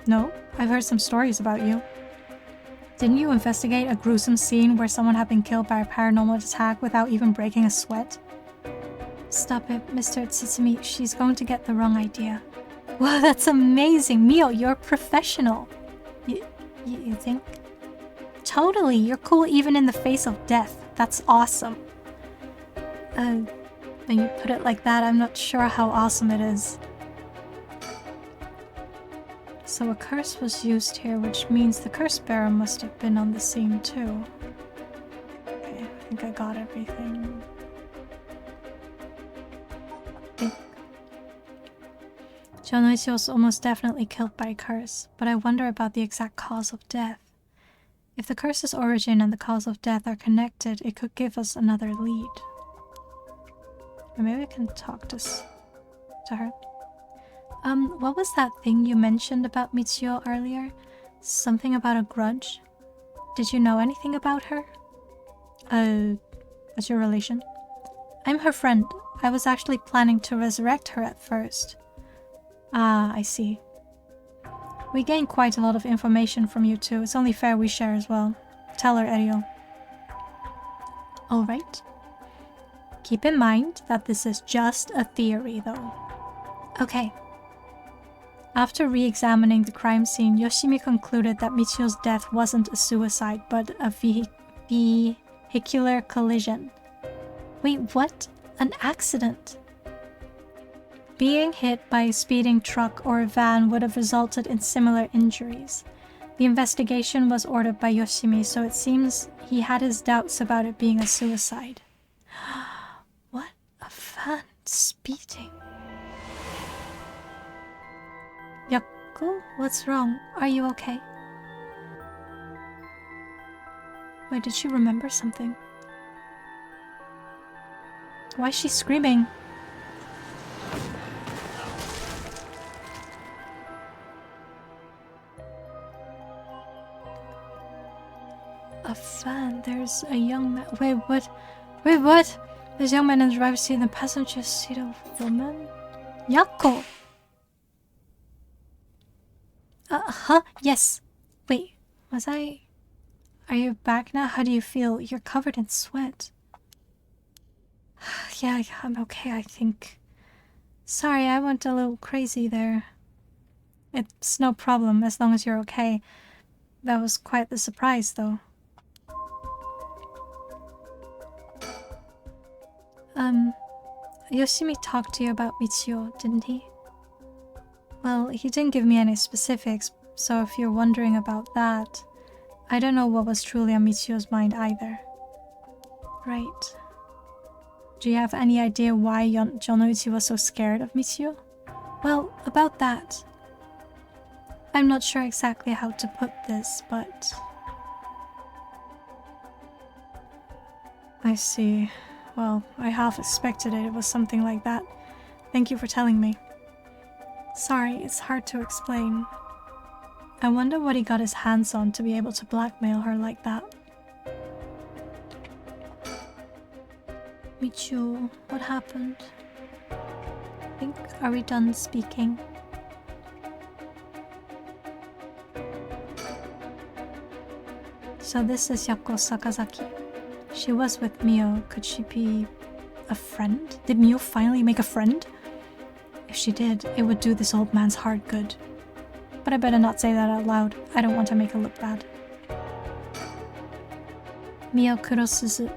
[SPEAKER 1] No, I've heard some stories about you. Didn't you investigate a gruesome scene where someone had been killed by a paranormal attack without even breaking a sweat? Stop it, Mr. Tsutsumi. She's going to get the wrong idea. Wow, that's amazing! Mio, you're a professional. You think? Totally, you're cool even in the face of death. That's awesome. When you put it like that, I'm not sure how awesome it is. So a curse was used here, which means the curse bearer must have been on the scene too. Okay, I think I got everything. Jonoichi was almost definitely killed by a curse, but I wonder about the exact cause of death. If the curse's origin and the cause of death are connected, it could give us another lead. Or maybe I can talk to her. What was that thing you mentioned about Mitsuyo earlier? Something about a grudge? Did you know anything about her? What's your relation? I'm her friend. I was actually planning to resurrect her at first. Ah, I see. We gained quite a lot of information from you two. It's only fair we share as well. Tell her, Erio. Alright. Keep in mind that this is just a theory, though. Okay. After re-examining the crime scene, Yoshimi concluded that Mitsuyo's death wasn't a suicide, but a vehicular collision. Wait, what? An accident? Being hit by a speeding truck or a van would have resulted in similar injuries. The investigation was ordered by Yoshimi, so it seems he had his doubts about it being a suicide. What a van speeding. Yaku, what's wrong? Are you okay? Wait, did she remember something? Why is she screaming? A van. There's a young man. Wait, what? Wait, what? There's a young man in the driver's seat and the passenger seat of a woman? Yako! Huh? Yes. Wait, was I... Are you back now? How do you feel? You're covered in sweat. Yeah, I'm okay, I think. Sorry, I went a little crazy there. It's no problem, as long as you're okay. That was quite the surprise, though. Yoshimi talked to you about Mitsuyo, didn't he? Well, he didn't give me any specifics, so if you're wondering about that, I don't know what was truly on Mitsuyo's mind either. Right. Do you have any idea why Jonoichi was so scared of Mitsuyo? Well, about that. I'm not sure exactly how to put this, but... I see. Well, I half expected it was something like that. Thank you for telling me. Sorry, it's hard to explain. I wonder what he got his hands on to be able to blackmail her like that. Michiyo, what happened? Are we done speaking? So this is Yako Sakazaki. She was with Mio. Could she be a friend? Did Mio finally make a friend? If she did, it would do this old man's heart good. But I better not say that out loud. I don't want to make her look bad. Mio Kurosuzu.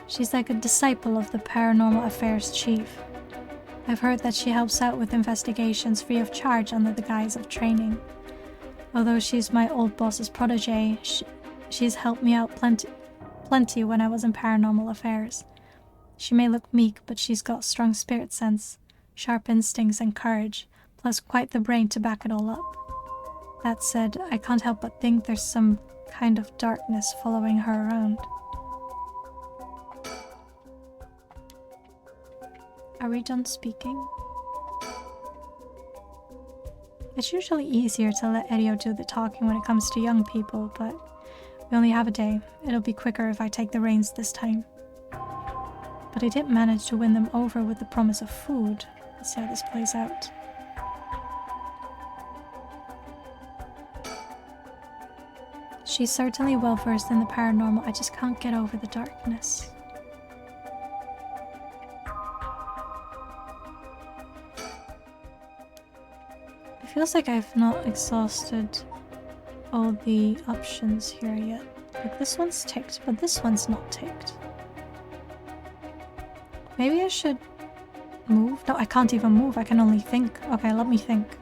[SPEAKER 1] She's like a disciple of the Paranormal Affairs chief. I've heard that she helps out with investigations free of charge under the guise of training. Although she's my old boss's protege, she's helped me out plenty when I was in Paranormal Affairs. She may look meek, but she's got strong spirit sense, sharp instincts and courage, plus quite the brain to back it all up. That said, I can't help but think there's some kind of darkness following her around. Are we done speaking? It's usually easier to let Erio do the talking when it comes to young people, but we only have a day. It'll be quicker if I take the reins this time. But I did manage to win them over with the promise of food. Let's see how this plays out. She's certainly well versed in the paranormal, I just can't get over the darkness. It feels like I've not exhausted all the options here yet. Like this one's ticked, but this one's not ticked. Maybe I should move? No, I can't even move, I can only think. Okay, let me think.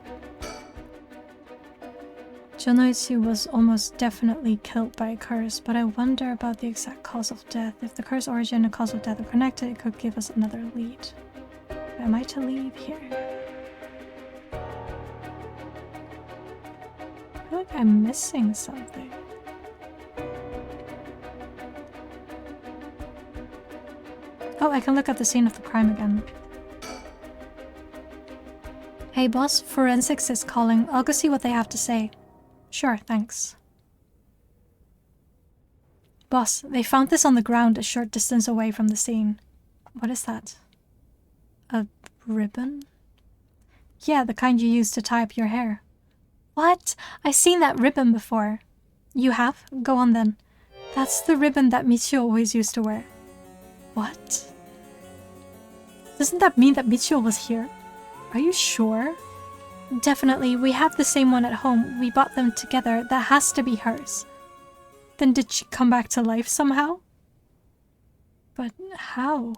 [SPEAKER 1] Jonoichi was almost definitely killed by a curse, but I wonder about the exact cause of death. If the curse origin and cause of death are connected, it could give us another lead. Am I to leave here? like I'm missing something. Oh, I can look at the scene of the crime again. Hey boss, forensics is calling. I'll go see what they have to say. Sure, thanks. Boss, they found this on the ground a short distance away from the scene. What is that? A ribbon? Yeah, the kind you use to tie up your hair. What? I've seen that ribbon before. You have? Go on then. That's the ribbon that Michio always used to wear. What? Doesn't that mean that Michio was here? Are you sure? Definitely, we have the same one at home. We bought them together. That has to be hers. Then did she come back to life somehow? But how?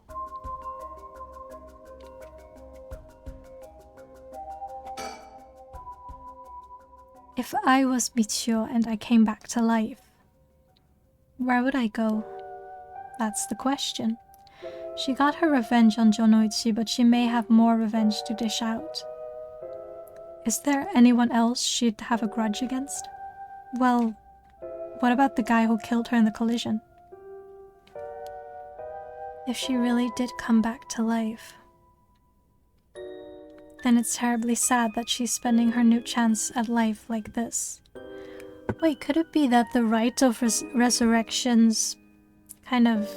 [SPEAKER 1] If I was Michio and I came back to life, where would I go? That's the question. She got her revenge on Jonoichi, but she may have more revenge to dish out. Is there anyone else she'd have a grudge against? Well, what about the guy who killed her in the collision? If she really did come back to life, then it's terribly sad that she's spending her new chance at life like this. Wait, could it be that the rite of resurrection's kind of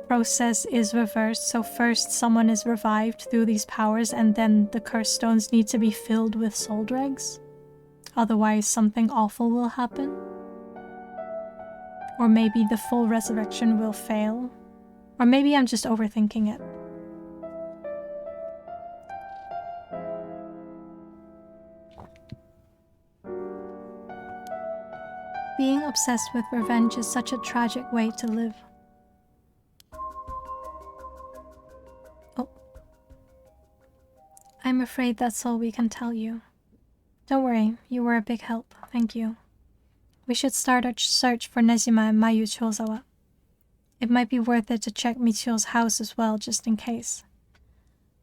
[SPEAKER 1] process is reversed? So first someone is revived through these powers and then the curse stones need to be filled with soul dregs? Otherwise something awful will happen? Or maybe the full resurrection will fail? Or maybe I'm just overthinking it. Being obsessed with revenge is such a tragic way to live. Oh. I'm afraid that's all we can tell you. Don't worry, you were a big help. Thank you. We should start a search for Nezima and Mayu Chozawa. It might be worth it to check Michio's house as well, just in case.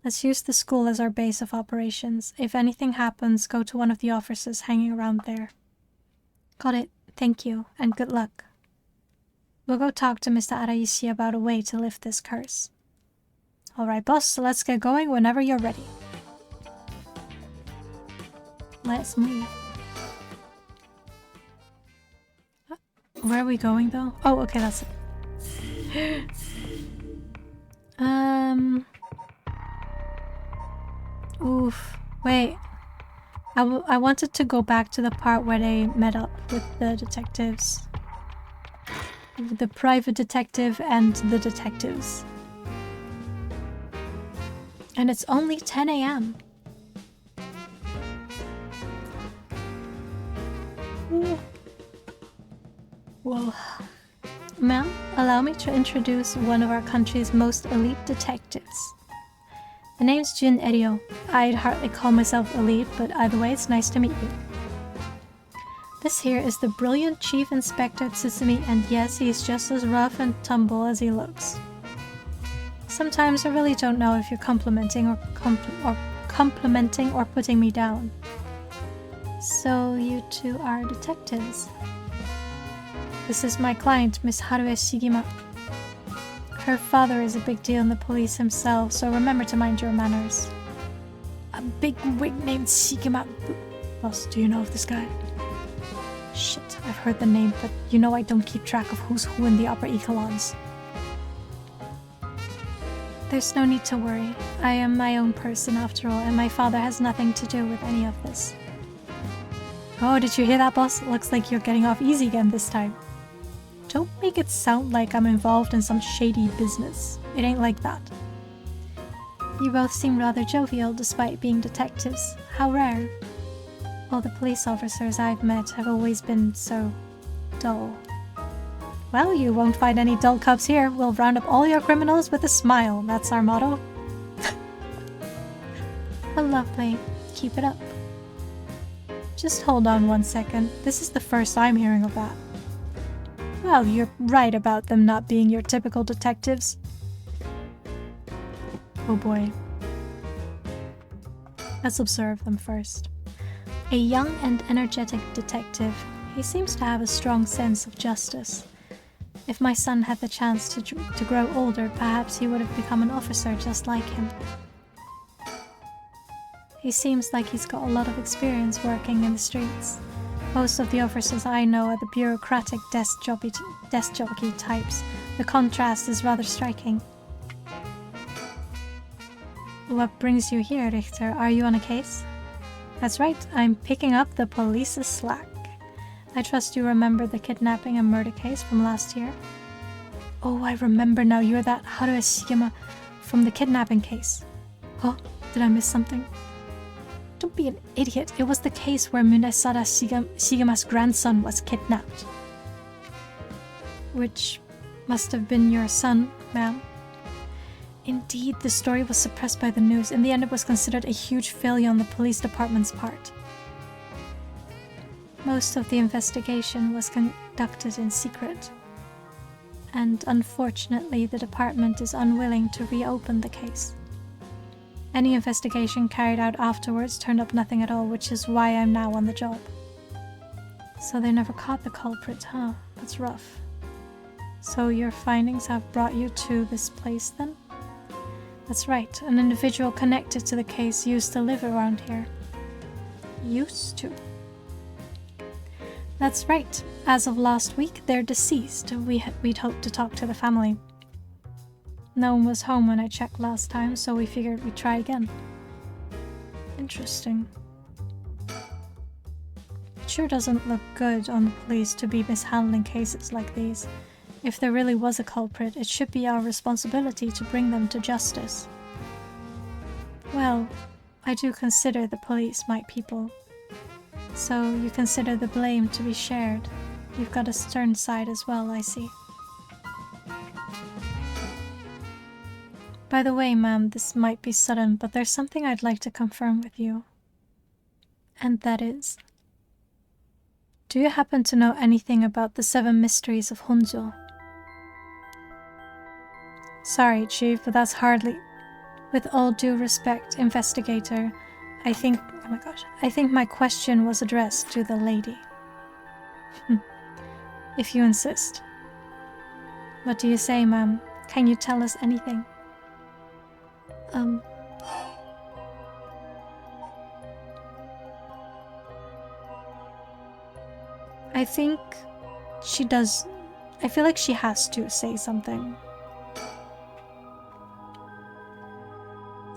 [SPEAKER 1] Let's use the school as our base of operations. If anything happens, go to one of the offices hanging around there. Got it. Thank you, and good luck. We'll go talk to Mr. Araishi about a way to lift this curse. Alright, boss, so let's get going whenever you're ready. Let's move. Where are we going, though? Oh, okay, that's it. Oof. Wait. I wanted to go back to the part where they met up with the detectives. The private detective and the detectives. And it's only 10 AM. Whoa. Ma'am, allow me to introduce one of our country's most elite detectives. The name's Jin Erio. I'd hardly call myself elite, but either way, it's nice to meet you. This here is the brilliant Chief Inspector Tsutsumi, and yes, he's just as rough and tumble as he looks. Sometimes I really don't know if you're complimenting or putting me down. So you two are detectives. This is my client, Miss Harue Shigima. Her father is a big deal in the police himself, so remember to mind your manners. A big wig named Shigema. Boss, do you know of this guy? Shit, I've heard the name, but you know I don't keep track of who's who in the upper echelons. There's no need to worry. I am my own person after all, and my father has nothing to do with any of this. Oh, did you hear that, boss? Looks like you're getting off easy again this time. Don't make it sound like I'm involved in some shady business. It ain't like that. You both seem rather jovial despite being detectives. How rare. All the police officers I've met have always been so dull. Well, you won't find any dull cops here. We'll round up all your criminals with a smile. That's our motto. Well, lovely. Keep it up. Just hold on one second. This is the first I'm hearing of that. Well, you're right about them not being your typical detectives. Oh boy. Let's observe them first. A young and energetic detective. He seems to have a strong sense of justice. If my son had the chance to grow older, perhaps he would have become an officer just like him. He seems like he's got a lot of experience working in the streets. Most of the officers I know are the bureaucratic desk jockey types. The contrast is rather striking. What brings you here, Richter? Are you on a case? That's right, I'm picking up the police's slack. I trust you remember the kidnapping and murder case from last year? Oh, I remember now. You're that Haruo Shigema from the kidnapping case. Oh, did I miss something? Don't be an idiot. It was the case where Munesada Shigema's grandson was kidnapped. Which must have been your son, ma'am. Indeed, the story was suppressed by the news. In the end, it was considered a huge failure on the police department's part. Most of the investigation was conducted in secret. And unfortunately, the department is unwilling to reopen the case. Any investigation carried out afterwards turned up nothing at all, which is why I'm now on the job. So they never caught the culprit, huh? That's rough. So your findings have brought you to this place then? That's right, an individual connected to the case used to live around here. Used to? That's right. As of last week, they're deceased. We'd hoped to talk to the family. No one was home when I checked last time, so we figured we'd try again. Interesting. It sure doesn't look good on the police to be mishandling cases like these. If there really was a culprit, it should be our responsibility to bring them to justice. Well, I do consider the police my people. So you consider the blame to be shared. You've got a stern side as well, I see. By the way, ma'am, this might be sudden, but there's something I'd like to confirm with you. And that is... do you happen to know anything about the 7 mysteries of Honjo? Sorry, Chief, but that's hardly... With all due respect, investigator, I think... oh my gosh. I think my question was addressed to the lady. If you insist. What do you say, ma'am? Can you tell us anything? I think she does... I feel like she has to say something.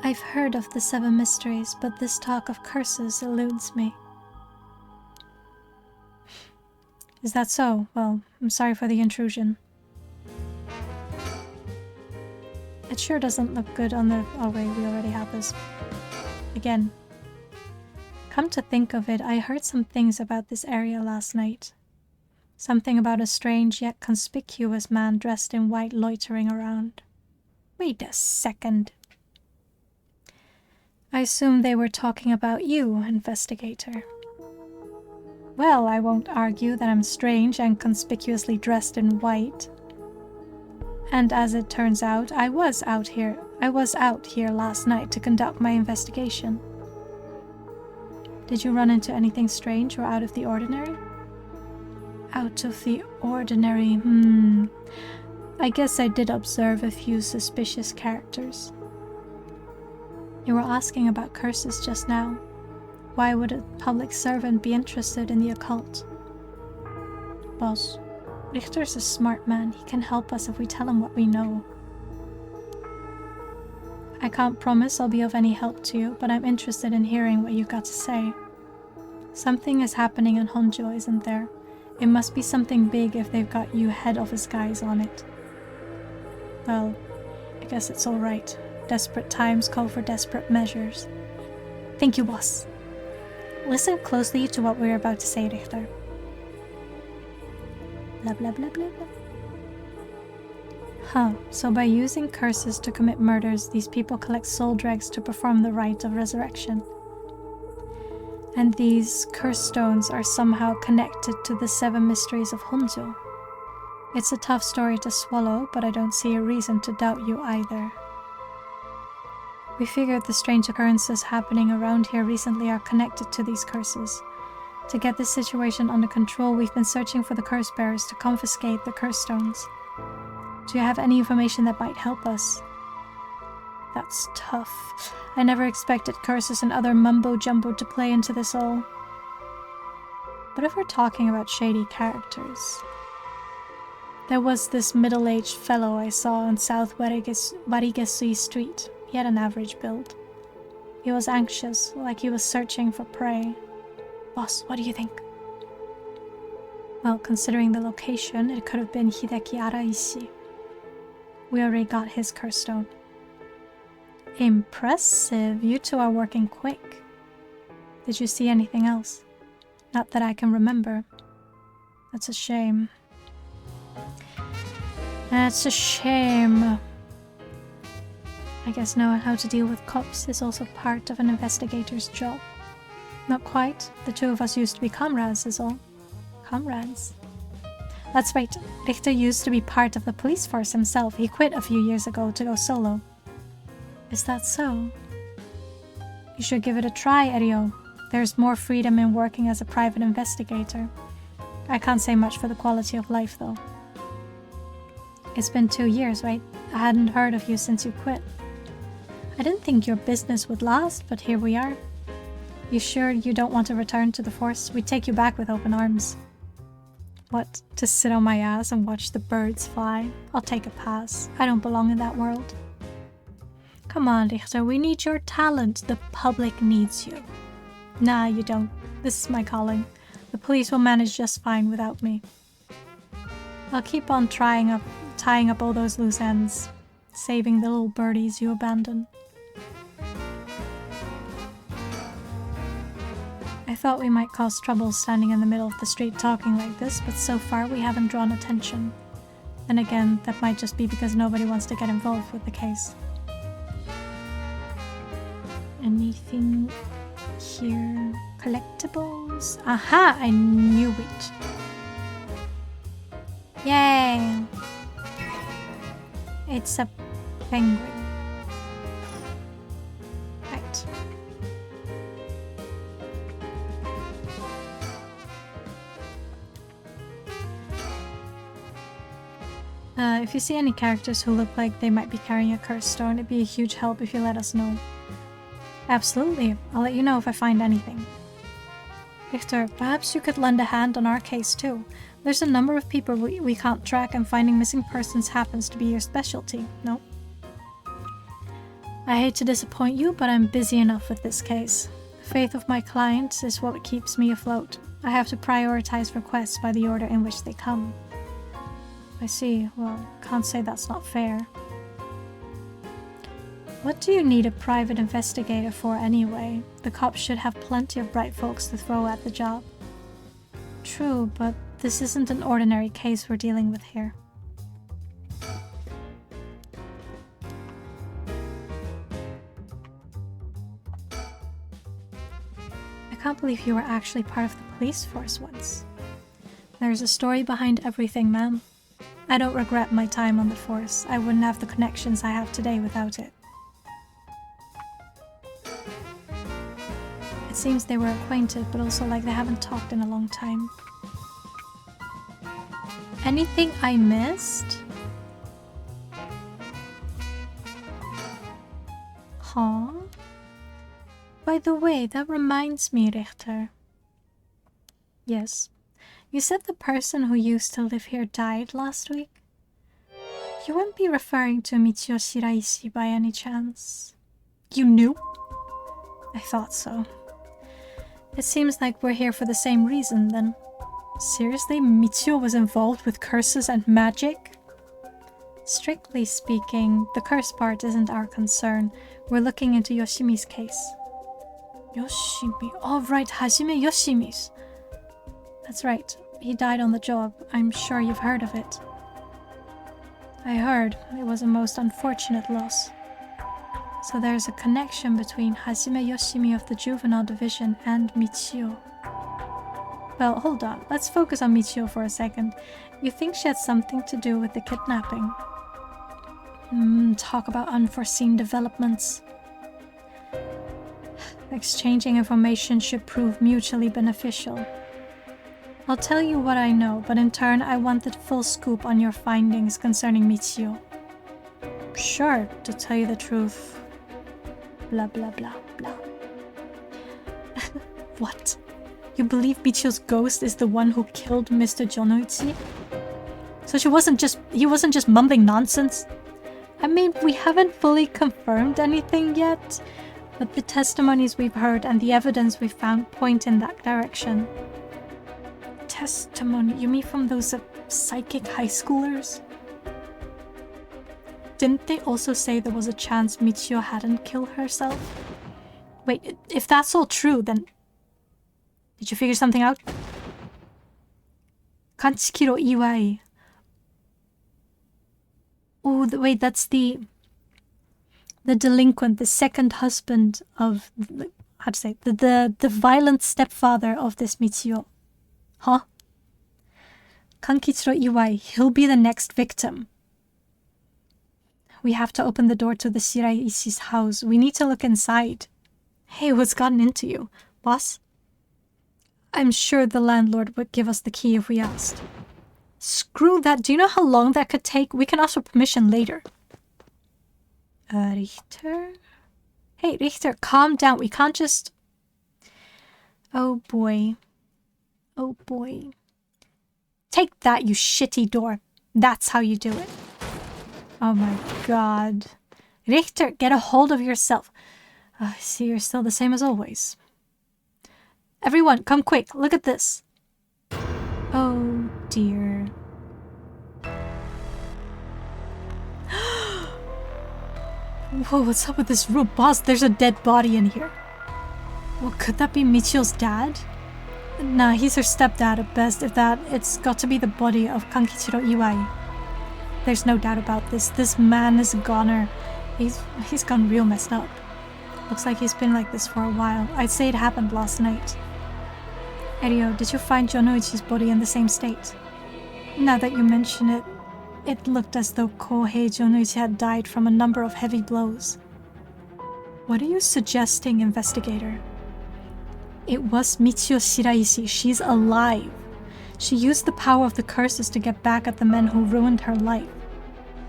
[SPEAKER 1] I've heard of the 7 mysteries, but this talk of curses eludes me. Is that so? Well, I'm sorry for the intrusion. It sure doesn't look good on the... oh wait, we already have this. Again. Come to think of it, I heard some things about this area last night. Something about a strange yet conspicuous man dressed in white loitering around. Wait a second. I assume they were talking about you, investigator. Well, I won't argue that I'm strange and conspicuously dressed in white. And as it turns out, I was out here last night to conduct my investigation. Did you run into anything strange or out of the ordinary? Out of the ordinary, I guess I did observe a few suspicious characters. You were asking about curses just now. Why would a public servant be interested in the occult? Boss, Richter's a smart man. He can help us if we tell him what we know. I can't promise I'll be of any help to you, but I'm interested in hearing what you've got to say. Something is happening in Honjo, isn't there? It must be something big if they've got you head office guys on it. Well, I guess it's alright. Desperate times call for desperate measures. Thank you, boss. Listen closely to what we're about to say, Richter. Blah blah blah blah blah. Huh, so by using curses to commit murders, these people collect soul dregs to perform the rite of resurrection. And these curse stones are somehow connected to the 7 mysteries of Honjo. It's a tough story to swallow, but I don't see a reason to doubt you either. We figured the strange occurrences happening around here recently are connected to these curses. To get this situation under control, we've been searching for the curse bearers to confiscate the curse stones. Do you have any information that might help us? That's tough. I never expected curses and other mumbo-jumbo to play into this all. But if we're talking about shady characters... There was this middle-aged fellow I saw on South Warigesui Street. He had an average build. He was anxious, like he was searching for prey. Boss, what do you think? Well, considering the location, it could have been Hideki Araishi. We already got his curse stone. Impressive. You two are working quick. Did you see anything else? Not that I can remember. That's a shame. That's a shame. I guess knowing how to deal with cops is also part of an investigator's job. Not quite. The two of us used to be comrades is all. Comrades? That's right. Richter used to be part of the police force himself. He quit a few years ago to go solo. Is that so? You should give it a try, Erio. There's more freedom in working as a private investigator. I can't say much for the quality of life, though. It's been 2 years, right? I hadn't heard of you since you quit. I didn't think your business would last, but here we are. You sure you don't want to return to the force? We'd take you back with open arms. What, to sit on my ass and watch the birds fly? I'll take a pass. I don't belong in that world. Come on, Richter, we need your talent. The public needs you. Nah, you don't. This is my calling. The police will manage just fine without me. I'll keep on tying up all those loose ends, saving the little birdies you abandon. I thought we might cause trouble standing in the middle of the street talking like this, but so far we haven't drawn attention. Then again, that might just be because nobody wants to get involved with the case. Anything here? Collectibles? Aha! I knew it. Yay! It's a penguin. Right. If you see any characters who look like they might be carrying a curse stone, it'd be a huge help if you let us know. Absolutely. I'll let you know if I find anything. Richter, perhaps you could lend a hand on our case too. There's a number of people we can't track, and finding missing persons happens to be your specialty, no? I hate to disappoint you, but I'm busy enough with this case. The faith of my clients is what keeps me afloat. I have to prioritize requests by the order in which they come. I see. Well, can't say that's not fair. What do you need a private investigator for anyway? The cops should have plenty of bright folks to throw at the job. True, but this isn't an ordinary case we're dealing with here. I can't believe you were actually part of the police force once. There's a story behind everything, ma'am. I don't regret my time on the force. I wouldn't have the connections I have today without it. It seems they were acquainted, but also like they haven't talked in a long time. Anything I missed? Huh? By the way, that reminds me, Richter. Yes. You said the person who used to live here died last week? You wouldn't be referring to Michio Shiraishi by any chance? You knew? I thought so. It seems like we're here for the same reason, then. Seriously, Michio was involved with curses and magic? Strictly speaking, the curse part isn't our concern. We're looking into Yoshimi's case. Yoshimi? Oh right, Hajime Yoshimi's. That's right. He died on the job. I'm sure you've heard of it. I heard. It was a most unfortunate loss. So there's a connection between Hajime Yoshimi of the Juvenile Division and Michio. Well, hold on. Let's focus on Michio for a second. You think she had something to do with the kidnapping? Talk about unforeseen developments. Exchanging information should prove mutually beneficial. I'll tell you what I know, but in turn I want the full scoop on your findings concerning Michio. Sure, to tell you the truth. Blah blah blah blah. What? You believe Michio's ghost is the one who killed Mr. Jonoichi? So he wasn't just mumbling nonsense? I mean, we haven't fully confirmed anything yet, but the testimonies we've heard and the evidence we've found point in that direction. Testimony? You mean from those psychic high schoolers? Didn't they also say there was a chance Michio hadn't killed herself? Wait, if that's all true, then... Did you figure something out? Kanchikiro Iwai. Oh, wait, that's the delinquent, the second husband of... How to say? The violent stepfather of this Michio. Huh? Kankichiro Iwai, he'll be the next victim. We have to open the door to the Shiraishi's house. We need to look inside. Hey, what's gotten into you? Boss? I'm sure the landlord would give us the key if we asked. Screw that. Do you know how long that could take? We can ask for permission later. Richter? Hey, Richter, calm down. We can't just... Oh boy. Oh boy. Take that, you shitty door. That's how you do it. Oh my god. Richter, get a hold of yourself. I see you're still the same as always. Everyone, come quick. Look at this. Oh dear. Whoa, what's up with this room? Boss, there's a dead body in here. Well, could that be Michio's dad? Nah, he's her stepdad at best. If that, it's got to be the body of Kankichiro Iwai. There's no doubt about this. This man is a goner. He's gone real messed up. Looks like he's been like this for a while. I'd say it happened last night. Erio, did you find Jonoichi's body in the same state? Now that you mention it, it looked as though Kohei Jonoichi had died from a number of heavy blows. What are you suggesting, investigator? It was Michio Shiraishi. She's alive. She used the power of the curses to get back at the men who ruined her life.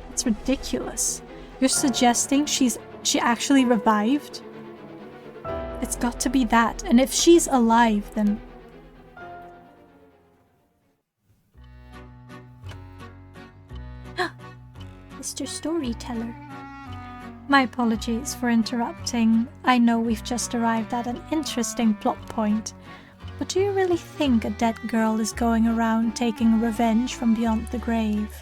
[SPEAKER 1] It's ridiculous. You're suggesting she actually revived? It's got to be that. And if she's alive, then... Mr. Storyteller. My apologies for interrupting. I know we've just arrived at an interesting plot point. But do you really think a dead girl is going around taking revenge from beyond the grave?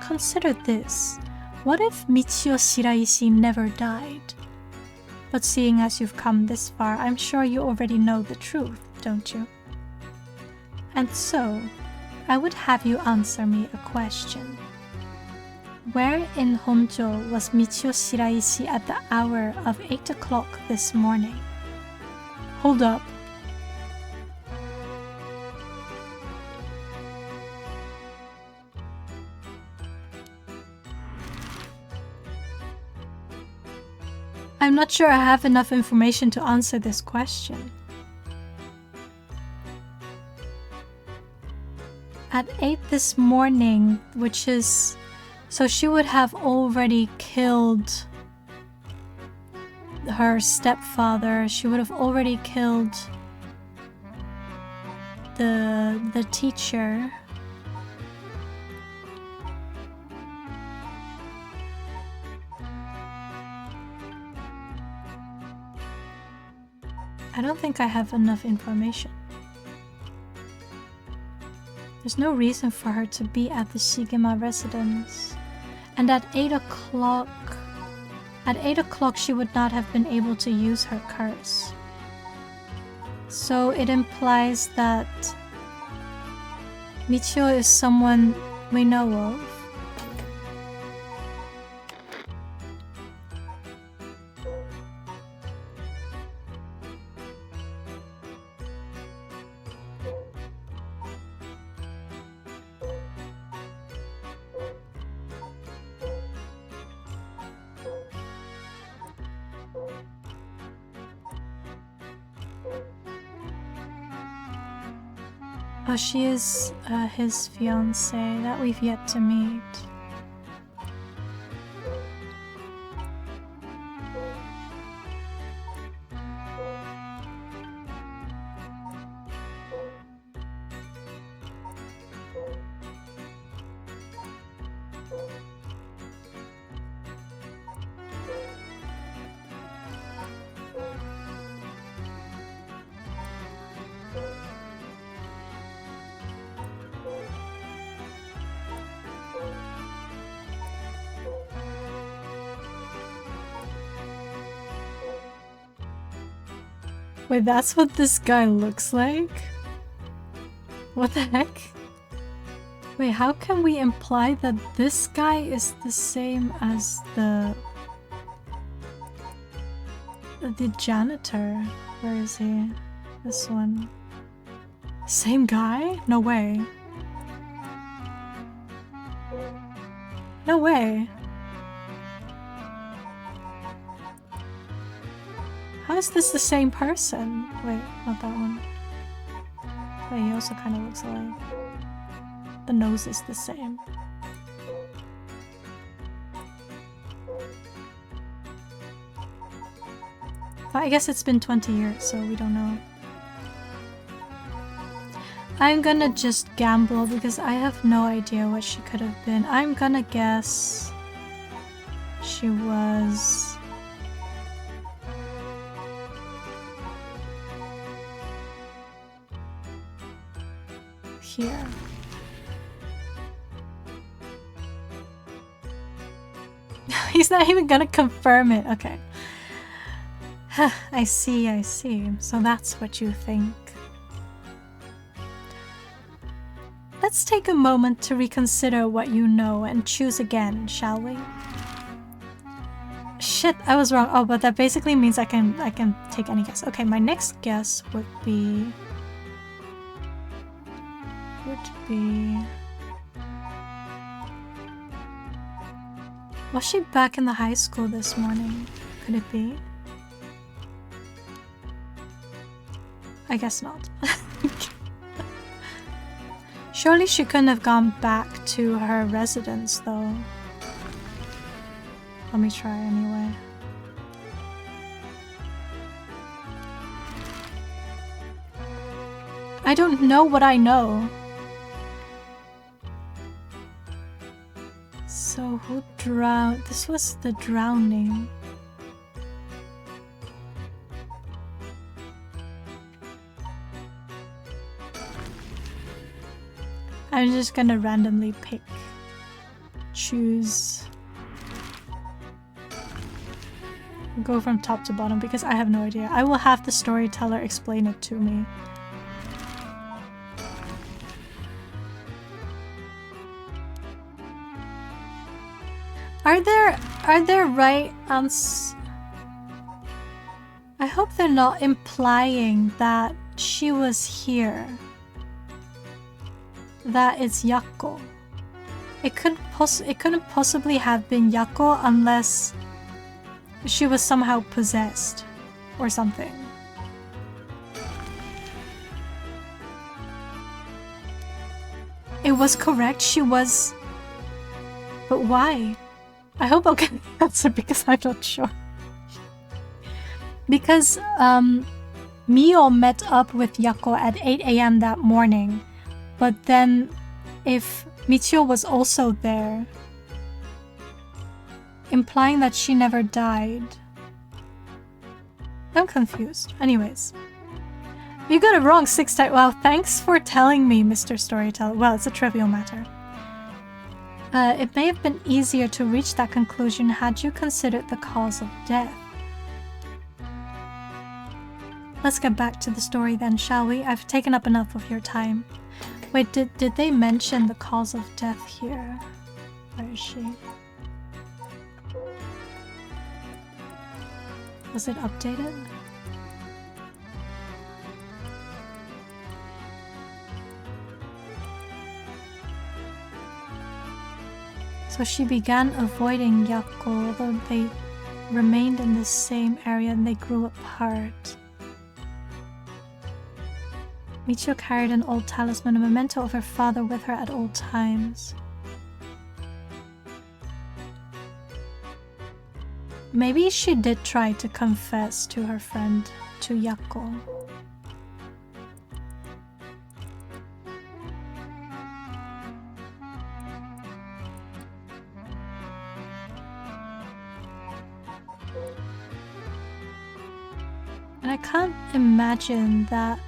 [SPEAKER 1] Consider this. What if Michio Shiraishi never died? But seeing as you've come this far, I'm sure you already know the truth, don't you? And so, I would have you answer me a question. Where in Honjo was Michio Shiraishi at the hour of 8 o'clock this morning? Hold up. I'm not sure I have enough information to answer this question. At 8 this morning, which is... So she would have already killed her stepfather. She would have already killed the teacher. I don't think I have enough information. There's no reason for her to be at the Shigema residence. And at 8 o'clock... At 8 o'clock she would not have been able to use her curse. So it implies that Michio is someone we know of. Oh, she is his fiancée that we've yet to meet. Wait, that's what this guy looks like? What the heck? Wait, how can we imply that this guy is the same as the janitor? Where is he? This one. Same guy? No way. No way. How is this the same person? Wait, not that one. Wait, he also kind of looks alike. The nose is the same. But I guess it's been 20 years, so we don't know. I'm gonna just gamble because I have no idea what she could have been. I'm gonna guess she was... here. He's not even gonna confirm it. Okay. I see, I see. So that's what you think. Let's take a moment to reconsider what you know and choose again, shall we? Shit, I was wrong. Oh, but that basically means I can take any guess. Okay, my next guess would be... Was she back in the high school this morning? Could it be? I guess not. Surely she couldn't have gone back to her residence though. Let me try anyway. I don't know what I know. So who drowned? This was the drowning. I'm just gonna randomly pick, choose, go from top to bottom because I have no idea. I will have the storyteller explain it to me. Are there right answers? I hope they're not implying that she was here. That it's Yako. It couldn't possibly have been Yako unless she was somehow possessed or something. It was correct, she was... But why? I hope I'll get the answer because I'm not sure. Because Mio met up with Yako at 8 AM that morning. But then if Michio was also there, implying that she never died. I'm confused. Anyways. You got it wrong 6 times. Wow, thanks for telling me, Mr. Storyteller. Well, it's a trivial matter. It may have been easier to reach that conclusion had you considered the cause of death. Let's get back to the story then, shall we? I've taken up enough of your time. Wait, did they mention the cause of death here? Where is she? Was it updated? So she began avoiding Yako, although they remained in the same area and they grew apart. Michio carried an old talisman, a memento of her father, with her at all times. Maybe she did try to confess to her friend, to Yako. And I can't imagine that.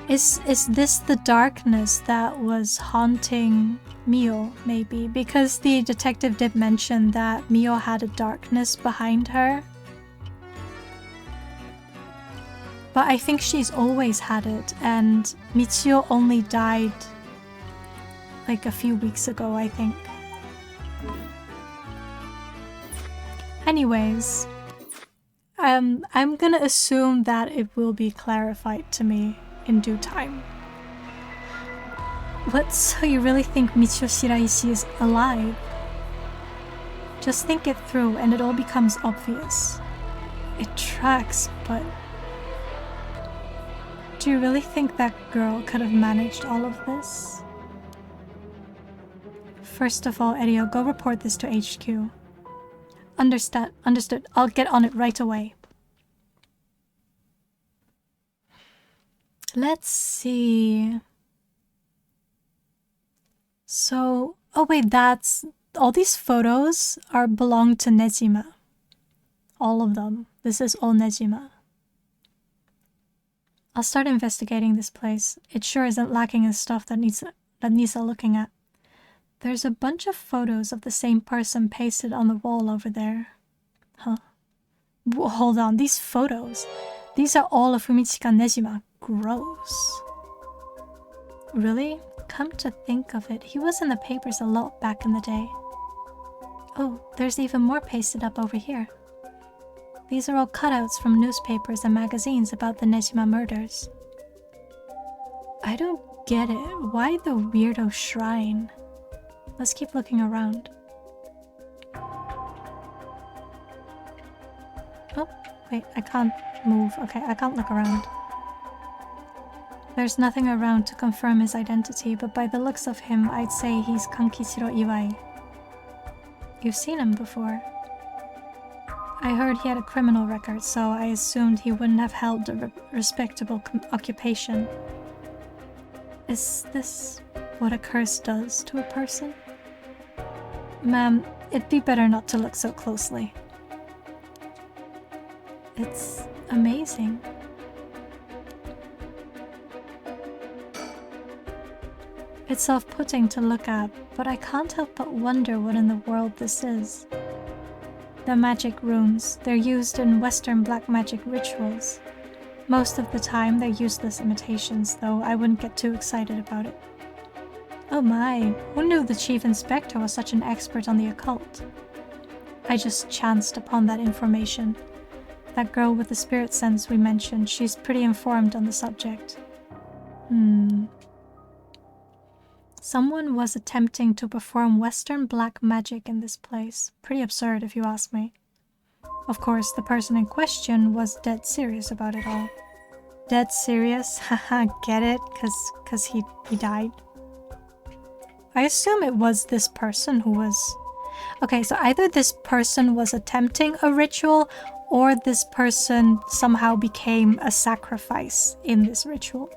[SPEAKER 1] Is this the darkness that was haunting Mio, maybe? Because the detective did mention that Mio had a darkness behind her. But I think she's always had it, and Michio only died like a few weeks ago, I think. Anyways, I'm gonna assume that it will be clarified to me in due time. What, so you really think Michio Shiraishi is alive? Just think it through and it all becomes obvious. It tracks, but... do you really think that girl could have managed all of this? First of all, Erio, go report this to HQ. Understood. I'll get on it right away. Let's see. So, oh wait, that's... all these photos belong to Nejima. All of them. This is all Nejima. I'll start investigating this place. It sure isn't lacking in stuff that needs looking at. There's a bunch of photos of the same person pasted on the wall over there. Huh. Hold on, these photos. These are all of Fumichika Nejima. Gross. Really? Come to think of it, he was in the papers a lot back in the day. Oh, there's even more pasted up over here. These are all cutouts from newspapers and magazines about the Nejima murders. I don't get it. Why the weirdo shrine? Let's keep looking around. Oh, wait, I can't move. Okay, I can't look around. There's nothing around to confirm his identity, but by the looks of him, I'd say he's Kankichiro Iwai. You've seen him before. I heard he had a criminal record, so I assumed he wouldn't have held a respectable occupation. Is this what a curse does to a person? Ma'am, it'd be better not to look so closely. It's amazing. It's off-putting to look at, but I can't help but wonder what in the world this is. The magic runes, they're used in Western black magic rituals. Most of the time they're useless imitations, though I wouldn't get too excited about it. Oh my, who knew the chief inspector was such an expert on the occult? I just chanced upon that information. That girl with the spirit sense we mentioned, she's pretty informed on the subject. Someone was attempting to perform Western black magic in this place. Pretty absurd if you ask me. Of course, the person in question was dead serious about it all. Dead serious? Haha, get it? Cause he died? I assume it was this person who was... Okay, so either this person was attempting a ritual or this person somehow became a sacrifice in this ritual.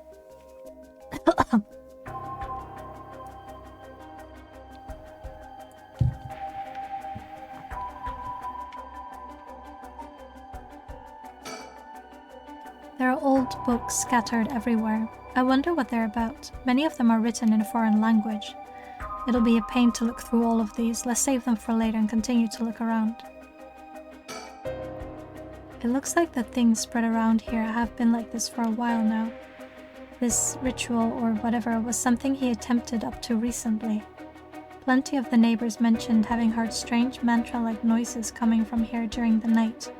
[SPEAKER 1] There are old books scattered everywhere. I wonder what they're about. Many of them are written in a foreign language. It'll be a pain to look through all of these. Let's save them for later and continue to look around. It looks like the things spread around here have been like this for a while now. This ritual, or whatever, was something he attempted up to recently. Plenty of the neighbors mentioned having heard strange mantra-like noises coming from here during the night.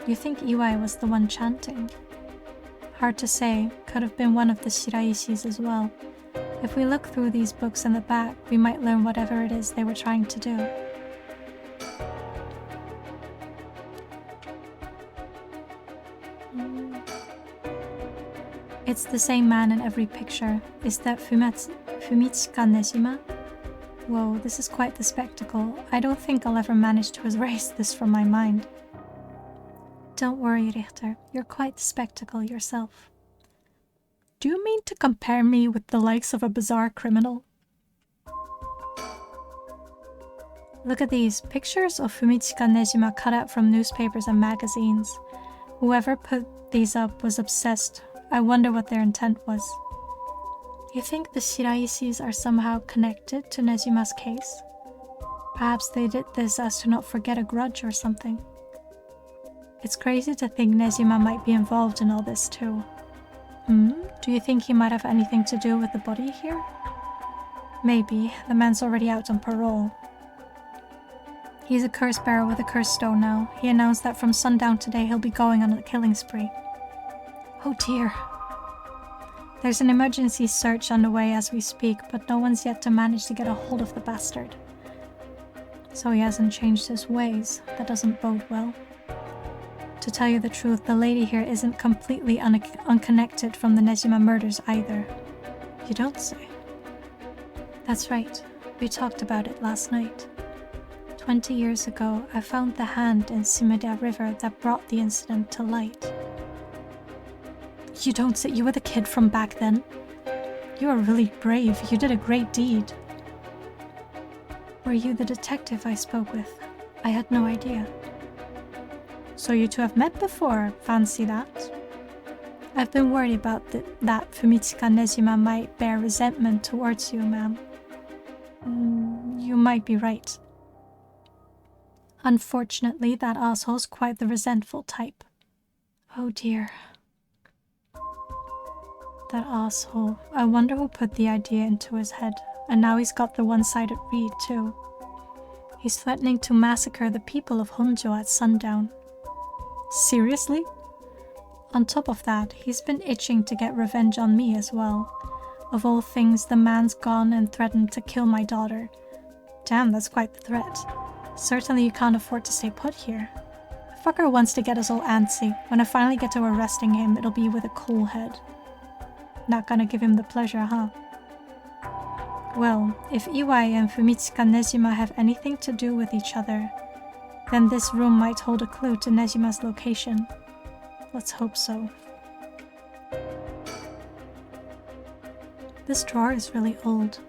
[SPEAKER 1] You think Iwai was the one chanting? Hard to say, could have been one of the Shiraishis as well. If we look through these books in the back, we might learn whatever it is they were trying to do. It's the same man in every picture. Is that Fumitsuka Nejima? Whoa, this is quite the spectacle. I don't think I'll ever manage to erase this from my mind. Don't worry, Richter. You're quite the spectacle yourself. Do you mean to compare me with the likes of a bizarre criminal? Look at these pictures of Fumitsuka Nejima cut out from newspapers and magazines. Whoever put these up was obsessed. I wonder what their intent was. You think the Shiraishis are somehow connected to Nejima's case? Perhaps they did this as to not forget a grudge or something. It's crazy to think Nejima might be involved in all this too. Do you think he might have anything to do with the body here? Maybe. The man's already out on parole. He's a curse bearer with a cursed stone now. He announced that from sundown today he'll be going on a killing spree. Oh dear. There's an emergency search underway as we speak, but no one's yet managed to get a hold of the bastard. So he hasn't changed his ways. That doesn't bode well. To tell you the truth, the lady here isn't completely unconnected from the Nejima murders either. You don't say? That's right. We talked about it last night. 20 years ago, I found the hand in Sumida River that brought the incident to light. You don't say you were the kid from back then? You are really brave. You did a great deed. Were you the detective I spoke with? I had no idea. So you two have met before, fancy that? I've been worried about that Fumitsuka Nejima might bear resentment towards you, ma'am. You might be right. Unfortunately, that asshole's quite the resentful type. Oh dear. That asshole. I wonder who put the idea into his head. And now he's got the one-sided read, too. He's threatening to massacre the people of Honjo at sundown. Seriously? On top of that, he's been itching to get revenge on me as well. Of all things, the man's gone and threatened to kill my daughter. Damn, that's quite the threat. Certainly you can't afford to stay put here. The fucker wants to get us all antsy. When I finally get to arresting him, it'll be with a cool head. Not gonna give him the pleasure, huh? Well, if Iwai and Fumitsuka Nejima have anything to do with each other, then this room might hold a clue to Nejima's location. Let's hope so. This drawer is really old.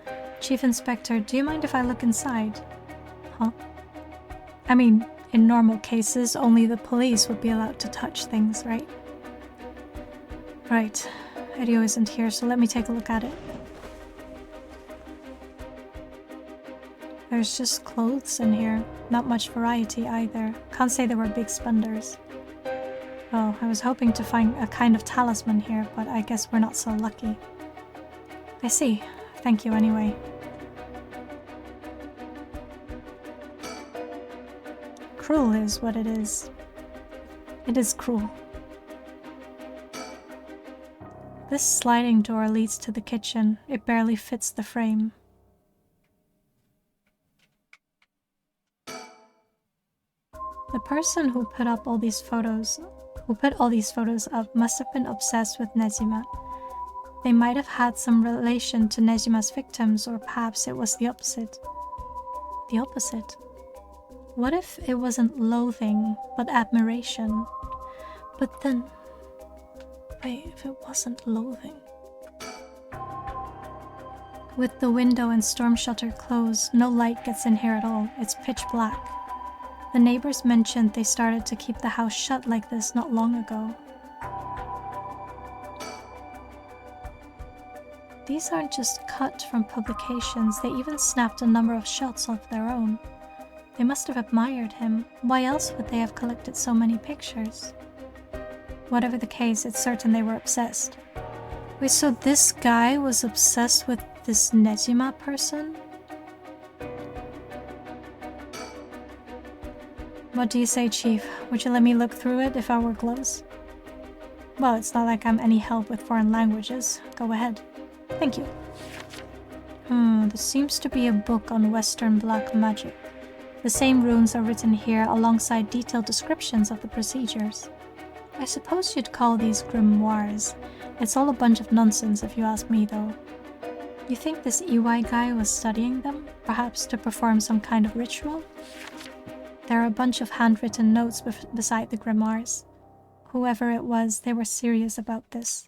[SPEAKER 1] Chief Inspector, do you mind if I look inside? Huh? I mean, in normal cases, only the police would be allowed to touch things, right? Right. Erio isn't here, so let me take a look at it. There's just clothes in here. Not much variety either. Can't say they were big spenders. Well, I was hoping to find a kind of talisman here, but I guess we're not so lucky. I see. Thank you anyway. Cruel is what it is. It is cruel. This sliding door leads to the kitchen. It barely fits the frame. The person who put all these photos up must have been obsessed with Nejima. They might have had some relation to Nejima's victims, or perhaps it was the opposite. The opposite? What if it wasn't loathing, but admiration? But then... wait, if it wasn't loathing? With the window and storm shutter closed, no light gets in here at all. It's pitch black. The neighbors mentioned they started to keep the house shut like this not long ago. These aren't just cut from publications, they even snapped a number of shots of their own. They must have admired him. Why else would they have collected so many pictures? Whatever the case, it's certain they were obsessed. Wait, so this guy was obsessed with this Nejima person? What do you say, Chief? Would you let me look through it if I wore gloves? Well, it's not like I'm any help with foreign languages. Go ahead. Thank you. This seems to be a book on Western black magic. The same runes are written here alongside detailed descriptions of the procedures. I suppose you'd call these grimoires. It's all a bunch of nonsense if you ask me, though. You think this EY guy was studying them, perhaps to perform some kind of ritual? There are a bunch of handwritten notes beside the grimoires. Whoever it was, they were serious about this.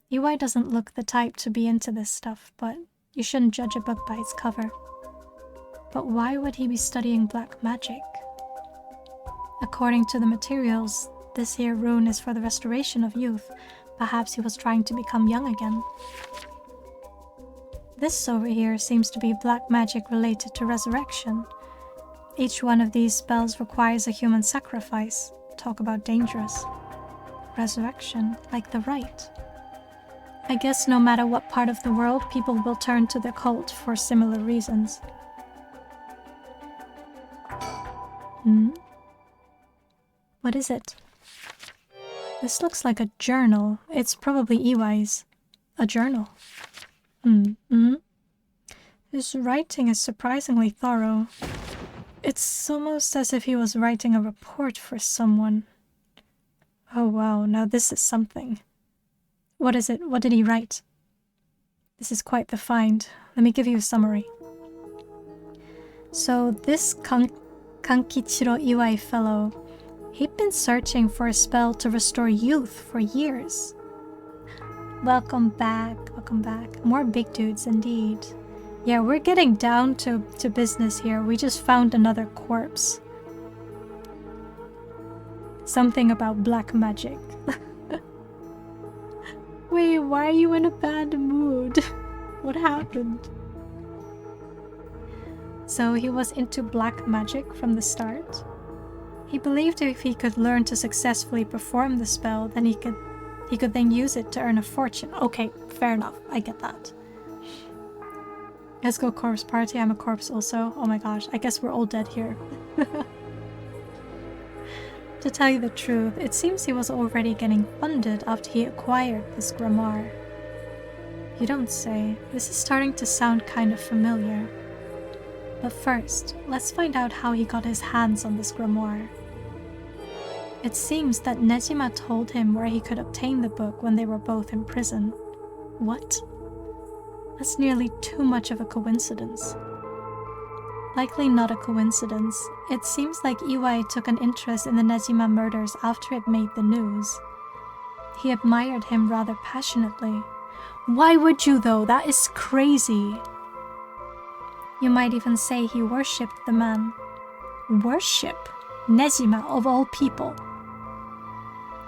[SPEAKER 1] EY doesn't look the type to be into this stuff, but you shouldn't judge a book by its cover. But why would he be studying black magic? According to the materials, this here rune is for the restoration of youth. Perhaps he was trying to become young again. This over here seems to be black magic related to resurrection. Each one of these spells requires a human sacrifice. Talk about dangerous. Resurrection, like the rite. I guess no matter what part of the world, people will turn to the cult for similar reasons. What is it? This looks like a journal. It's probably EY's. A journal. His writing is surprisingly thorough. It's almost as if he was writing a report for someone. Oh wow, now this is something. What is it? What did he write? This is quite the find. Let me give you a summary. So this Kankichiro Iwai fellow, he'd been searching for a spell to restore youth for years. Welcome back, welcome back. More big dudes indeed. Yeah, we're getting down to business here. We just found another corpse. Something about black magic. Wait, why are you in a bad mood? What happened? So he was into black magic from the start. He believed if he could learn to successfully perform the spell, then he could then use it to earn a fortune. Okay, fair enough. I get that. Let's go corpse party. I'm a corpse also. Oh my gosh, I guess we're all dead here. To tell you the truth, it seems he was already getting funded after he acquired this grimoire. You don't say. This is starting to sound kind of familiar. But first, let's find out how he got his hands on this grimoire. It seems that Nejima told him where he could obtain the book when they were both in prison. What? That's nearly too much of a coincidence. Likely not a coincidence. It seems like Iwai took an interest in the Nejima murders after it made the news. He admired him rather passionately. Why would you though? That is crazy. You might even say he worshipped the man. Worship? Nejima of all people.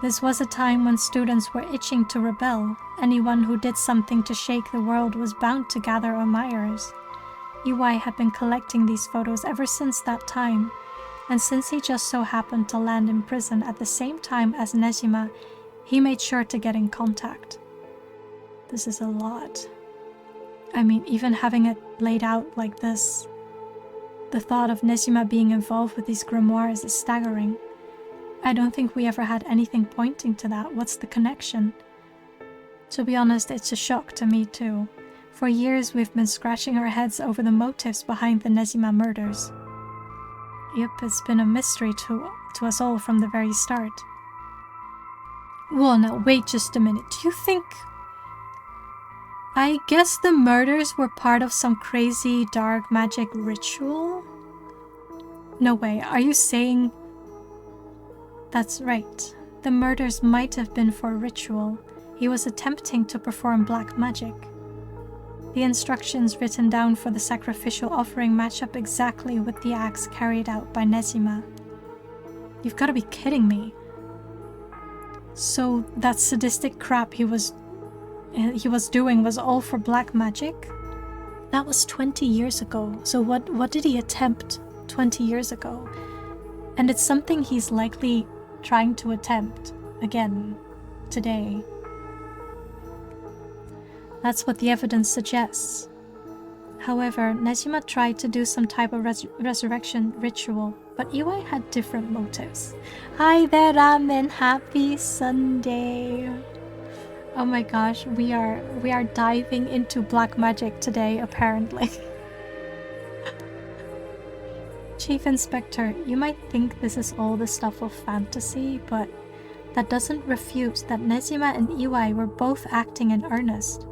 [SPEAKER 1] This was a time when students were itching to rebel. Anyone who did something to shake the world was bound to gather admirers. Iwai had been collecting these photos ever since that time, and since he just so happened to land in prison at the same time as Nejima, he made sure to get in contact. This is a lot. I mean, even having it laid out like this, the thought of Nejima being involved with these grimoires is staggering. I don't think we ever had anything pointing to that. What's the connection? To be honest, it's a shock to me too. For years we've been scratching our heads over the motives behind the Nejima murders. Yep, it's been a mystery to us all from the very start. Well, now wait just a minute. Do you think... I guess the murders were part of some crazy dark magic ritual? No way, are you saying... That's right. The murders might have been for a ritual. He was attempting to perform black magic. The instructions written down for the sacrificial offering match up exactly with the acts carried out by Nejima. You've got to be kidding me. So that sadistic crap he was doing was all for black magic? That was 20 years ago. So what did he attempt 20 years ago? And it's something he's likely trying to attempt again today. That's what the evidence suggests. However, Nejima tried to do some type of resurrection ritual, but Iwai had different motives. Hi there, Ramen. Happy Sunday. Oh my gosh, we are diving into black magic today, apparently. Chief Inspector, you might think this is all the stuff of fantasy, but that doesn't refute that Nezima and Iwai were both acting in earnest.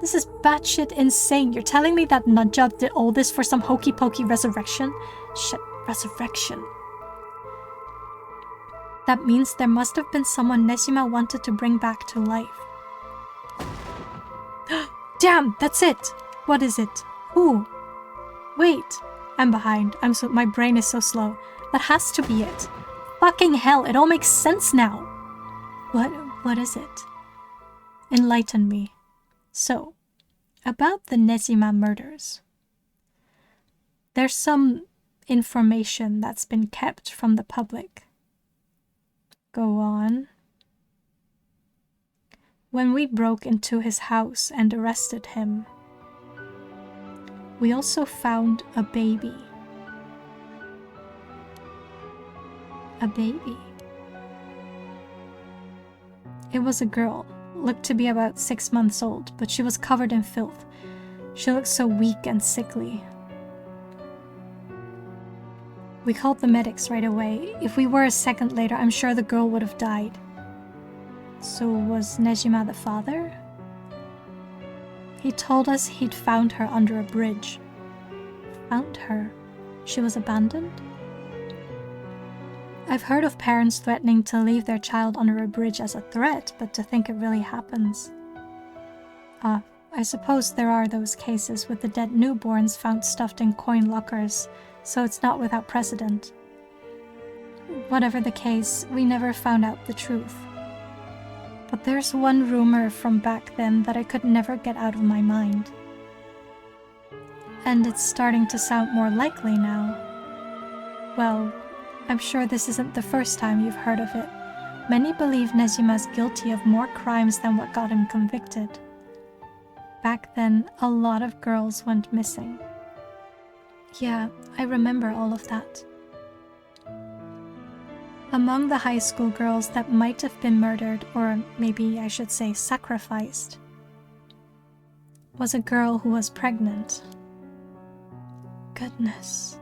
[SPEAKER 1] This is batshit insane. You're telling me that Nadja did all this for some hokey-pokey resurrection? Shit, resurrection. That means there must have been someone Nezima wanted to bring back to life. Damn, that's it! What is it? Who? Wait, I'm behind. My brain is so slow. That has to be it. Fucking hell, it all makes sense now. What is it? Enlighten me. So, about the Nezima murders. There's some information that's been kept from the public. Go on. When we broke into his house and arrested him, we also found a baby. A baby. It was a girl, looked to be about 6 months old, but she was covered in filth. She looked so weak and sickly. We called the medics right away. If we were a second later, I'm sure the girl would have died. So was Nezima the father? He told us he'd found her under a bridge. Found her? She was abandoned? I've heard of parents threatening to leave their child under a bridge as a threat, but to think it really happens. I suppose there are those cases with the dead newborns found stuffed in coin lockers, so it's not without precedent. Whatever the case, we never found out the truth. But there's one rumor from back then that I could never get out of my mind. And it's starting to sound more likely now. Well, I'm sure this isn't the first time you've heard of it. Many believe Nezima's guilty of more crimes than what got him convicted. Back then, a lot of girls went missing. Yeah, I remember all of that. Among the high school girls that might have been murdered, or maybe I should say sacrificed, was a girl who was pregnant. Goodness,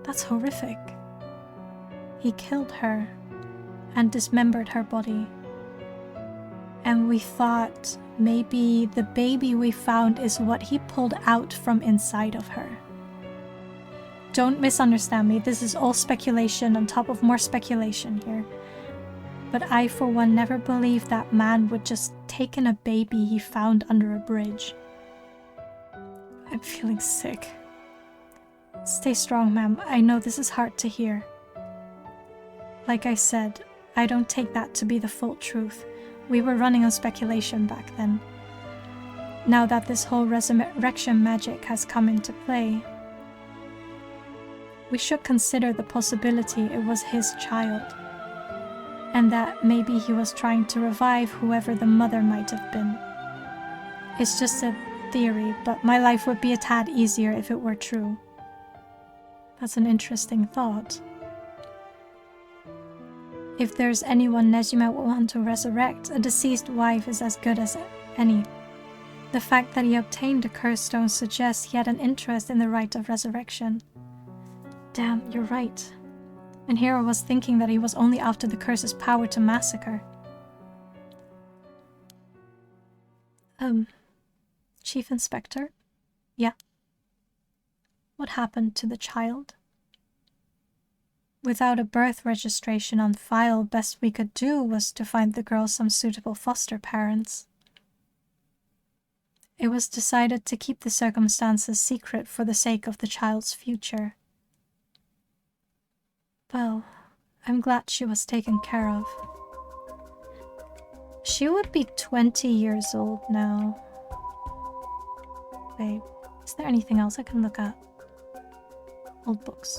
[SPEAKER 1] that's horrific. He killed her and dismembered her body. And we thought maybe the baby we found is what he pulled out from inside of her. Don't misunderstand me, this is all speculation on top of more speculation here. But I, for one, never believed that man would just take in a baby he found under a bridge. I'm feeling sick. Stay strong, ma'am. I know this is hard to hear. Like I said, I don't take that to be the full truth. We were running on speculation back then. Now that this whole resurrection magic has come into play, we should consider the possibility it was his child, and that maybe he was trying to revive whoever the mother might have been. It's just a theory, but my life would be a tad easier if it were true. That's an interesting thought. If there's anyone Nezima will want to resurrect, a deceased wife is as good as any. The fact that he obtained the curse stone suggests he had an interest in the rite of resurrection. Damn, you're right. And here I was thinking that he was only after the curse's power to massacre. Chief Inspector? Yeah. What happened to the child? Without a birth registration on file, best we could do was to find the girl some suitable foster parents. It was decided to keep the circumstances secret for the sake of the child's future. Well, I'm glad she was taken care of. She would be 20 years old now. Wait, is there anything else I can look at? Old books.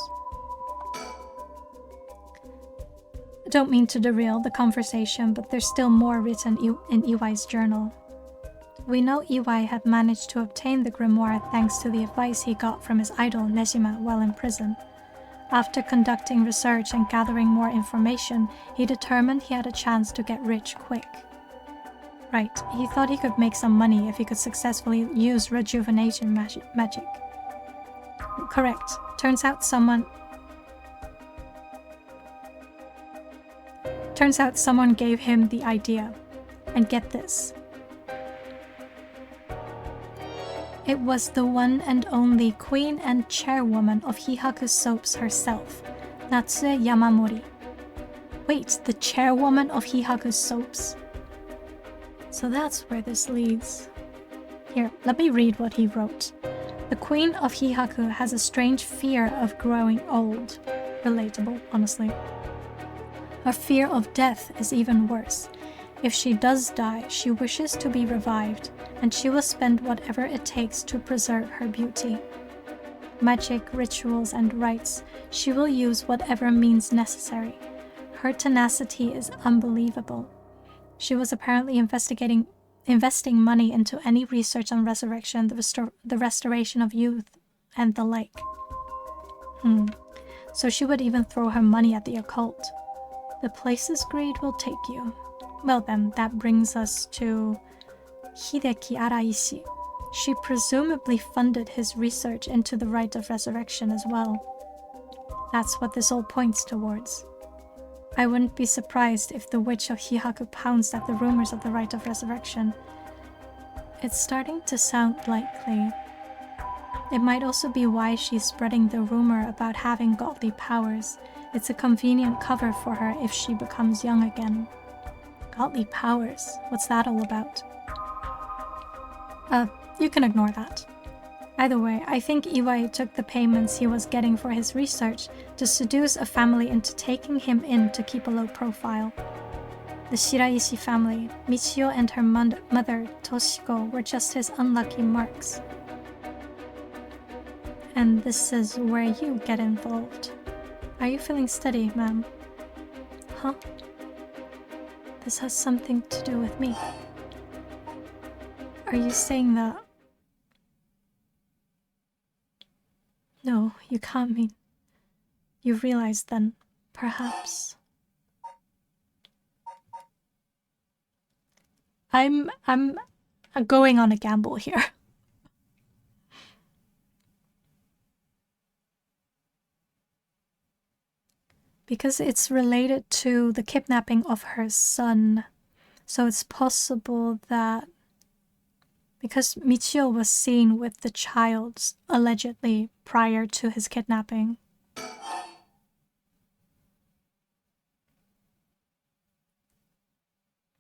[SPEAKER 1] I don't mean to derail the conversation, but there's still more written in Iwai's journal. We know Iwai had managed to obtain the grimoire thanks to the advice he got from his idol Nezima while in prison. After conducting research and gathering more information, he determined he had a chance to get rich quick. Right, he thought he could make some money if he could successfully use rejuvenation magic. Correct. Turns out someone gave him the idea. And get this. It was the one and only queen and chairwoman of Hihaku Soaps herself, Natsue Yamamori. Wait, the chairwoman of Hihaku Soaps? So that's where this leads. Here, let me read what he wrote. The queen of Hihaku has a strange fear of growing old. Relatable, honestly. Her fear of death is even worse. If she does die, she wishes to be revived, and she will spend whatever it takes to preserve her beauty. Magic, rituals, and rites, she will use whatever means necessary. Her tenacity is unbelievable. She was apparently investing money into any research on resurrection, the restoration of youth, and the like. So she would even throw her money at the occult. The places greed will take you. Well then, that brings us to Hideki Araishi. She presumably funded his research into the rite of resurrection as well. That's what this all points towards. I wouldn't be surprised if the witch of Hihaku pounced at the rumors of the rite of resurrection. It's starting to sound likely. It might also be why she's spreading the rumor about having godly powers. It's a convenient cover for her if she becomes young again. Godly powers? What's that all about? You can ignore that. Either way, I think Iwai took the payments he was getting for his research to seduce a family into taking him in to keep a low profile. The Shiraishi family, Michio and her mother, Toshiko, were just his unlucky marks. And this is where you get involved. Are you feeling steady, ma'am? Huh? This has something to do with me. Are you saying that? No, you can't mean. You realize then, perhaps. I'm going on a gamble here. Because it's related to the kidnapping of her son. So it's possible that because Michio was seen with the child, allegedly, prior to his kidnapping.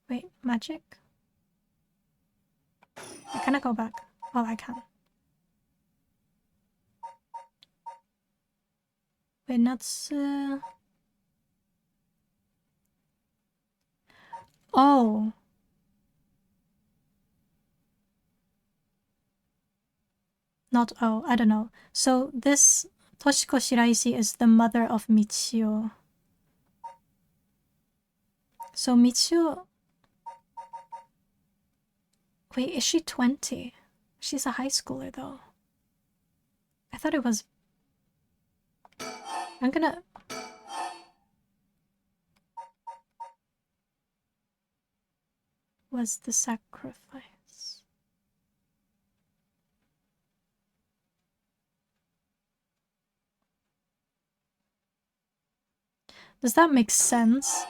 [SPEAKER 1] Wait, magic? Can I go back? Oh, I can. Wait, Natsu... Oh. Not oh, I don't know. So this Toshiko Shiraishi is the mother of Michio. So Michio... Wait, is she 20? She's a high schooler though. I thought it was... I'm gonna... Was the sacrifice. Does that make sense?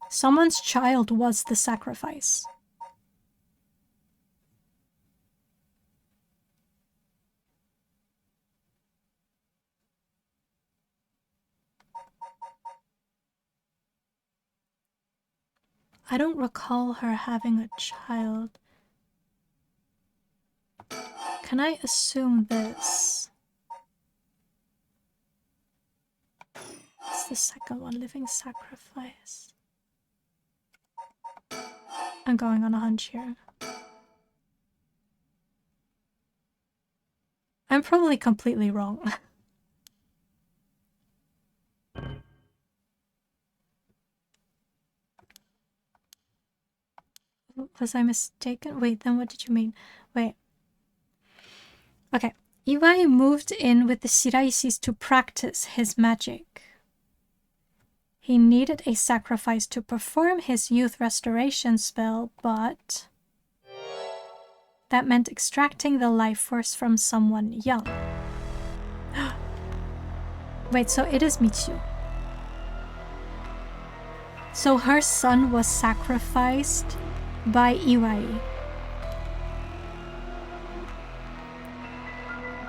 [SPEAKER 1] Someone's child was the sacrifice. I don't recall her having a child. Can I assume this? It's the second one, living sacrifice. I'm going on a hunch here. I'm probably completely wrong. Was I mistaken? Wait, then what did you mean? Wait. Okay. Iwai moved in with the Shiraishis to practice his magic. He needed a sacrifice to perform his youth restoration spell, but that meant extracting the life force from someone young. Wait, so it is Michio. So her son was sacrificed by Iwai.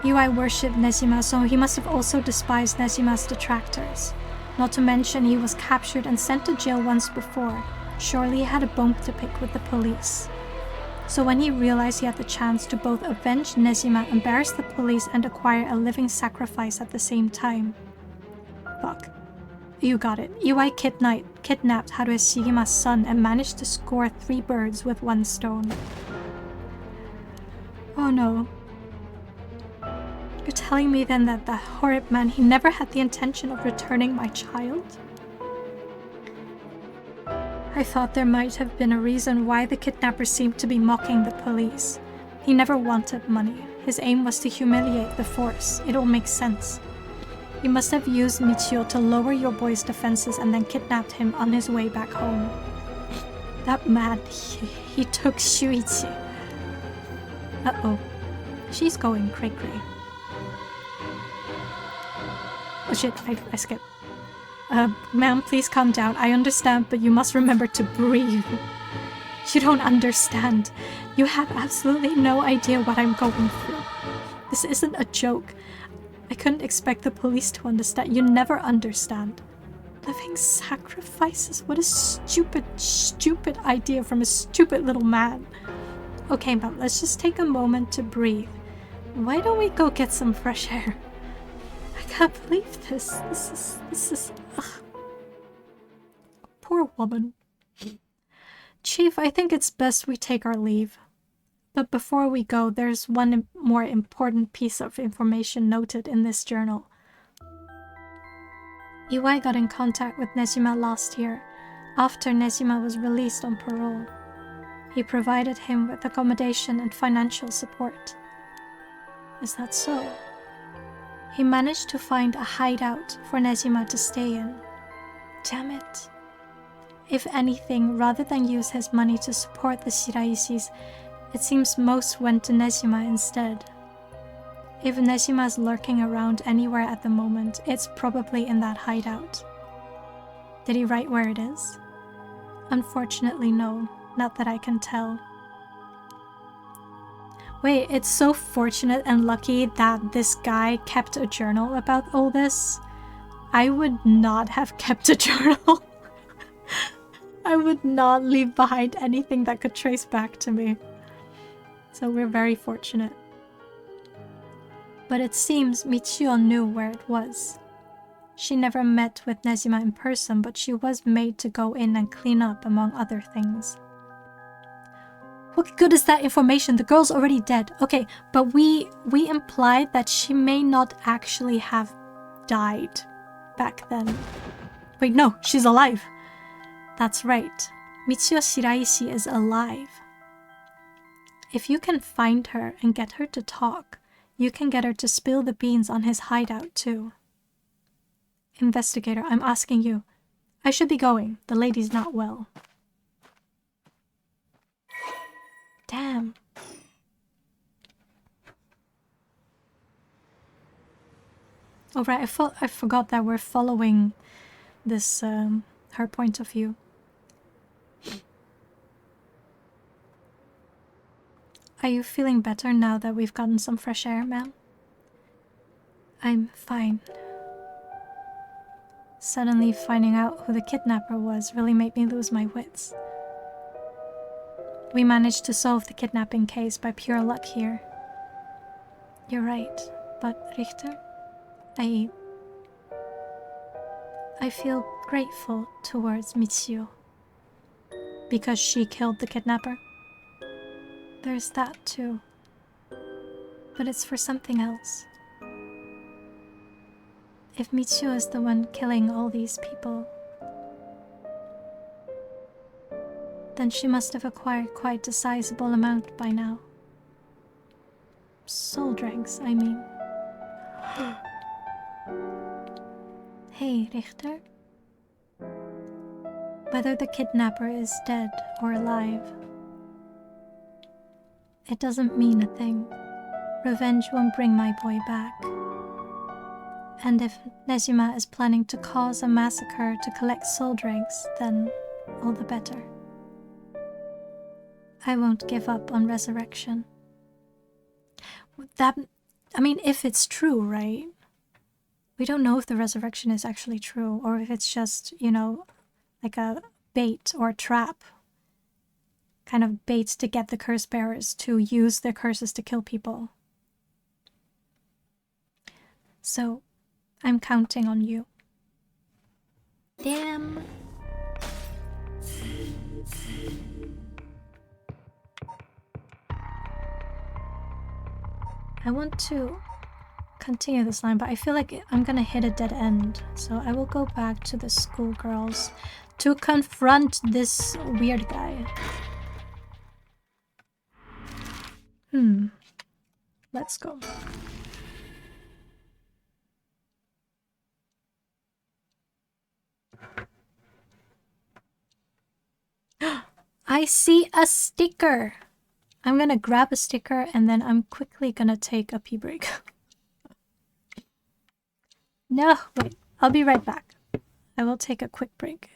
[SPEAKER 1] Iwai worshipped Nezima, so he must have also despised Nezima's detractors. Not to mention he was captured and sent to jail once before. Surely he had a bone to pick with the police. So when he realized he had the chance to both avenge Nezima, embarrass the police, and acquire a living sacrifice at the same time. Fuck. You got it. Iwai kidnapped Haruhi Shigima's son and managed to score 3 birds with 1 stone. Oh no. You're telling me then that the horrid man, he never had the intention of returning my child? I thought there might have been a reason why the kidnapper seemed to be mocking the police. He never wanted money. His aim was to humiliate the force. It all makes sense. You must have used Michio to lower your boy's defenses and then kidnapped him on his way back home. That man, he took Shuichi. Uh-oh. She's going cray-cray. Oh shit, I skipped. Ma'am, please calm down. I understand, but you must remember to breathe. You don't understand. You have absolutely no idea what I'm going through. This isn't a joke. I couldn't expect the police to understand. You never understand. Living sacrifices? What a stupid, stupid idea from a stupid little man. Okay, ma'am, let's just take a moment to breathe. Why don't we go get some fresh air? I can't believe this. This is... Ugh. Poor woman. Chief, I think it's best we take our leave. But before we go, there's one more important piece of information noted in this journal. Iwai got in contact with Nezima last year, after Nezima was released on parole. He provided him with accommodation and financial support. Is that so? He managed to find a hideout for Nezima to stay in. Damn it. If anything, rather than use his money to support the Shiraisis, it seems most went to Nezima instead. If Nezima is lurking around anywhere at the moment, it's probably in that hideout. Did he write where it is? Unfortunately, no. Not that I can tell. Wait, it's so fortunate and lucky that this guy kept a journal about all this. I would not have kept a journal. I would not leave behind anything that could trace back to me. So we're very fortunate. But it seems Michio knew where it was. She never met with Nezima in person, but she was made to go in and clean up, among other things. What good is that information? The girl's already dead. Okay, but we implied that she may not actually have died back then. Wait, no, she's alive. That's right. Michio Shiraishi is alive. If you can find her and get her to talk, you can get her to spill the beans on his hideout too. Investigator, I'm asking you. I should be going. The lady's not well. Damn. Oh right, I forgot that we're following this, her point of view. Are you feeling better now that we've gotten some fresh air, ma'am? I'm fine. Suddenly finding out who the kidnapper was really made me lose my wits. We managed to solve the kidnapping case by pure luck here. You're right, but Richter, I feel grateful towards Michio. Because she killed the kidnapper? There's that too. But it's for something else. If Michio is the one killing all these people, then she must have acquired quite a sizable amount by now. Soul dregs, I mean. Hey, Richter. Whether the kidnapper is dead or alive, it doesn't mean a thing. Revenge won't bring my boy back. And if Nezima is planning to cause a massacre to collect soul dregs, then all the better. I won't give up on resurrection. That, I mean, if it's true, right? We don't know if the resurrection is actually true, or if it's just, you know, like a bait or a trap. Kind of baits to get the curse bearers to use their curses to kill people. So, I'm counting on you. Damn. I want to continue this line, but I feel like I'm gonna hit a dead end. So I will go back to the schoolgirls to confront this weird guy. Let's go. I see a sticker. I'm gonna grab a sticker and then I'm quickly gonna take a pee break. No, wait, I'll be right back. I will take a quick break.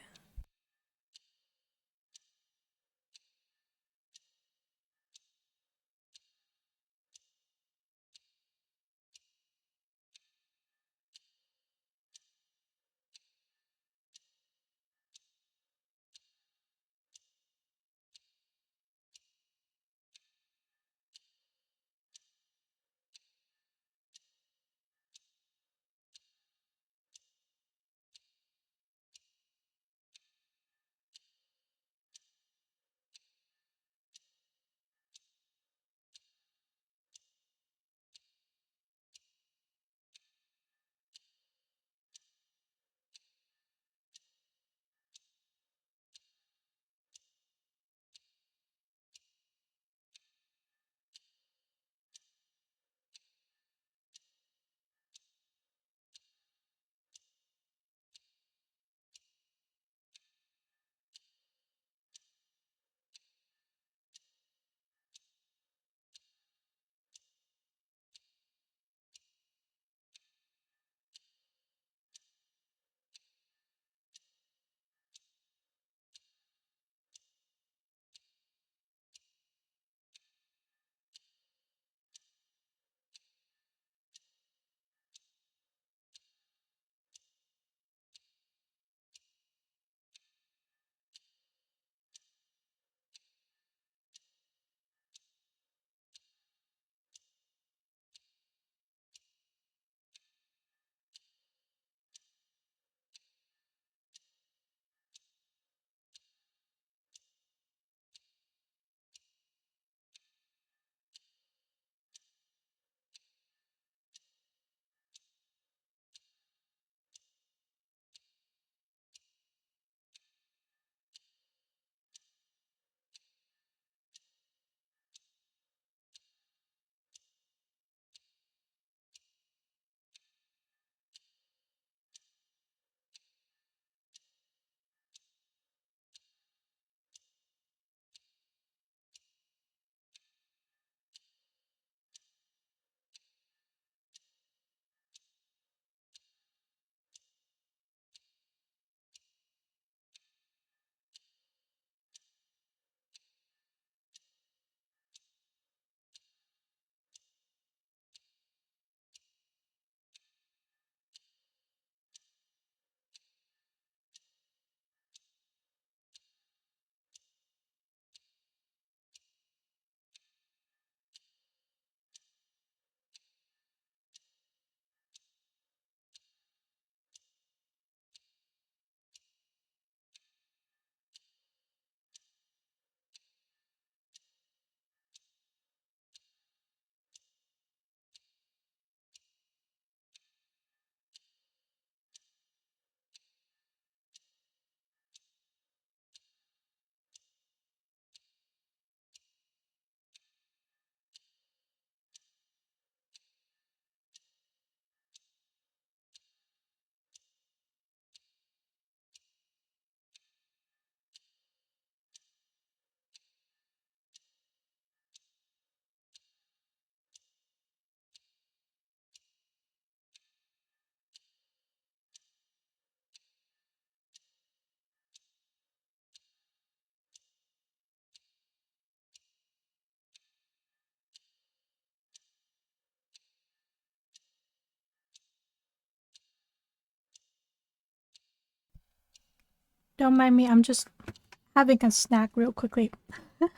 [SPEAKER 1] Don't mind me, I'm just having a snack real quickly. I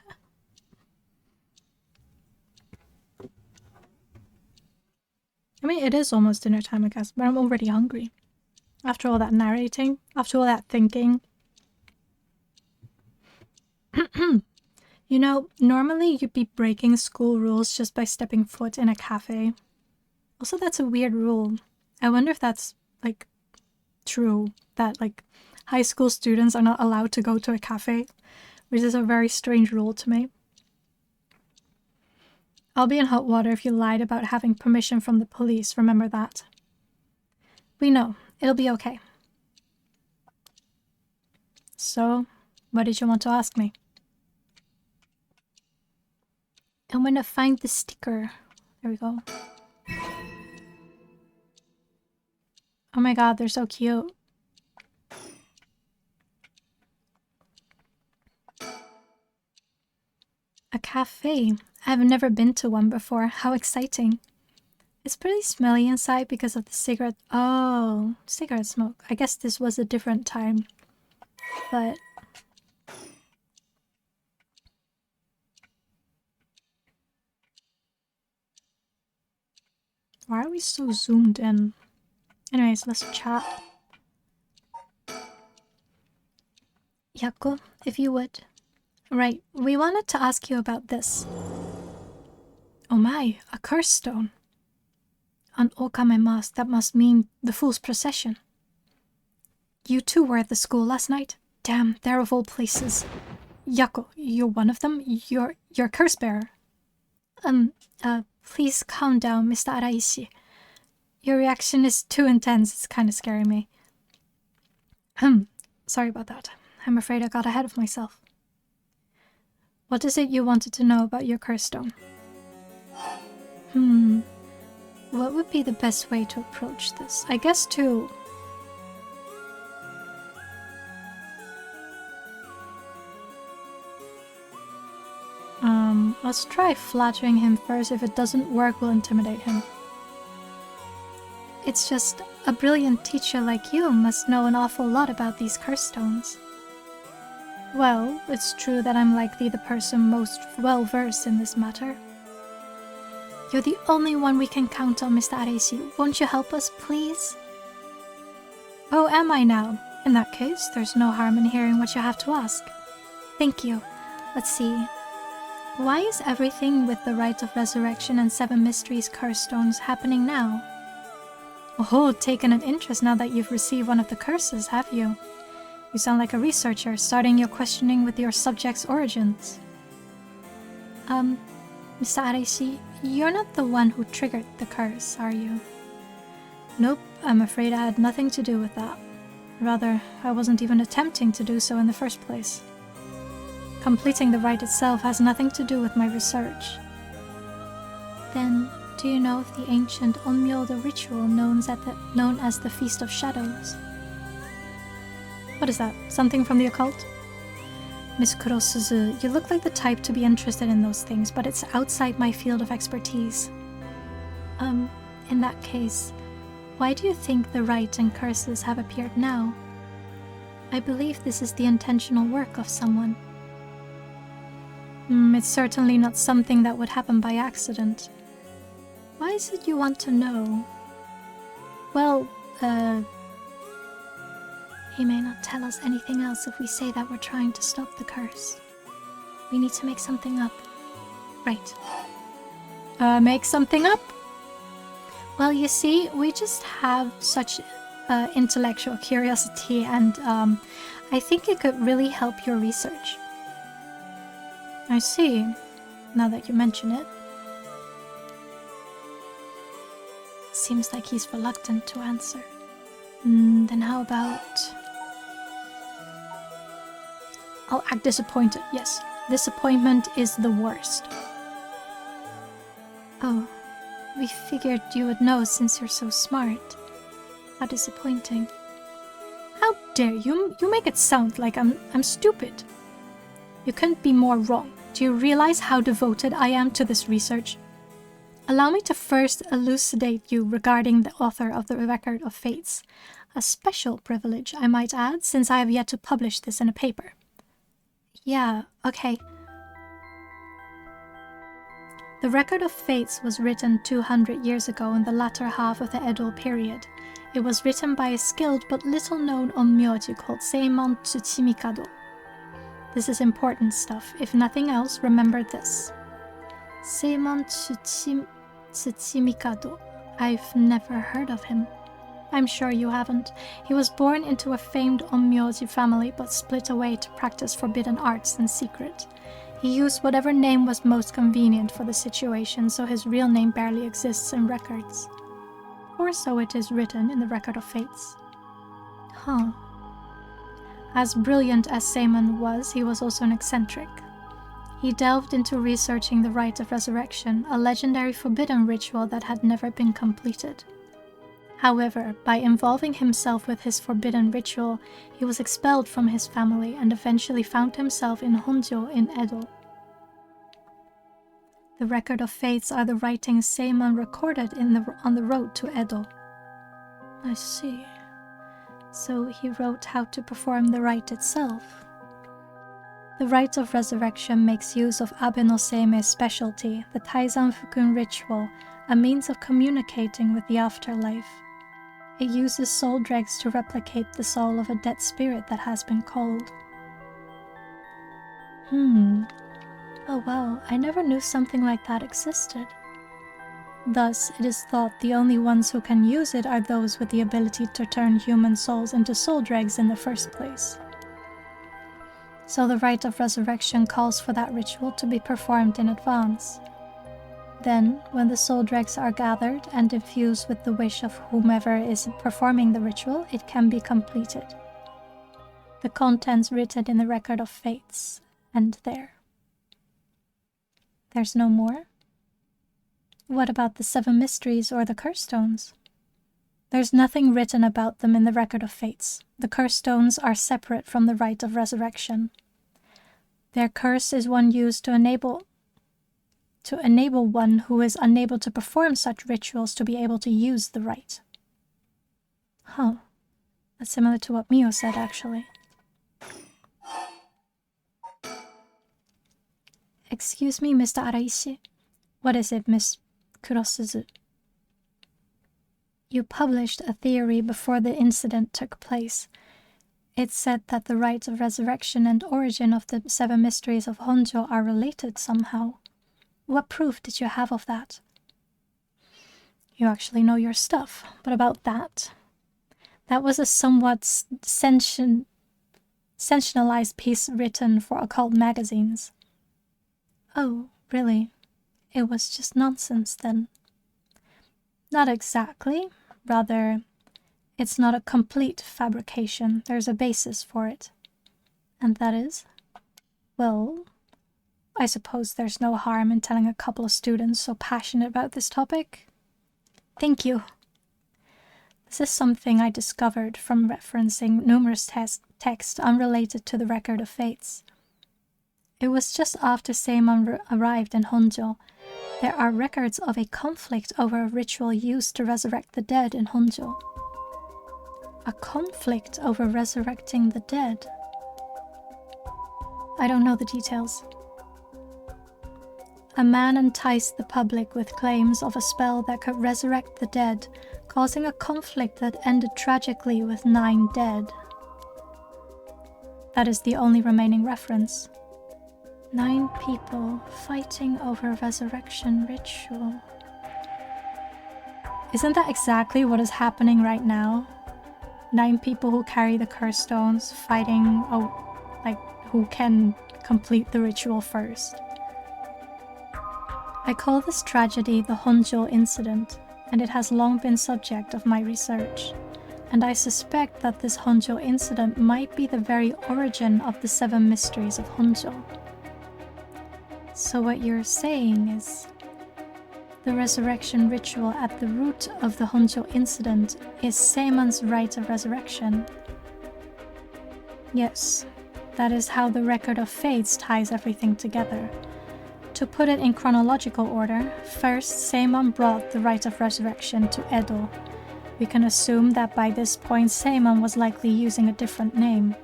[SPEAKER 1] mean, it is almost dinner time, I guess, but I'm already hungry. After all that narrating, after all that thinking. You know, normally you'd be breaking school rules just by stepping foot in a cafe. Also, that's a weird rule. I wonder if that's, like, true. That, like, high school students are not allowed to go to a cafe. Which is a very strange rule to me. I'll be in hot water if you lied about having permission from the police, remember that. We know. It'll be okay. So, what did you want to ask me? I'm gonna find the sticker. There we go. Oh my god, they're so cute. A cafe. I've never been to one before. How exciting. It's pretty smelly inside because of the cigarette. Oh, cigarette smoke. I guess this was a different time. But why are we so zoomed in? Anyways, let's chat. Yako, if you would. Right, we wanted to ask you about this. Oh my, a curse stone. An okame mask, that must mean the Fool's Procession. You two were at the school last night? Damn, they're of all places. Yako, you're one of them? You're a curse bearer. Please calm down, Mr. Araishi. Your reaction is too intense, it's kind of scaring me. Sorry about that. I'm afraid I got ahead of myself. What is it you wanted to know about your curse stone? What would be the best way to approach this? I guess to... let's try flattering him first. If it doesn't work, we'll intimidate him. It's just, a brilliant teacher like you must know an awful lot about these curse stones. Well, it's true that I'm likely the person most well-versed in this matter. You're the only one we can count on, Mr. Aresi. Won't you help us, please? Oh, am I now? In that case, there's no harm in hearing what you have to ask. Thank you. Let's see. Why is everything with the Rite of Resurrection and 7 Mysteries curse stones happening now? Oh, taken an interest now that you've received one of the curses, have you? You sound like a researcher, starting your questioning with your subject's origins. Mr. Araishi, you're not the one who triggered the curse, are you? Nope, I'm afraid I had nothing to do with that. Rather, I wasn't even attempting to do so in the first place. Completing the rite itself has nothing to do with my research. Then, do you know of the ancient Onmyodo ritual known as the Feast of Shadows? What is that? Something from the occult? Miss Kurosuzu, you look like the type to be interested in those things, but it's outside my field of expertise. In that case, why do you think the rite and curses have appeared now? I believe this is the intentional work of someone. It's certainly not something that would happen by accident. Why is it you want to know? Well, he may not tell us anything else if we say that we're trying to stop the curse. We need to make something up. Right. Make something up? Well, you see, we just have such intellectual curiosity, and I think it could really help your research. I see, now that you mention it. Seems like he's reluctant to answer. Then how about... I'll act disappointed. Yes, disappointment is the worst. Oh, we figured you would know since you're so smart. How disappointing. How dare you? You make it sound like I'm stupid. You couldn't be more wrong. Do you realize how devoted I am to this research? Allow me to first elucidate you regarding the author of the Record of Fates. A special privilege, I might add, since I have yet to publish this in a paper. Yeah, okay. The Record of Fates was written 200 years ago in the latter half of the Edo period. It was written by a skilled but little-known onmyoji called Seimon Tsuchimikado. This is important stuff. If nothing else, remember this. Seimon Tsuchimikado. I've never heard of him. I'm sure you haven't. He was born into a famed onmyoji family but split away to practice forbidden arts in secret. He used whatever name was most convenient for the situation, so his real name barely exists in records. Or so it is written in the Record of Fates. Huh. As brilliant as Seimon was, he was also an eccentric. He delved into researching the Rite of Resurrection, a legendary forbidden ritual that had never been completed. However, by involving himself with his forbidden ritual, he was expelled from his family and eventually found himself in Honjo in Edo. The Record of Fates are the writings Seimon recorded on the road to Edo. I see. So he wrote how to perform the rite itself. The Rite of Resurrection makes use of Abe no Seime's specialty, the Taizan Fukun ritual, a means of communicating with the afterlife. It uses soul dregs to replicate the soul of a dead spirit that has been called. Oh wow, I never knew something like that existed. Thus, it is thought the only ones who can use it are those with the ability to turn human souls into soul dregs in the first place. So the Rite of Resurrection calls for that ritual to be performed in advance. Then, when the soul dregs are gathered and infused with the wish of whomever is performing the ritual, it can be completed. The contents written in the Record of Fates end there. There's no more? What about the 7 mysteries or the curse stones? There's nothing written about them in the Record of Fates. The curse stones are separate from the Rite of Resurrection. Their curse is one used to enable one who is unable to perform such rituals to be able to use the rite. Huh. That's similar to what Mio said, actually. Excuse me, Mr. Araishi. What is it, Miss Kurosuzu? You published a theory before the incident took place. It said that the Rite of Resurrection and origin of the 7 mysteries of Honjo are related somehow. What proof did you have of that? You actually know your stuff, but about that. That was a somewhat sensationalized piece written for occult magazines. Oh, really? It was just nonsense then? Not exactly. Rather, it's not a complete fabrication. There's a basis for it. And that is? Well, I suppose there's no harm in telling a couple of students so passionate about this topic. Thank you. This is something I discovered from referencing numerous texts unrelated to the Record of Fates. It was just after Seimon arrived in Honjo. There are records of a conflict over a ritual used to resurrect the dead in Honjo. A conflict over resurrecting the dead? I don't know the details. A man enticed the public with claims of a spell that could resurrect the dead, causing a conflict that ended tragically with 9 dead. That is the only remaining reference. 9 people fighting over a resurrection ritual. Isn't that exactly what is happening right now? 9 people who carry the curse stones fighting, who can complete the ritual first. I call this tragedy the Honjo incident, and it has long been subject of my research. And I suspect that this Honjo incident might be the very origin of the 7 mysteries of Honjo. So what you're saying is, the resurrection ritual at the root of the Honjo incident is Seimon's Rite of Resurrection. Yes, that is how the Record of Fates ties everything together. To put it in chronological order, first Seimon brought the Rite of Resurrection to Edo. we can assume that by this point Seimon was likely using a different name.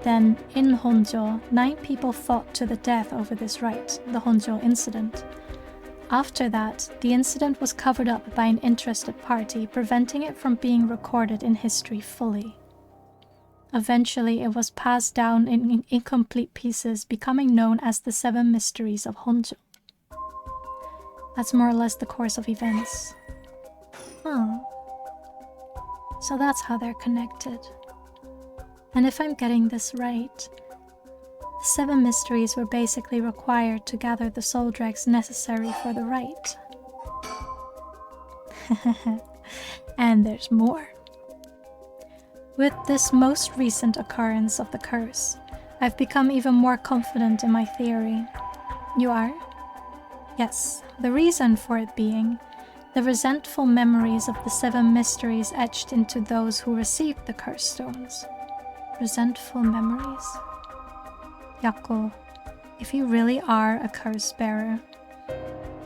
[SPEAKER 1] Then, in Honjo, 9 people fought to the death over this rite, the Honjo incident. After that, the incident was covered up by an interested party, preventing it from being recorded in history fully. Eventually, it was passed down in incomplete pieces, becoming known as the 7 Mysteries of Honjo. That's more or less the course of events. Huh. So that's how they're connected. And if I'm getting this right, the 7 mysteries were basically required to gather the soul dregs necessary for the rite. And there's more. With this most recent occurrence of the curse, I've become even more confident in my theory. You are? Yes, the reason for it being the resentful memories of the 7 mysteries etched into those who received the curse stones. Resentful memories? Yako, if you really are a curse bearer,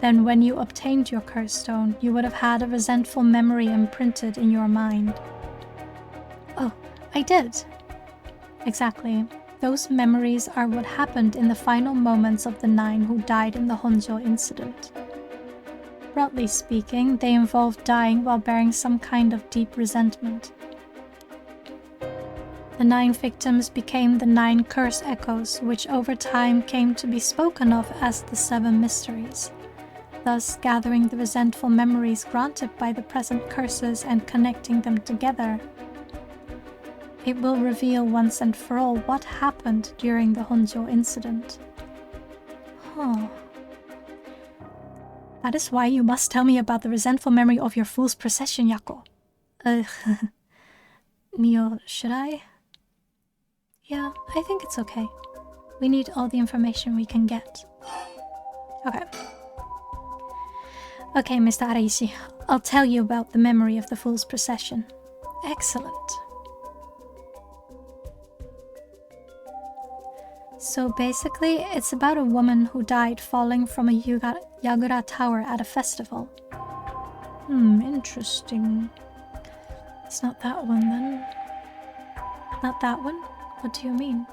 [SPEAKER 1] then when you obtained your curse stone, you would have had a resentful memory imprinted in your mind. Oh, I did. Exactly. Those memories are what happened in the final moments of the 9 who died in the Honjo incident. Broadly speaking, they involved dying while bearing some kind of deep resentment. The 9 victims became the 9 curse echoes, which over time came to be spoken of as the 7 mysteries, thus gathering the resentful memories granted by the present curses and connecting them together. It will reveal once and for all what happened during the Honjo incident. Huh. That is why you must tell me about the resentful memory of your fool's procession, Yako. Mio, should I? Yeah, I think it's okay. We need all the information we can get. Okay. Okay, Mr. Araishi, I'll tell you about the memory of the fool's procession. Excellent. So basically, it's about a woman who died falling from a Yagura tower at a festival. Interesting. It's not that one then. Not that one? What do you mean?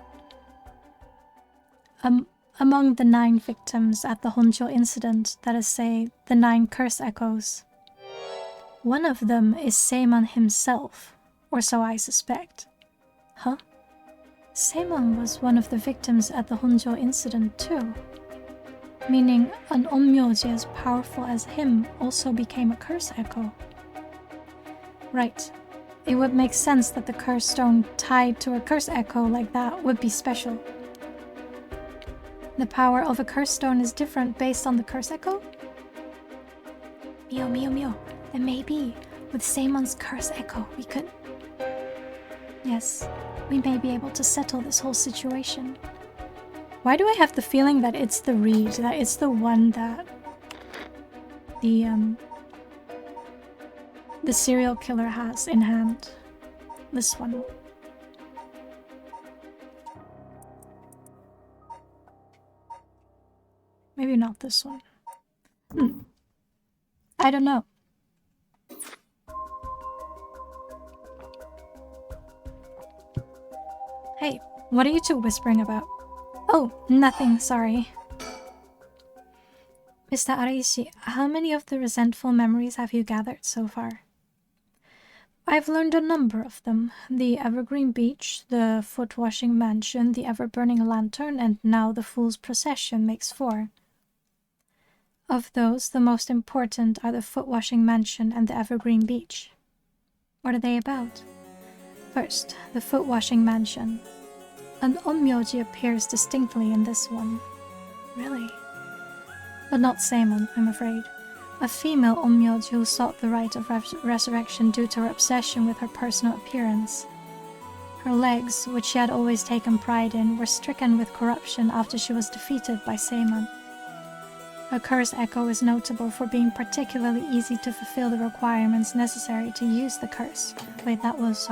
[SPEAKER 1] Among the 9 victims at the Honjo incident, that is, say, the 9 curse echoes, one of them is Seimon himself, or so I suspect. Huh? Seimon was one of the victims at the Honjo incident too. Meaning an onmyoji as powerful as him also became a curse echo. Right. It would make sense that the curse stone tied to a curse echo like that would be special. The power of a curse stone is different based on the curse echo? Mio. Then maybe with Seimon's curse echo we could... Yes, we may be able to settle this whole situation. Why do I have the feeling that it's the reed, that it's the one that the serial killer has in hand? This one. Maybe not this one. I don't know. Hey, what are you two whispering about? Oh, nothing, sorry. Mr. Araishi, how many of the resentful memories have you gathered so far? I've learned a number of them. The Evergreen Beach, the Foot-Washing Mansion, the Ever-Burning Lantern, and now the Fool's Procession makes 4. Of those, the most important are the Foot-Washing Mansion and the Evergreen Beach. What are they about? First, the Foot-Washing Mansion. An onmyoji appears distinctly in this one. Really? But not Seimon, I'm afraid. A female onmyoji who sought the rite of resurrection due to her obsession with her personal appearance. Her legs, which she had always taken pride in, were stricken with corruption after she was defeated by Seimon. Her curse echo is notable for being particularly easy to fulfill the requirements necessary to use the curse. Wait, that was...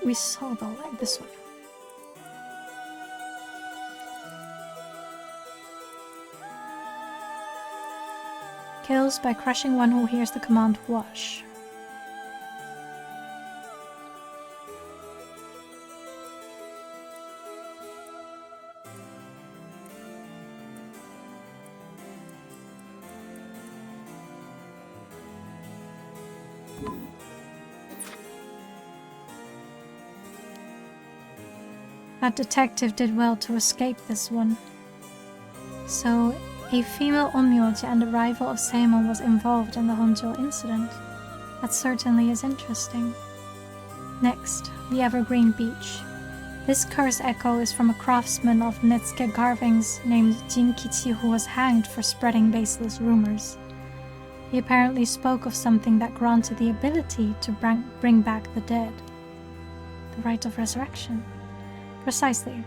[SPEAKER 1] We saw the leg, this one. Kills by crushing one who hears the command wash. That detective did well to escape this one. So, a female onmyoji and a rival of Seimon was involved in the Honjo incident. That certainly is interesting. Next, the Evergreen Beach. This curse echo is from a craftsman of Netsuke carvings named Jinkichi who was hanged for spreading baseless rumors. He apparently spoke of something that granted the ability to bring back the dead. The rite of resurrection. Precisely.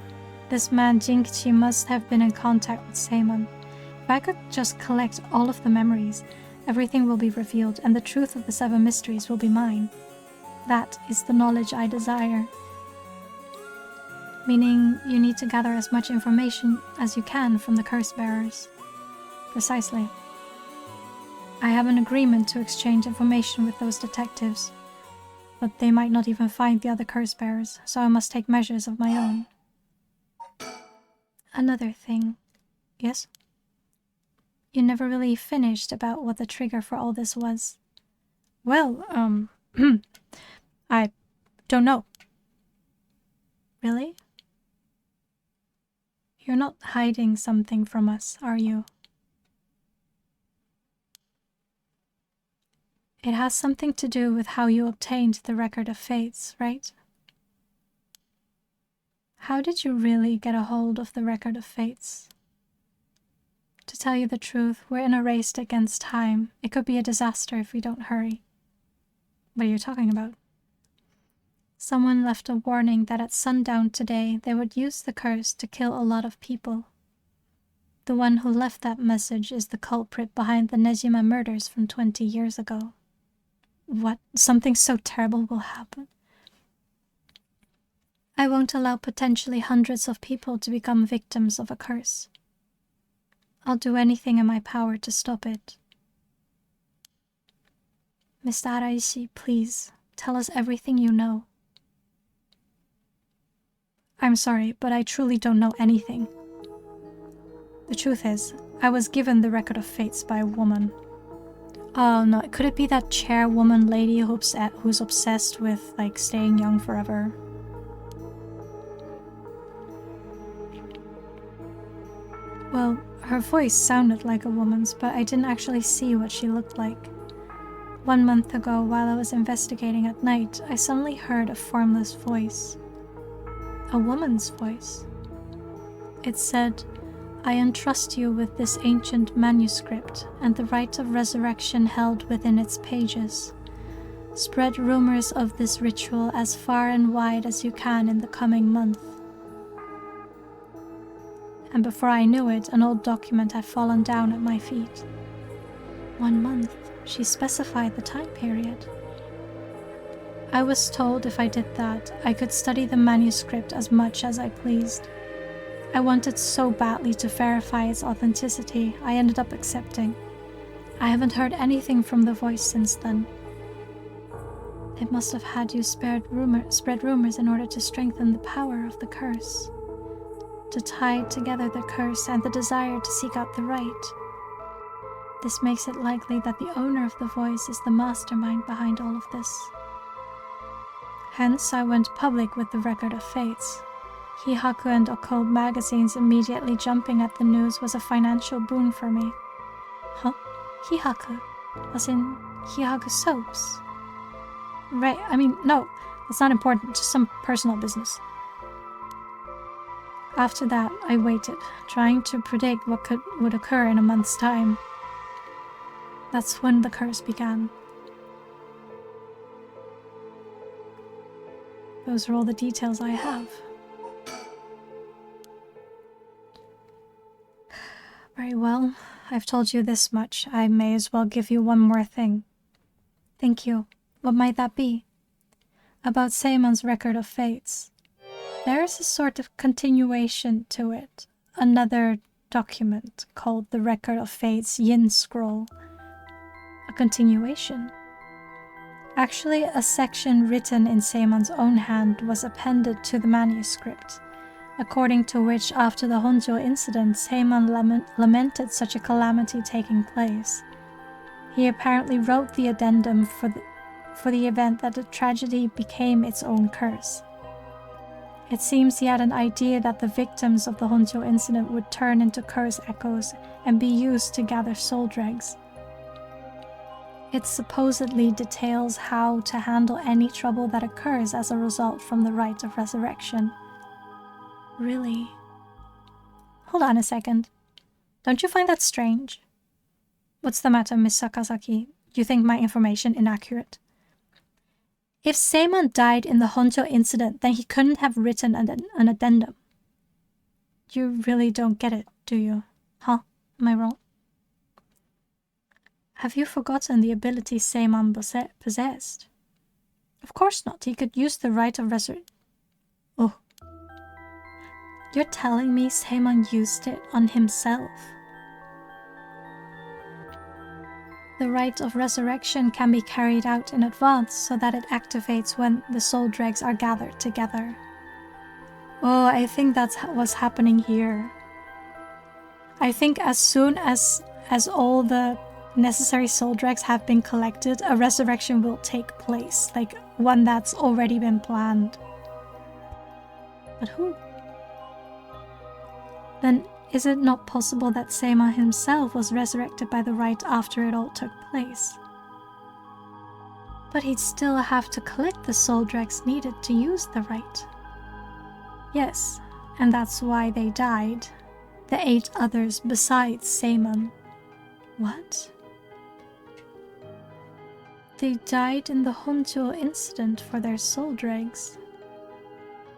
[SPEAKER 1] This man Jinkichi must have been in contact with Seimon. If I could just collect all of the memories, everything will be revealed and the truth of the 7 mysteries will be mine. That is the knowledge I desire. Meaning you need to gather as much information as you can from the curse bearers. Precisely. I have an agreement to exchange information with those detectives, but they might not even find the other curse bearers, so I must take measures of my own. Another thing. Yes? You never really finished about what the trigger for all this was. Well, I don't know. Really? You're not hiding something from us, are you? It has something to do with how you obtained the Record of Fates, right? How did you really get a hold of the Record of Fates? To tell you the truth, we're in a race against time. It could be a disaster if we don't hurry. What are you talking about? Someone left a warning that at sundown today they would use the curse to kill a lot of people. The one who left that message is the culprit behind the Nejima murders from 20 years ago. What? Something so terrible will happen? I won't allow potentially hundreds of people to become victims of a curse. I'll do anything in my power to stop it. Mr. Araishi, please, tell us everything you know. I'm sorry, but I truly don't know anything. The truth is, I was given the Record of Fates by a woman. Oh no, could it be that chairwoman lady who's obsessed with, like, staying young forever? Well, her voice sounded like a woman's, but I didn't actually see what she looked like. 1 month ago, while I was investigating at night, I suddenly heard a formless voice. A woman's voice. It said, I entrust you with this ancient manuscript and the rite of resurrection held within its pages. Spread rumors of this ritual as far and wide as you can in the coming month. And before I knew it, an old document had fallen down at my feet. 1 month. She specified the time period. I was told if I did that, I could study the manuscript as much as I pleased. I wanted so badly to verify its authenticity, I ended up accepting. I haven't heard anything from the voice since then. It must have had you spread rumors in order to strengthen the power of the curse. To tie together the curse and the desire to seek out the right. This makes it likely that the owner of the voice is the mastermind behind all of this. Hence, I went public with the Record of Fates. Hihaku and occult magazines immediately jumping at the news was a financial boon for me. Huh? Hihaku? As in Hihaku soaps? Right, I mean, no, that's not important, just some personal business. After that, I waited, trying to predict what would occur in a month's time. That's when the curse began. Those are all the details I have. Very well, I've told you this much. I may as well give you one more thing. Thank you. What might that be? About Seimon's Record of Fates. There is a sort of continuation to it. Another document called the Record of Fates Yin Scroll, continuation. Actually, a section written in Seimon's own hand was appended to the manuscript, according to which after the Honjo incident, Seimon lamented such a calamity taking place. He apparently wrote the addendum for the event that the tragedy became its own curse. It seems he had an idea that the victims of the Honjo incident would turn into curse echoes and be used to gather soul dregs. It supposedly details how to handle any trouble that occurs as a result from the rite of resurrection. Really? Hold on a second. Don't you find that strange? What's the matter, Miss Sakazaki? You think my information inaccurate? If Seimon died in the Honjo incident, then he couldn't have written an addendum. You really don't get it, do you? Huh? Am I wrong? Have you forgotten the ability Seimon possessed? Of course not. He could use the rite of resurrection. Oh. You're telling me Seimon used it on himself? The rite of resurrection can be carried out in advance so that it activates when the soul dregs are gathered together. Oh, I think that's what's happening here. I think as soon as all the necessary soul dregs have been collected, a resurrection will take place, like one that's already been planned. But who? Then is it not possible that Seimon himself was resurrected by the rite after it all took place? But he'd still have to collect the soul dregs needed to use the rite. Yes, and that's why they died. The 8 others besides Seimon. What? They died in the Honjo incident for their soul dregs.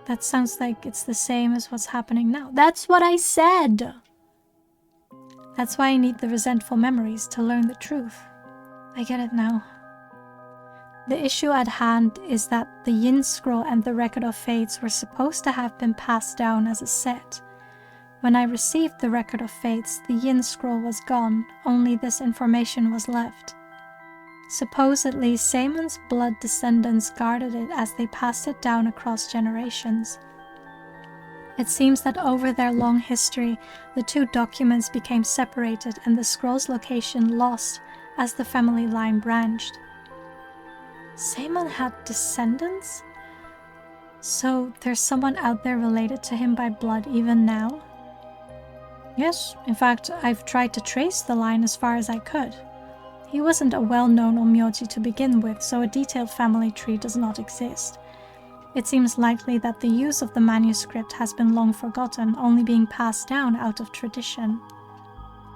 [SPEAKER 1] That sounds like it's the same as what's happening now. That's what I said! That's why I need the resentful memories to learn the truth. I get it now. The issue at hand is that the Yin Scroll and the Record of Fates were supposed to have been passed down as a set. When I received the Record of Fates, the Yin Scroll was gone, only this information was left. Supposedly, Seimon's blood descendants guarded it as they passed it down across generations. It seems that over their long history, the 2 documents became separated and the scroll's location lost as the family line branched. Seimon had descendants? So there's someone out there related to him by blood even now? Yes, in fact, I've tried to trace the line as far as I could. He wasn't a well-known onmyoji to begin with, so a detailed family tree does not exist. It seems likely that the use of the manuscript has been long forgotten, only being passed down out of tradition.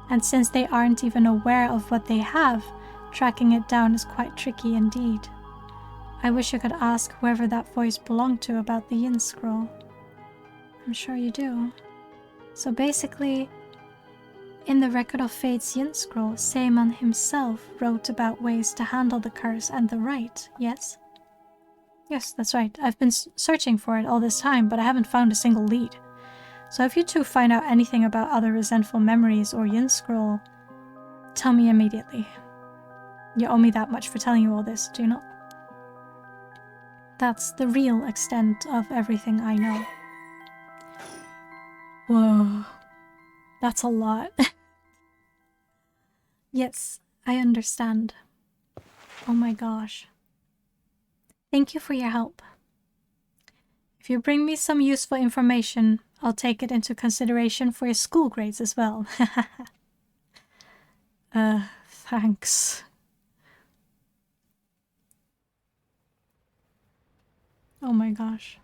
[SPEAKER 1] And since they aren't even aware of what they have, tracking it down is quite tricky indeed. I wish you could ask whoever that voice belonged to about the Yin Scroll. I'm sure you do. So basically, in the Record of Fate's Yin Scroll, Seimon himself wrote about ways to handle the curse and the rite, yes? Yes, that's right. I've been searching for it all this time, but I haven't found a single lead. So if you two find out anything about other resentful memories or Yin Scroll, tell me immediately. You owe me that much for telling you all this, do you not? That's the real extent of everything I know. Whoa. That's a lot. Yes, I understand. Oh my gosh. Thank you for your help. If you bring me some useful information, I'll take it into consideration for your school grades as well. Thanks. Oh my gosh.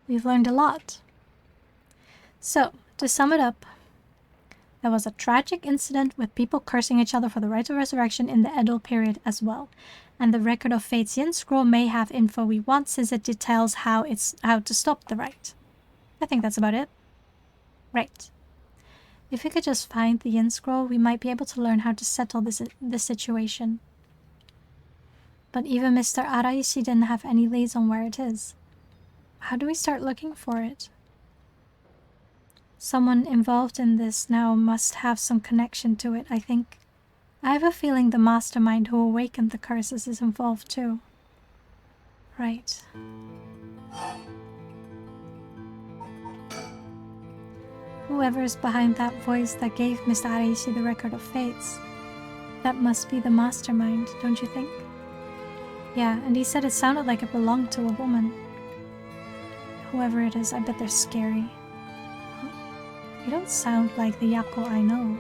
[SPEAKER 1] We've learned a lot. So, to sum it up, there was a tragic incident with people cursing each other for the rite of resurrection in the Edo period as well. And the Record of Fate's Yin Scroll may have info we want since it details how to stop the rite. I think that's about it. Right. If we could just find the Yin Scroll, we might be able to learn how to settle this situation. But even Mr. Araishi didn't have any leads on where it is. How do we start looking for it? Someone involved in this now must have some connection to it, I think. I have a feeling the mastermind who awakened the curses is involved too. Right. Whoever's behind that voice that gave Mr. Araishi the record of fates, that must be the mastermind, don't you think? Yeah, and he said it sounded like it belonged to a woman. Whoever it is, I bet they're scary. Huh? You don't sound like the Yako I know.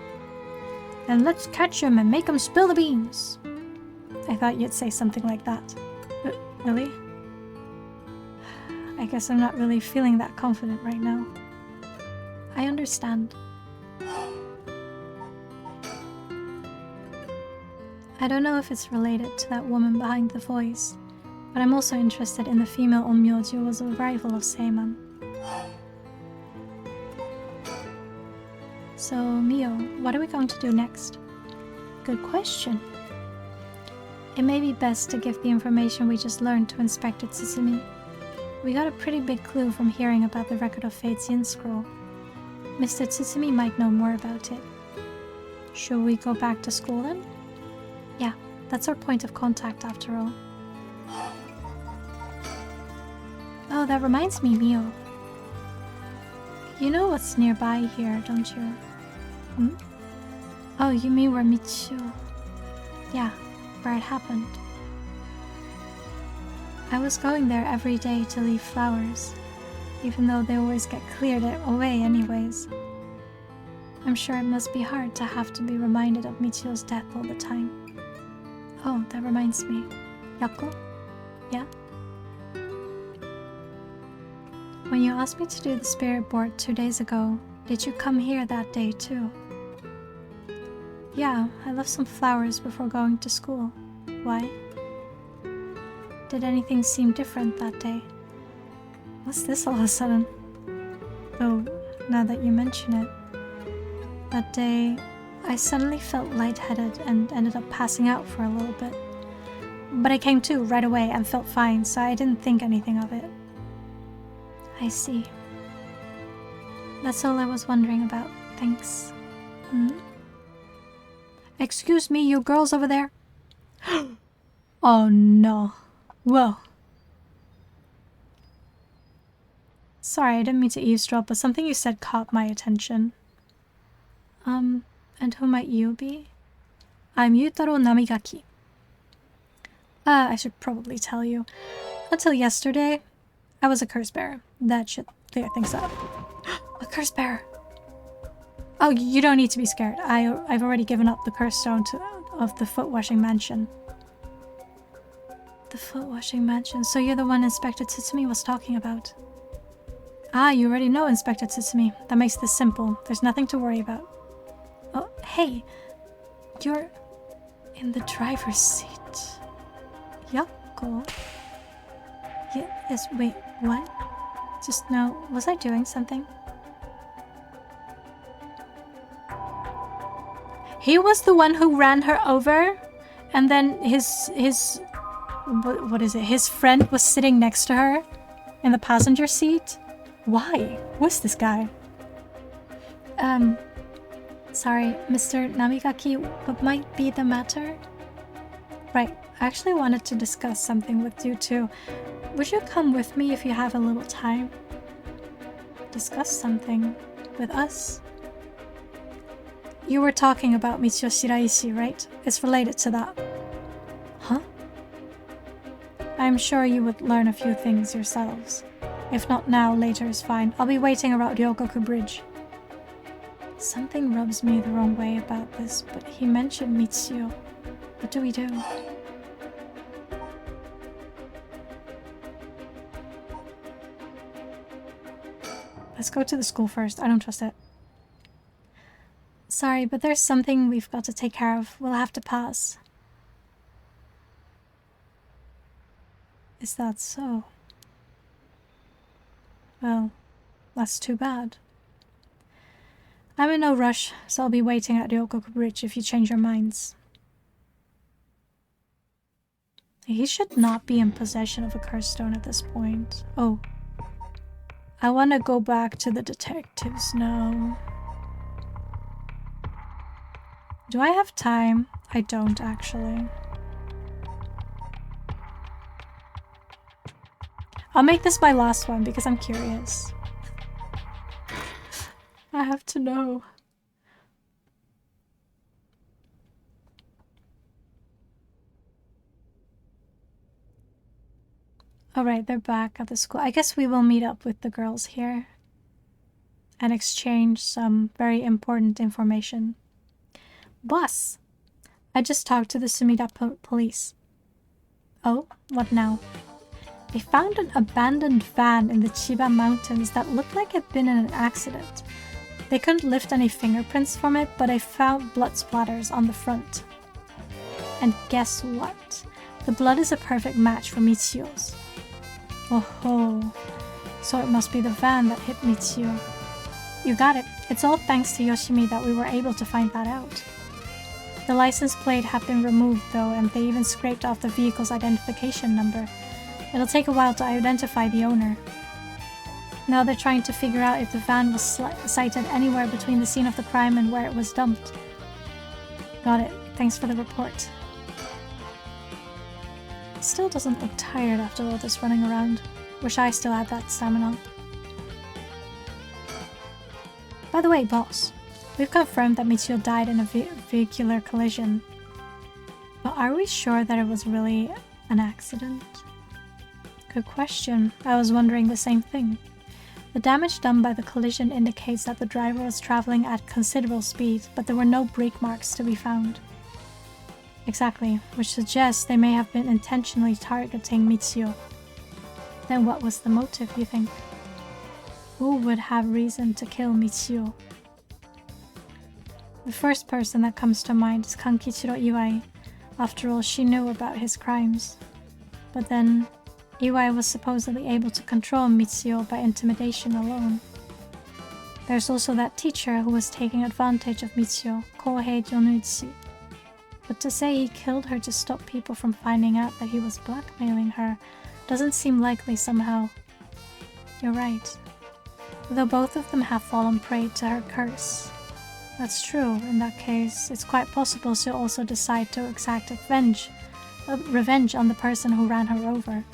[SPEAKER 1] Then let's catch him and make him spill the beans. I thought you'd say something like that. Really? I guess I'm not really feeling that confident right now. I understand. I don't know if it's related to that woman behind the voice, but I'm also interested in the female Onmyoji who was a rival of Seiman. So, Mio, what are we going to do next? Good question. It may be best to give the information we just learned to Inspector Tsutsumi. We got a pretty big clue from hearing about the Record of Fate's Yin Scroll. Mr. Tsutsumi might know more about it. Should we go back to school then? Yeah, that's our point of contact after all. Oh, that reminds me, Mio. You know what's nearby here, don't you? Hmm? Oh, you mean where Mitsuo? Yeah, where it happened. I was going there every day to leave flowers, even though they always get cleared away anyways. I'm sure it must be hard to have to be reminded of Michio's death all the time. Oh, that reminds me. Yako? Yeah? When you asked me to do the spirit board 2 days ago, did you come here that day too? Yeah, I left some flowers before going to school. Why? Did anything seem different that day? What's this all of a sudden? Oh, now that you mention it. That day, I suddenly felt lightheaded and ended up passing out for a little bit. But I came to right away and felt fine, so I didn't think anything of it. I see. That's all I was wondering about. Thanks. Hmm? Excuse me, you girls over there? Oh no. Whoa. Sorry, I didn't mean to eavesdrop, but something you said caught my attention. And who might you be? I'm Yutaro Namigaki. I should probably tell you. Until yesterday, I was a curse bearer. That should clear things up. A curse bearer! Oh, you don't need to be scared. I've already given up the curse stone of the foot-washing mansion. The foot-washing mansion? So you're the one Inspector Tsutsumi was talking about? Ah, you already know Inspector Tsutsumi. That makes this simple. There's nothing to worry about. Oh, hey! You're in the driver's seat. Yako? Yes, wait, what? Just now, was I doing something? He was the one who ran her over, and then what is it? His friend was sitting next to her in the passenger seat? Why? Who's this guy? Sorry, Mr. Namigaki, what might be the matter? Right, I actually wanted to discuss something with you too. Would you come with me if you have a little time? Discuss something with us? You were talking about Michio Shiraishi, right? It's related to that. Huh? I'm sure you would learn a few things yourselves. If not now, later is fine. I'll be waiting around Ryogoku Bridge. Something rubs me the wrong way about this, but he mentioned Mitsuo. What do we do? Let's go to the school first. I don't trust it. Sorry, but there's something we've got to take care of. We'll have to pass. Is that so? Well, that's too bad. I'm in no rush, so I'll be waiting at Ryogoku Bridge if you change your minds. He should not be in possession of a curse stone at this point. Oh, I want to go back to the detectives now. Do I have time? I don't, actually. I'll make this my last one because I'm curious. I have to know. Alright, they're back at the school. I guess we will meet up with the girls here and exchange some very important information. Boss! I just talked to the Sumida police. Oh, what now? They found an abandoned van in the Chiba Mountains that looked like it had been in an accident. They couldn't lift any fingerprints from it, but I found blood splatters on the front. And guess what? The blood is a perfect match for Mitsuyo's. Oh ho. So it must be the van that hit Mitsuyo. You got it. It's all thanks to Yoshimi that we were able to find that out. The license plate had been removed though, and they even scraped off the vehicle's identification number. It'll take a while to identify the owner. Now they're trying to figure out if the van was sighted anywhere between the scene of the crime and where it was dumped. Got it. Thanks for the report. Still doesn't look tired after all this running around. Wish I still had that stamina. By the way, boss, we've confirmed that Mitsuyo died in a vehicular collision. But are we sure that it was really an accident? Good question. I was wondering the same thing. The damage done by the collision indicates that the driver was traveling at considerable speed, but there were no brake marks to be found. Exactly, which suggests they may have been intentionally targeting Mitsuyo. Then what was the motive, you think? Who would have reason to kill Mitsuyo? The first person that comes to mind is Kankichiro Iwai. After all, she knew about his crimes. But then, Iwai was supposedly able to control Mitsuyo by intimidation alone. There's also that teacher who was taking advantage of Mitsuyo, Kohei Jonuchi. But to say he killed her to stop people from finding out that he was blackmailing her doesn't seem likely somehow. You're right. Though both of them have fallen prey to her curse. That's true. In that case, it's quite possible she'll also decide to exact revenge on the person who ran her over.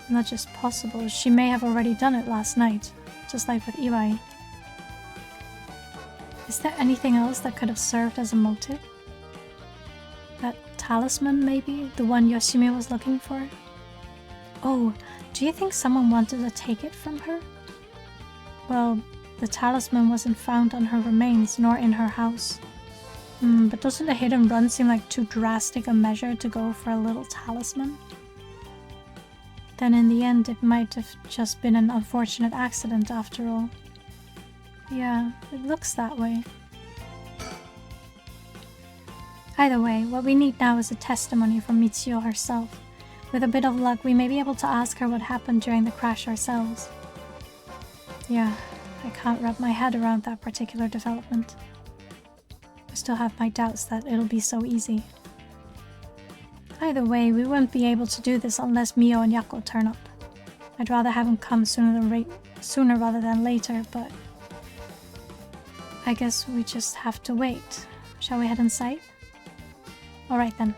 [SPEAKER 1] Not just possible, she may have already done it last night, just like with Iwai. Is there anything else that could have served as a motive? That talisman, maybe? The one Yoshimi was looking for? Oh, do you think someone wanted to take it from her? Well, the talisman wasn't found on her remains, nor in her house. But doesn't a hit and run seem like too drastic a measure to go for a little talisman? Then in the end, it might have just been an unfortunate accident after all. Yeah, it looks that way. Either way, what we need now is a testimony from Mitsuyo herself. With a bit of luck, we may be able to ask her what happened during the crash ourselves. Yeah, I can't wrap my head around that particular development. I still have my doubts that it'll be so easy. Either way, we wouldn't be able to do this unless Mio and Yako turn up. I'd rather have them come sooner rather than later, but I guess we just have to wait. Shall we head inside? Alright then.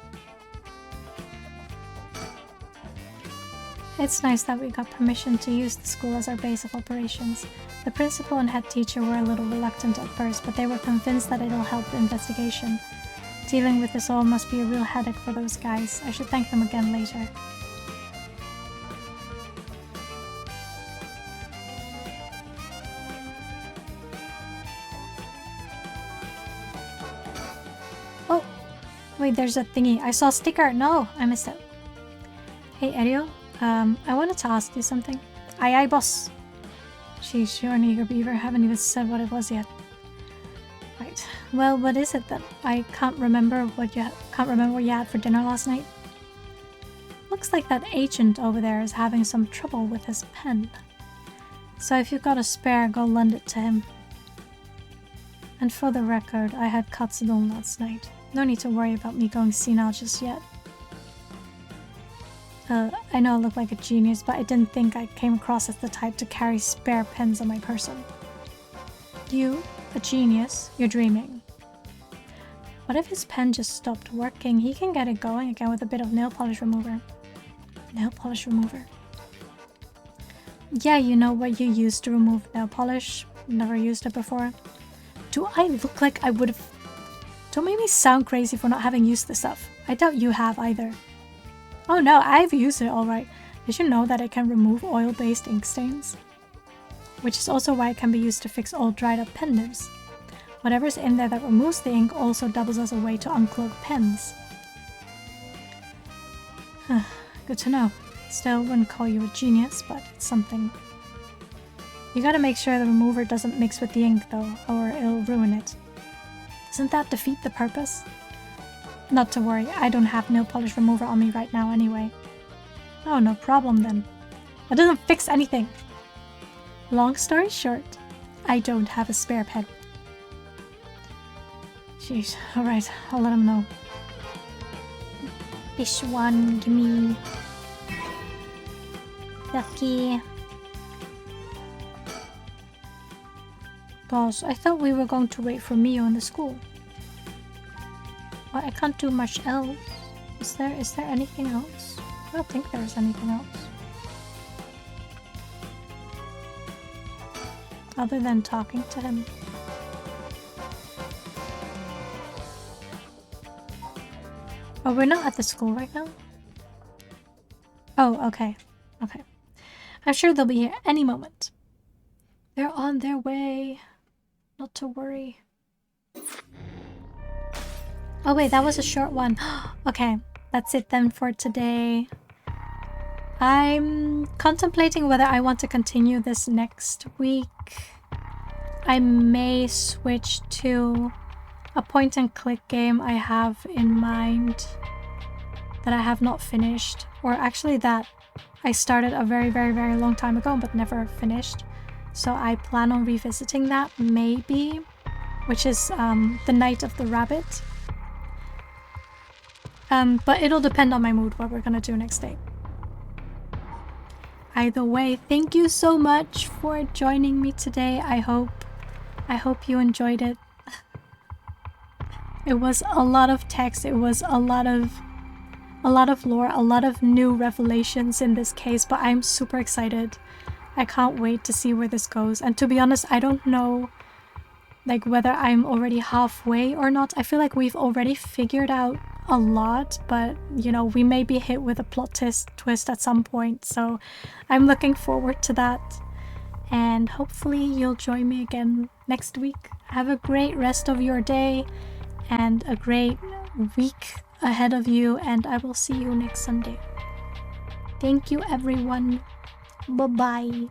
[SPEAKER 1] It's nice that we got permission to use the school as our base of operations. The principal and head teacher were a little reluctant at first, but they were convinced that it'll help the investigation. Dealing with this all must be a real headache for those guys. I should thank them again later. Oh! Wait, there's a thingy. I saw a sticker! No! I missed it. Hey, Erio. I wanted to ask you something. Aye aye, boss! Sheesh, you're an eager beaver. Haven't even said what it was yet. Right. Well, what is it that I can't remember what you had for dinner last night? Looks like that agent over there is having some trouble with his pen. So if you've got a spare, go lend it to him. And for the record, I had katsudon last night. No need to worry about me going senile just yet. I know I look like a genius, but I didn't think I came across as the type to carry spare pens on my person. You, a genius, you're dreaming. What if his pen just stopped working? He can get it going again with a bit of nail polish remover. Nail polish remover. Yeah, you know what you use to remove nail polish? Never used it before. Do I look like I would have... Don't make me sound crazy for not having used this stuff. I doubt you have either. Oh no, I've used it alright. Did you know that it can remove oil-based ink stains? Which is also why it can be used to fix old dried up pen nibs. Whatever's in there that removes the ink also doubles as a way to unclog pens. Good to know. Still wouldn't call you a genius, but it's something. You gotta make sure the remover doesn't mix with the ink though, or it'll ruin it. Doesn't that defeat the purpose? Not to worry, I don't have nail polish remover on me right now anyway. Oh, no problem then. That doesn't fix anything. Long story short, I don't have a spare pen. Jeez, alright, I'll let him know. This one, gimme. Lucky. Gosh, I thought we were going to wait for Mio in the school. Well, I can't do much else. Is there anything else? I don't think there's anything else. Other than talking to him. Oh, we're not at the school right now? Oh, okay. Okay. I'm sure they'll be here any moment. They're on their way. Not to worry. Oh wait, that was a short one. Okay, that's it then for today. I'm contemplating whether I want to continue this next week. I may switch to a point-and-click game I have in mind that I have not finished, or actually that I started a very, very, very long time ago but never finished. So I plan on revisiting that, maybe, which is The Night of the Rabbit. But it'll depend on my mood what we're gonna do next day. Either way, thank you so much for joining me today. I hope you enjoyed it. It was a lot of text, it was a lot of lore, a lot of new revelations in this case, but I'm super excited. I can't wait to see where this goes. And to be honest, I don't know like whether I'm already halfway or not. I feel like we've already figured out a lot, but you know, we may be hit with a plot twist at some point. So I'm looking forward to that. And hopefully you'll join me again next week. Have a great rest of your day and a great week ahead of you, and I will see you next Sunday. Thank you everyone. Bye-bye.